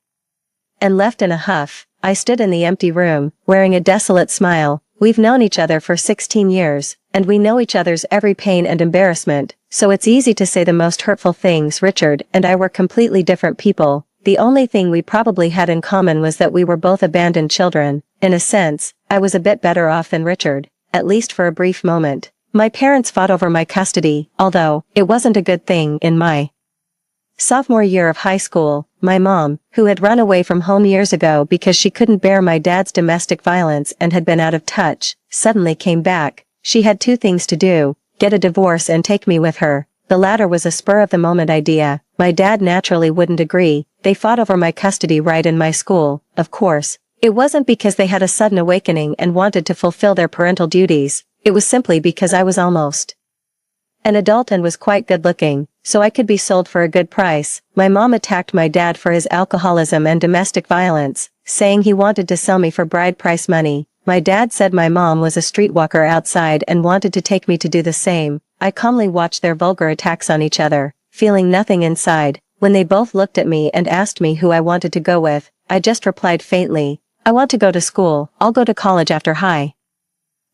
and left in a huff. I stood in the empty room, wearing a desolate smile. We've known each other for 16 years, and we know each other's every pain and embarrassment, so it's easy to say the most hurtful things. Richard and I were completely different people. The only thing we probably had in common was that we were both abandoned children. In a sense, I was a bit better off than Richard, at least for a brief moment. My parents fought over my custody, although it wasn't a good thing. In my sophomore year of high school, my mom, who had run away from home years ago because she couldn't bear my dad's domestic violence and had been out of touch, suddenly came back. She had two things to do: get a divorce and take me with her. The latter was a spur-of-the-moment idea. My dad naturally wouldn't agree. They fought over my custody right in my school. Of course, it wasn't because they had a sudden awakening and wanted to fulfill their parental duties. It was simply because I was almost an adult and was quite good-looking, so I could be sold for a good price. My mom attacked my dad for his alcoholism and domestic violence, saying he wanted to sell me for bride price money. My dad said my mom was a streetwalker outside and wanted to take me to do the same. I calmly watched their vulgar attacks on each other, feeling nothing inside. When they both looked at me and asked me who I wanted to go with, I just replied faintly, I want to go to school. I'll go to college after high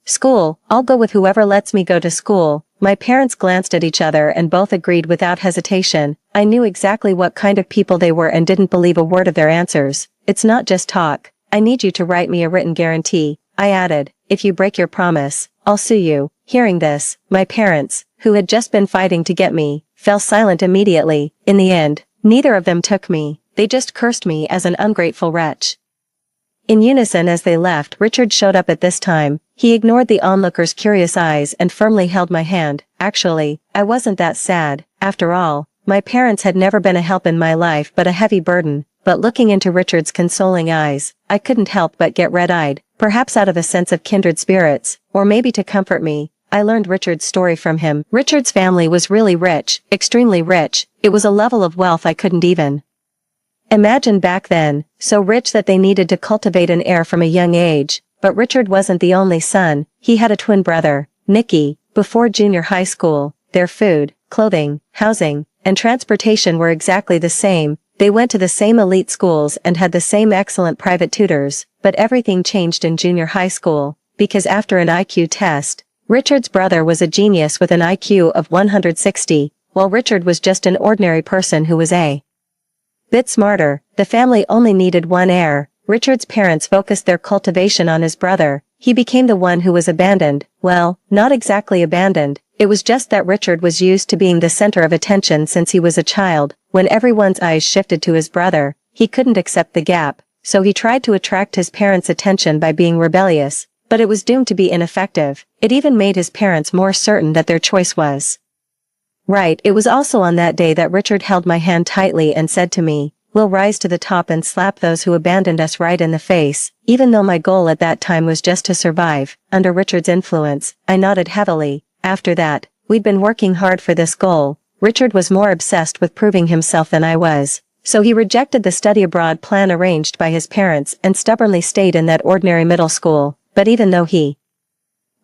school. I'll go with whoever lets me go to school. My parents glanced at each other and both agreed without hesitation. I knew exactly what kind of people they were and didn't believe a word of their answers. It's not just talk. I need you to write me a written guarantee, I added. If you break your promise, I'll sue you. Hearing this, my parents, who had just been fighting to get me, fell silent immediately. In the end, neither of them took me. They just cursed me as an ungrateful wretch. In unison as they left, Richard showed up at this time. He ignored the onlookers' curious eyes and firmly held my hand. Actually, I wasn't that sad. After all, my parents had never been a help in my life but a heavy burden. But looking into Richard's consoling eyes, I couldn't help but get red-eyed, perhaps out of a sense of kindred spirits, or maybe to comfort me. I learned Richard's story from him. Richard's family was really rich, extremely rich. It was a level of wealth I couldn't even imagine back then, so rich that they needed to cultivate an heir from a young age. But Richard wasn't the only son. He had a twin brother, Nicky. Before junior high school, their food, clothing, housing, and transportation were exactly the same. They went to the same elite schools and had the same excellent private tutors, but everything changed in junior high school, because after an IQ test, Richard's brother was a genius with an IQ of 160, while Richard was just an ordinary person who was a bit smarter. The family only needed one heir. Richard's parents focused their cultivation on his brother. He became the one who was abandoned. Well, not exactly abandoned. It was just that Richard was used to being the center of attention since he was a child. When everyone's eyes shifted to his brother, he couldn't accept the gap, so he tried to attract his parents' attention by being rebellious. But it was doomed to be ineffective. It even made his parents more certain that their choice was right. It was also on that day that Richard held my hand tightly and said to me, "We'll rise to the top and slap those who abandoned us right in the face." Even though my goal at that time was just to survive, under Richard's influence, I nodded heavily. After that, we'd been working hard for this goal. Richard was more obsessed with proving himself than I was, so he rejected the study abroad plan arranged by his parents and stubbornly stayed in that ordinary middle school. But even though he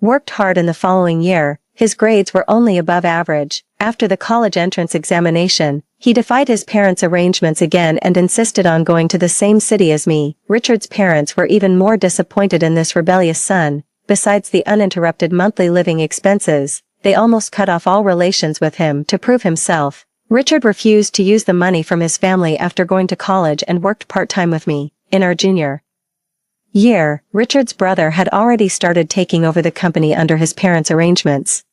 worked hard in the following year, his grades were only above average. After the college entrance examination, he defied his parents' arrangements again and insisted on going to the same city as me. Richard's parents were even more disappointed in this rebellious son. Besides the uninterrupted monthly living expenses, they almost cut off all relations with him to prove himself. Richard refused to use the money from his family after going to college and worked part-time with me. In our junior year, Richard's brother had already started taking over the company under his parents' arrangements.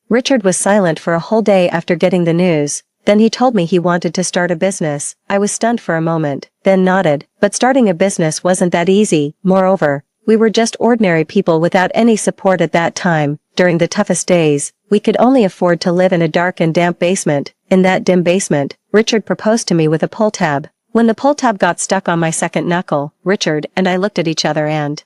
Richard was silent for a whole day after getting the news. Then he told me he wanted to start a business. I was stunned for a moment, then nodded. But starting a business wasn't that easy. Moreover, we were just ordinary people without any support at that time. During the toughest days, we could only afford to live in a dark and damp basement. In that dim basement, Richard proposed to me with a pull tab. When the pull tab got stuck on my second knuckle, Richard and I looked at each other and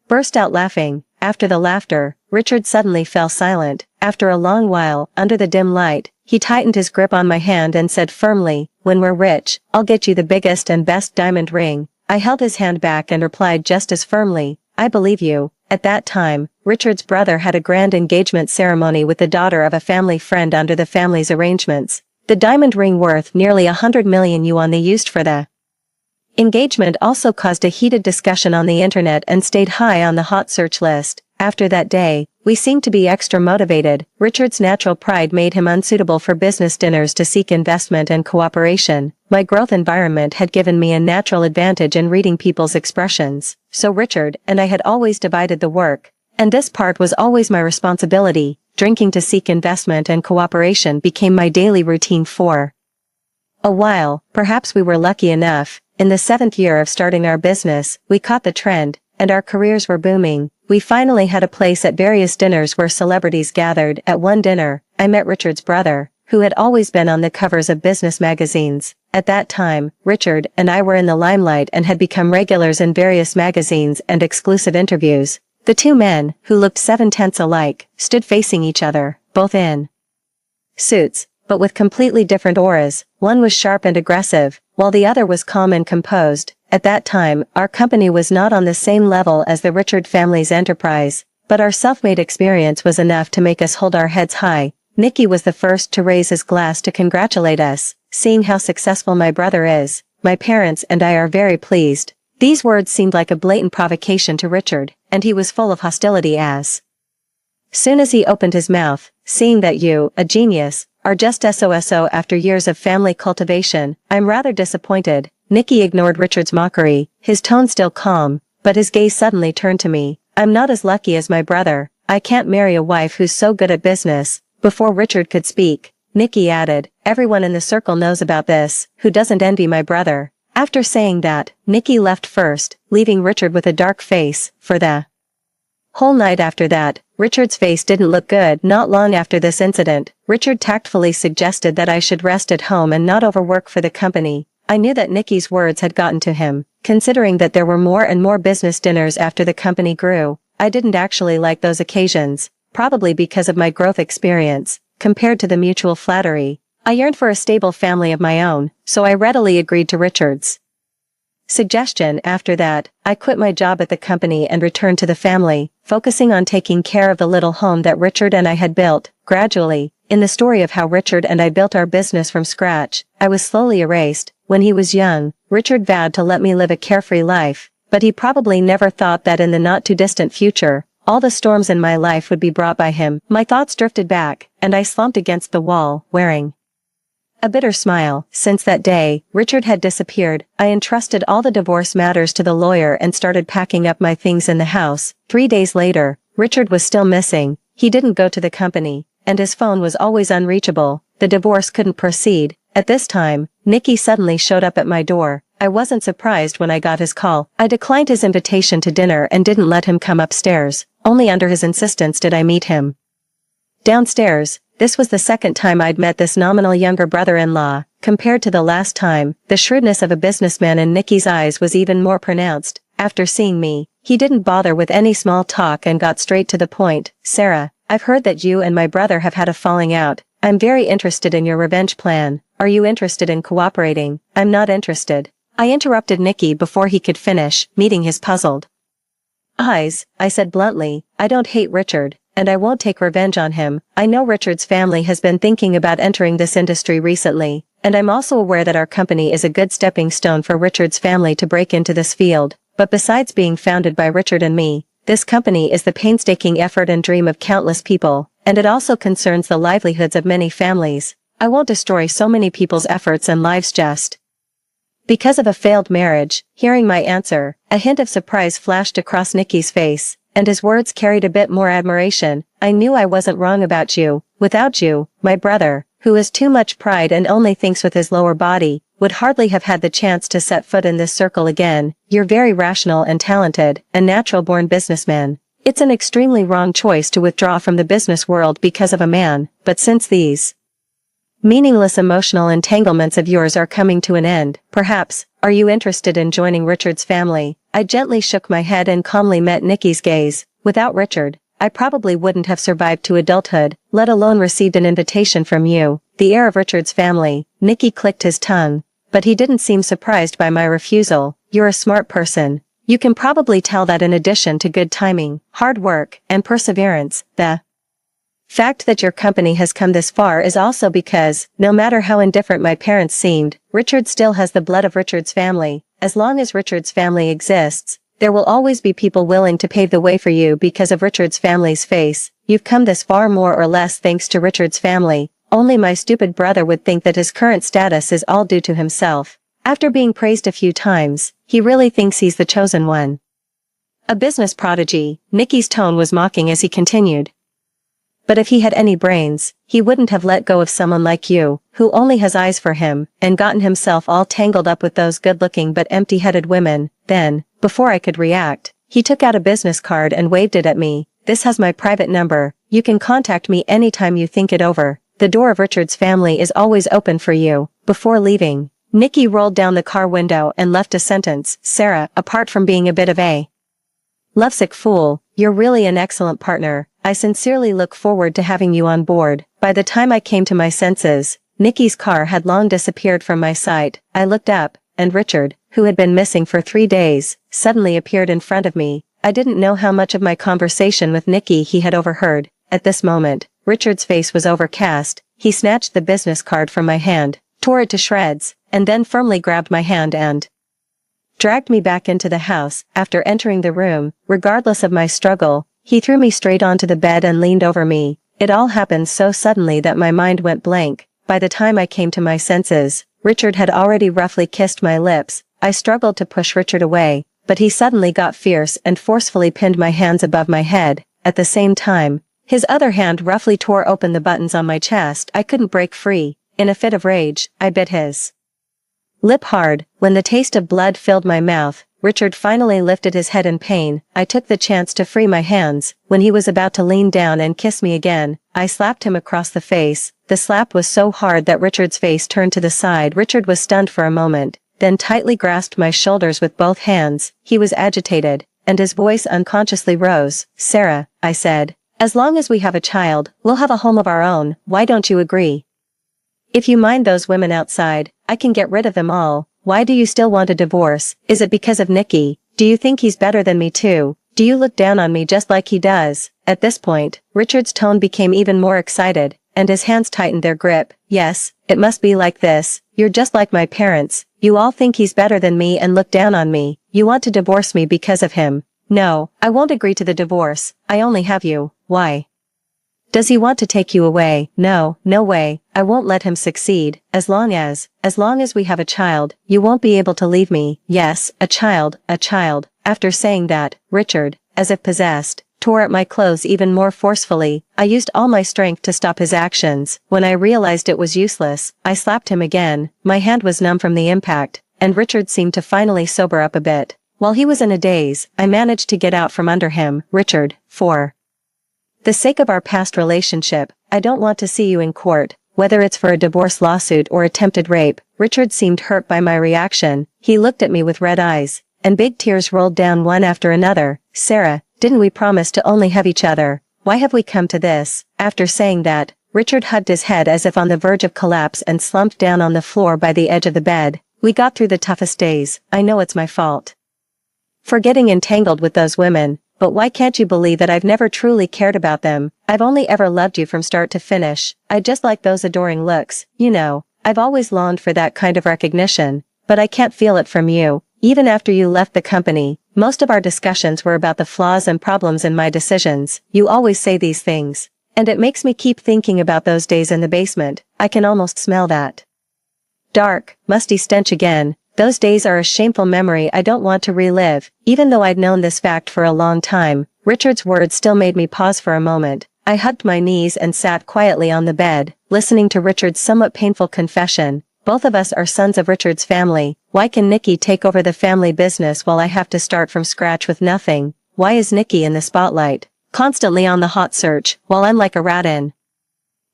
burst out laughing. After the laughter, Richard suddenly fell silent. After a long while, under the dim light, he tightened his grip on my hand and said firmly, "When we're rich, I'll get you the biggest and best diamond ring." I held his hand back and replied just as firmly, "I believe you." At that time, Richard's brother had a grand engagement ceremony with the daughter of a family friend under the family's arrangements. The diamond ring worth nearly 100 million yuan they used for the engagement also caused a heated discussion on the internet and stayed high on the hot search list. After that day, we seemed to be extra motivated. Richard's natural pride made him unsuitable for business dinners to seek investment and cooperation. My growth environment had given me a natural advantage in reading people's expressions, so Richard and I had always divided the work, and this part was always my responsibility. Drinking to seek investment and cooperation became my daily routine for a while. Perhaps we were lucky enough. In the 7th year of starting our business, we caught the trend, and our careers were booming. We finally had a place at various dinners where celebrities gathered. At one dinner, I met Richard's brother, who had always been on the covers of business magazines. At that time, Richard and I were in the limelight and had become regulars in various magazines and exclusive interviews. The two men, who looked 7/10 alike, stood facing each other, both in suits, but with completely different auras. One was sharp and aggressive, while the other was calm and composed. At that time, our company was not on the same level as the Richard family's enterprise, but our self-made experience was enough to make us hold our heads high. Nicky was the first to raise his glass to congratulate us. "Seeing how successful my brother is, my parents and I are very pleased." These words seemed like a blatant provocation to Richard, and he was full of hostility as soon as he opened his mouth. "Seeing that you, a genius, are just SOSO after years of family cultivation, I'm rather disappointed." Nicky ignored Richard's mockery, his tone still calm, but his gaze suddenly turned to me. "I'm not as lucky as my brother. I can't marry a wife who's so good at business." Before Richard could speak, Nicky added, "Everyone in the circle knows about this. Who doesn't envy my brother?" After saying that, Nicky left first, leaving Richard with a dark face. For the whole night after that, Richard's face didn't look good. Not long after this incident, Richard tactfully suggested that I should rest at home and not overwork for the company. I knew that Nicky's words had gotten to him. Considering that there were more and more business dinners after the company grew, I didn't actually like those occasions, probably because of my growth experience, compared to the mutual flattery. I yearned for a stable family of my own, so I readily agreed to Richard's suggestion. After that, I quit my job at the company and returned to the family, focusing on taking care of the little home that Richard and I had built. Gradually, in the story of how Richard and I built our business from scratch, I was slowly erased. When he was young, Richard vowed to let me live a carefree life, but he probably never thought that in the not-too-distant future, all the storms in my life would be brought by him. My thoughts drifted back, and I slumped against the wall, wearing a bitter smile. Since that day, Richard had disappeared. I entrusted all the divorce matters to the lawyer and started packing up my things in the house. 3 days later, Richard was still missing. He didn't go to the company, and his phone was always unreachable. The divorce couldn't proceed. At this time, Nicky suddenly showed up at my door. I wasn't surprised when I got his call. I declined his invitation to dinner and didn't let him come upstairs. Only under his insistence did I meet him downstairs. This was the second time I'd met this nominal younger brother-in-law. Compared to the last time, the shrewdness of a businessman in Nicky's eyes was even more pronounced. After seeing me, he didn't bother with any small talk and got straight to the point. Sarah, I've heard that you and my brother have had a falling out. I'm very interested in your revenge plan. Are you interested in cooperating? I'm not interested. I interrupted Nicky before he could finish, meeting his puzzled eyes. I said bluntly, I don't hate Richard, and I won't take revenge on him. I know Richard's family has been thinking about entering this industry recently, and I'm also aware that our company is a good stepping stone for Richard's family to break into this field. But besides being founded by Richard and me, this company is the painstaking effort and dream of countless people, and it also concerns the livelihoods of many families. I won't destroy so many people's efforts and lives just because of a failed marriage. Hearing my answer, a hint of surprise flashed across Nicky's face, and his words carried a bit more admiration. I knew I wasn't wrong about you. Without you, my brother, who has too much pride and only thinks with his lower body, would hardly have had the chance to set foot in this circle again. You're very rational and talented, a natural-born businessman. It's an extremely wrong choice to withdraw from the business world because of a man, but since these meaningless emotional entanglements of yours are coming to an end, perhaps, are you interested in joining Richard's family? I gently shook my head and calmly met Nicky's gaze. Without Richard, I probably wouldn't have survived to adulthood, let alone received an invitation from you, the heir of Richard's family. Nicky clicked his tongue, but he didn't seem surprised by my refusal. You're a smart person. You can probably tell that in addition to good timing, hard work, and perseverance, the fact that your company has come this far is also because, no matter how indifferent my parents seemed, Richard still has the blood of Richard's family. As long as Richard's family exists, there will always be people willing to pave the way for you because of Richard's family's face. You've come this far more or less thanks to Richard's family. Only my stupid brother would think that his current status is all due to himself. After being praised a few times, he really thinks he's the chosen one. A business prodigy. Nicky's tone was mocking as he continued. But if he had any brains, he wouldn't have let go of someone like you, who only has eyes for him, and gotten himself all tangled up with those good-looking but empty-headed women. Then, before I could react, he took out a business card and waved it at me. This has my private number. You can contact me anytime you think it over. The door of Richard's family is always open for you. Before leaving, Nicky rolled down the car window and left a sentence. Sarah, apart from being a bit of a lovesick fool, you're really an excellent partner. I sincerely look forward to having you on board. By the time I came to my senses, Nicky's car had long disappeared from my sight. I looked up, and Richard, who had been missing for 3 days, suddenly appeared in front of me. I didn't know how much of my conversation with Nicky he had overheard. At this moment, Richard's face was overcast. He snatched the business card from my hand, tore it to shreds, and then firmly grabbed my hand and dragged me back into the house. After entering the room, regardless of my struggle, he threw me straight onto the bed and leaned over me. It all happened so suddenly that my mind went blank. By the time I came to my senses, Richard had already roughly kissed my lips. I struggled to push Richard away, but he suddenly got fierce and forcefully pinned my hands above my head. At the same time, his other hand roughly tore open the buttons on my chest. I couldn't break free. In a fit of rage, I bit his lip hard. When the taste of blood filled my mouth, Richard finally lifted his head in pain. I took the chance to free my hands. When he was about to lean down and kiss me again, I slapped him across the face. The slap was so hard that Richard's face turned to the side. Richard was stunned for a moment, then tightly grasped my shoulders with both hands. He was agitated, and his voice unconsciously rose. Sarah, I said, as long as we have a child, we'll have a home of our own. Why don't you agree? If you mind those women outside, I can get rid of them all. Why do you still want a divorce? Is it because of Nicky? Do you think he's better than me too? Do you look down on me just like he does? At this point, Richard's tone became even more excited, and his hands tightened their grip. Yes, it must be like this. You're just like my parents. You all think he's better than me and look down on me. You want to divorce me because of him. No, I won't agree to the divorce. I only have you. Why? Does he want to take you away? No, no way. I won't let him succeed. As long as we have a child, you won't be able to leave me. Yes, a child, a child. After saying that, Richard, as if possessed, tore at my clothes even more forcefully. I used all my strength to stop his actions. When I realized it was useless, I slapped him again. My hand was numb from the impact, and Richard seemed to finally sober up a bit. While he was in a daze, I managed to get out from under him. Richard, for the sake of our past relationship, I don't want to see you in court, whether it's for a divorce lawsuit or attempted rape. Richard seemed hurt by my reaction. He looked at me with red eyes, and big tears rolled down one after another. Sarah, didn't we promise to only have each other? Why have we come to this? After saying that, Richard hugged his head as if on the verge of collapse and slumped down on the floor by the edge of the bed. We got through the toughest days. I know it's my fault for getting entangled with those women, but why can't you believe that I've never truly cared about them? I've only ever loved you from start to finish. I just like those adoring looks, you know. I've always longed for that kind of recognition, but I can't feel it from you. Even after you left the company, most of our discussions were about the flaws and problems in my decisions. You always say these things, and it makes me keep thinking about those days in the basement. I can almost smell that dark, musty stench again. Those days are a shameful memory I don't want to relive. Even though I'd known this fact for a long time, Richard's words still made me pause for a moment. I hugged my knees and sat quietly on the bed, listening to Richard's somewhat painful confession. Both of us are sons of Richard's family. Why can Nikki take over the family business while I have to start from scratch with nothing? Why is Nikki in the spotlight, constantly on the hot search, while I'm like a rat in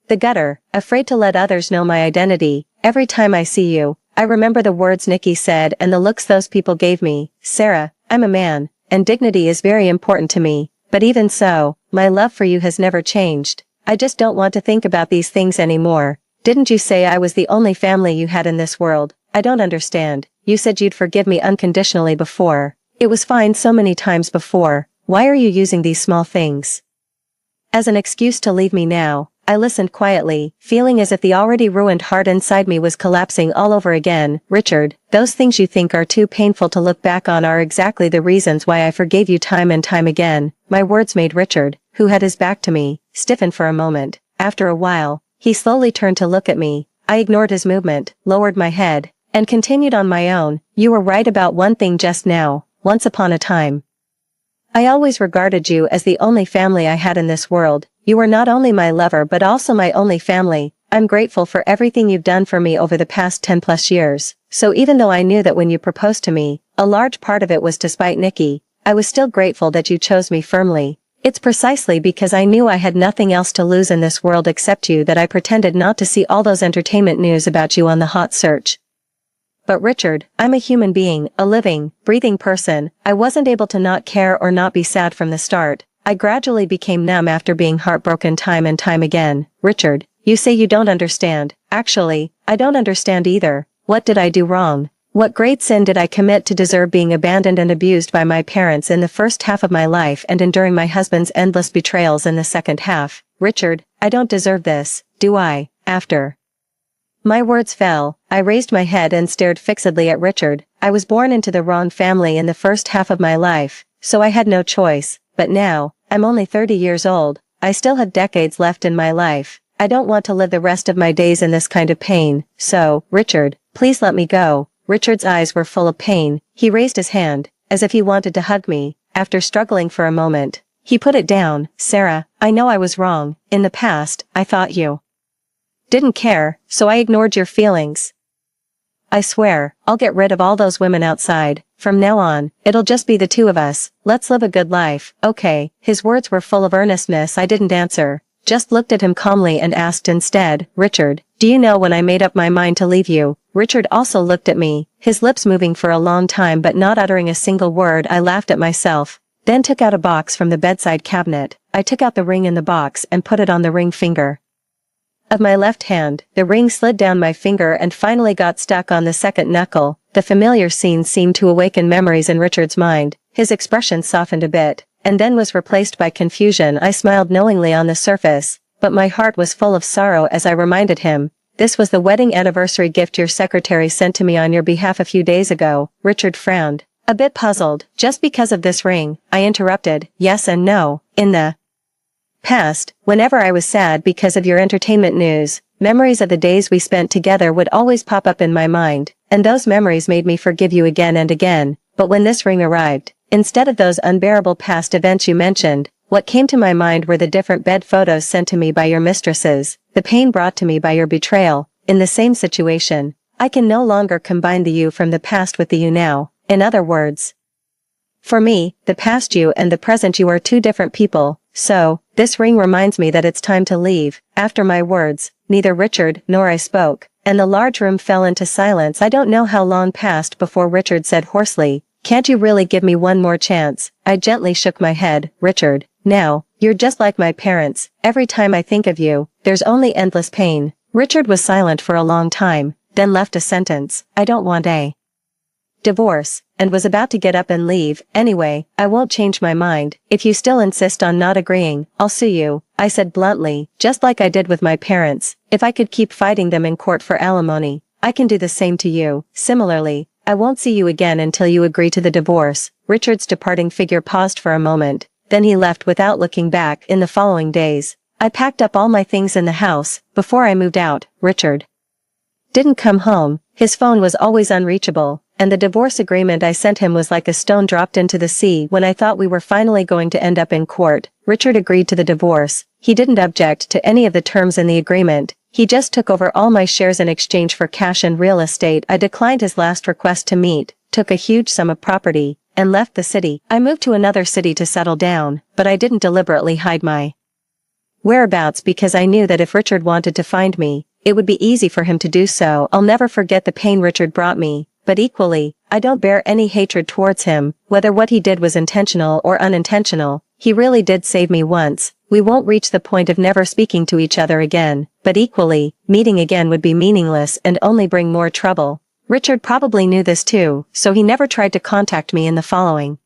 the gutter, afraid to let others know my identity? Every time I see you, I remember the words Nikki said and the looks those people gave me. Sarah, I'm a man, and dignity is very important to me, but even so, my love for you has never changed. I just don't want to think about these things anymore. Didn't you say I was the only family you had in this world? I don't understand. You said you'd forgive me unconditionally before. It was fine so many times before. Why are you using these small things as an excuse to leave me now? I listened quietly, feeling as if the already ruined heart inside me was collapsing all over again. Richard, those things you think are too painful to look back on are exactly the reasons why I forgave you time and time again. My words made Richard, who had his back to me, stiffen for a moment. After a while, he slowly turned to look at me. I ignored his movement, lowered my head, and continued on my own. You were right about one thing just now. Once upon a time, I always regarded you as the only family I had in this world. You were not only my lover but also my only family. I'm grateful for everything you've done for me over the past 10+ years. So even though I knew that when you proposed to me, a large part of it was to spite Nikki, I was still grateful that you chose me firmly. It's precisely because I knew I had nothing else to lose in this world except you that I pretended not to see all those entertainment news about you on the hot search. But Richard, I'm a human being, a living, breathing person. I wasn't able to not care or not be sad from the start. I gradually became numb after being heartbroken time and time again. Richard, you say you don't understand. Actually, I don't understand either. What did I do wrong? What great sin did I commit to deserve being abandoned and abused by my parents in the first half of my life and enduring my husband's endless betrayals in the second half? Richard, I don't deserve this, do I? After my words fell, I raised my head and stared fixedly at Richard. I was born into the wrong family in the first half of my life, so I had no choice. But now, I'm only 30 years old. I still have decades left in my life. I don't want to live the rest of my days in this kind of pain. So, Richard, please let me go. Richard's eyes were full of pain. He raised his hand, as if he wanted to hug me. After struggling for a moment, he put it down. Sarah, I know I was wrong. In the past, I thought you didn't care, so I ignored your feelings. I swear, I'll get rid of all those women outside. From now on, it'll just be the two of us. Let's live a good life, okay? His words were full of earnestness. I didn't answer, just looked at him calmly and asked instead, Richard, do you know when I made up my mind to leave you? Richard also looked at me, his lips moving for a long time but not uttering a single word. I laughed at myself, then took out a box from the bedside cabinet. I took out the ring in the box and put it on the ring finger of my left hand. The ring slid down my finger and finally got stuck on the second knuckle. The familiar scene seemed to awaken memories in Richard's mind. His expression softened a bit, and then was replaced by confusion. I smiled knowingly on the surface, but my heart was full of sorrow as I reminded him, this was the wedding anniversary gift your secretary sent to me on your behalf a few days ago. Richard frowned, a bit puzzled. Just because of this ring? I interrupted. Yes and no. In the past, whenever I was sad because of your entertainment news, memories of the days we spent together would always pop up in my mind, and those memories made me forgive you again and again. But when this ring arrived, instead of those unbearable past events you mentioned, what came to my mind were the different bed photos sent to me by your mistresses, the pain brought to me by your betrayal. In the same situation, I can no longer combine the you from the past with the you now. In other words, for me, the past you and the present you are two different people, so, this ring reminds me that it's time to leave. After my words, neither Richard nor I spoke, and the large room fell into silence. I don't know how long passed before Richard said hoarsely, "Can't you really give me one more chance?" I gently shook my head. "Richard, now, you're just like my parents. Every time I think of you, there's only endless pain." Richard was silent for a long time, then left a sentence, "I don't want a divorce," and was about to get up and leave. "Anyway, I won't change my mind. If you still insist on not agreeing, I'll sue you," I said bluntly, "just like I did with my parents. If I could keep fighting them in court for alimony, I can do the same to you. Similarly, I won't see you again until you agree to the divorce." Richard's departing figure paused for a moment, then he left without looking back. In the following days, I packed up all my things in the house. Before I moved out, Richard didn't come home. His phone was always unreachable, and the divorce agreement I sent him was like a stone dropped into the sea. When I thought we were finally going to end up in court, Richard agreed to the divorce. He didn't object to any of the terms in the agreement. He just took over all my shares in exchange for cash and real estate. I declined his last request to meet, took a huge sum of property, and left the city. I moved to another city to settle down, but I didn't deliberately hide my whereabouts because I knew that if Richard wanted to find me, it would be easy for him to do so. I'll never forget the pain Richard brought me, but equally, I don't bear any hatred towards him, whether what he did was intentional or unintentional. He really did save me once. We won't reach the point of never speaking to each other again, but equally, meeting again would be meaningless and only bring more trouble. Richard probably knew this too, so he never tried to contact me in the following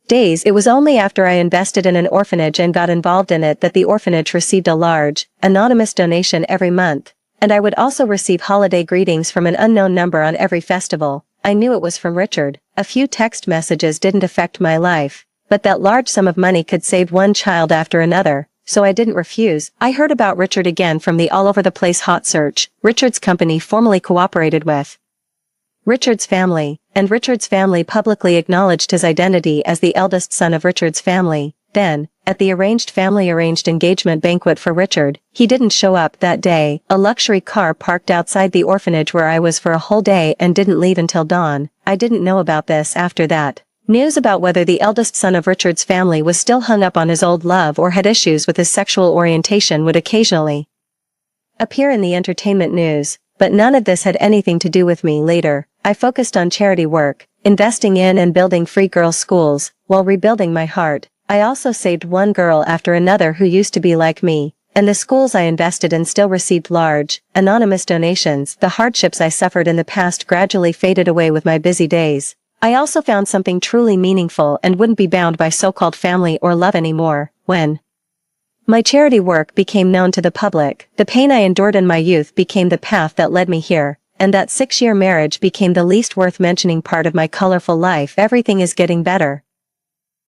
days. It was only after I invested in an orphanage and got involved in it that the orphanage received a large, anonymous donation every month, and I would also receive holiday greetings from an unknown number on every festival. I knew it was from Richard. A few text messages didn't affect my life, but that large sum of money could save one child after another, so I didn't refuse. I heard about Richard again from the all-over-the-place hot search Richard's company formally cooperated with Richard's family, and Richard's family publicly acknowledged his identity as the eldest son of Richard's family. Then, at the arranged engagement banquet for Richard, he didn't show up that day. A luxury car parked outside the orphanage where I was for a whole day and didn't leave until dawn. I didn't know about this after that. News about whether the eldest son of Richard's family was still hung up on his old love or had issues with his sexual orientation would occasionally appear in the entertainment news, but none of this had anything to do with me. Later, I focused on charity work, investing in and building free girls' schools, while rebuilding my heart. I also saved one girl after another who used to be like me, and the schools I invested in still received large, anonymous donations. The hardships I suffered in the past gradually faded away with my busy days. I also found something truly meaningful and wouldn't be bound by so-called family or love anymore. When my charity work became known to the public, the pain I endured in my youth became the path that led me here, and that 6-year marriage became the least worth mentioning part of my colorful life. Everything is getting better.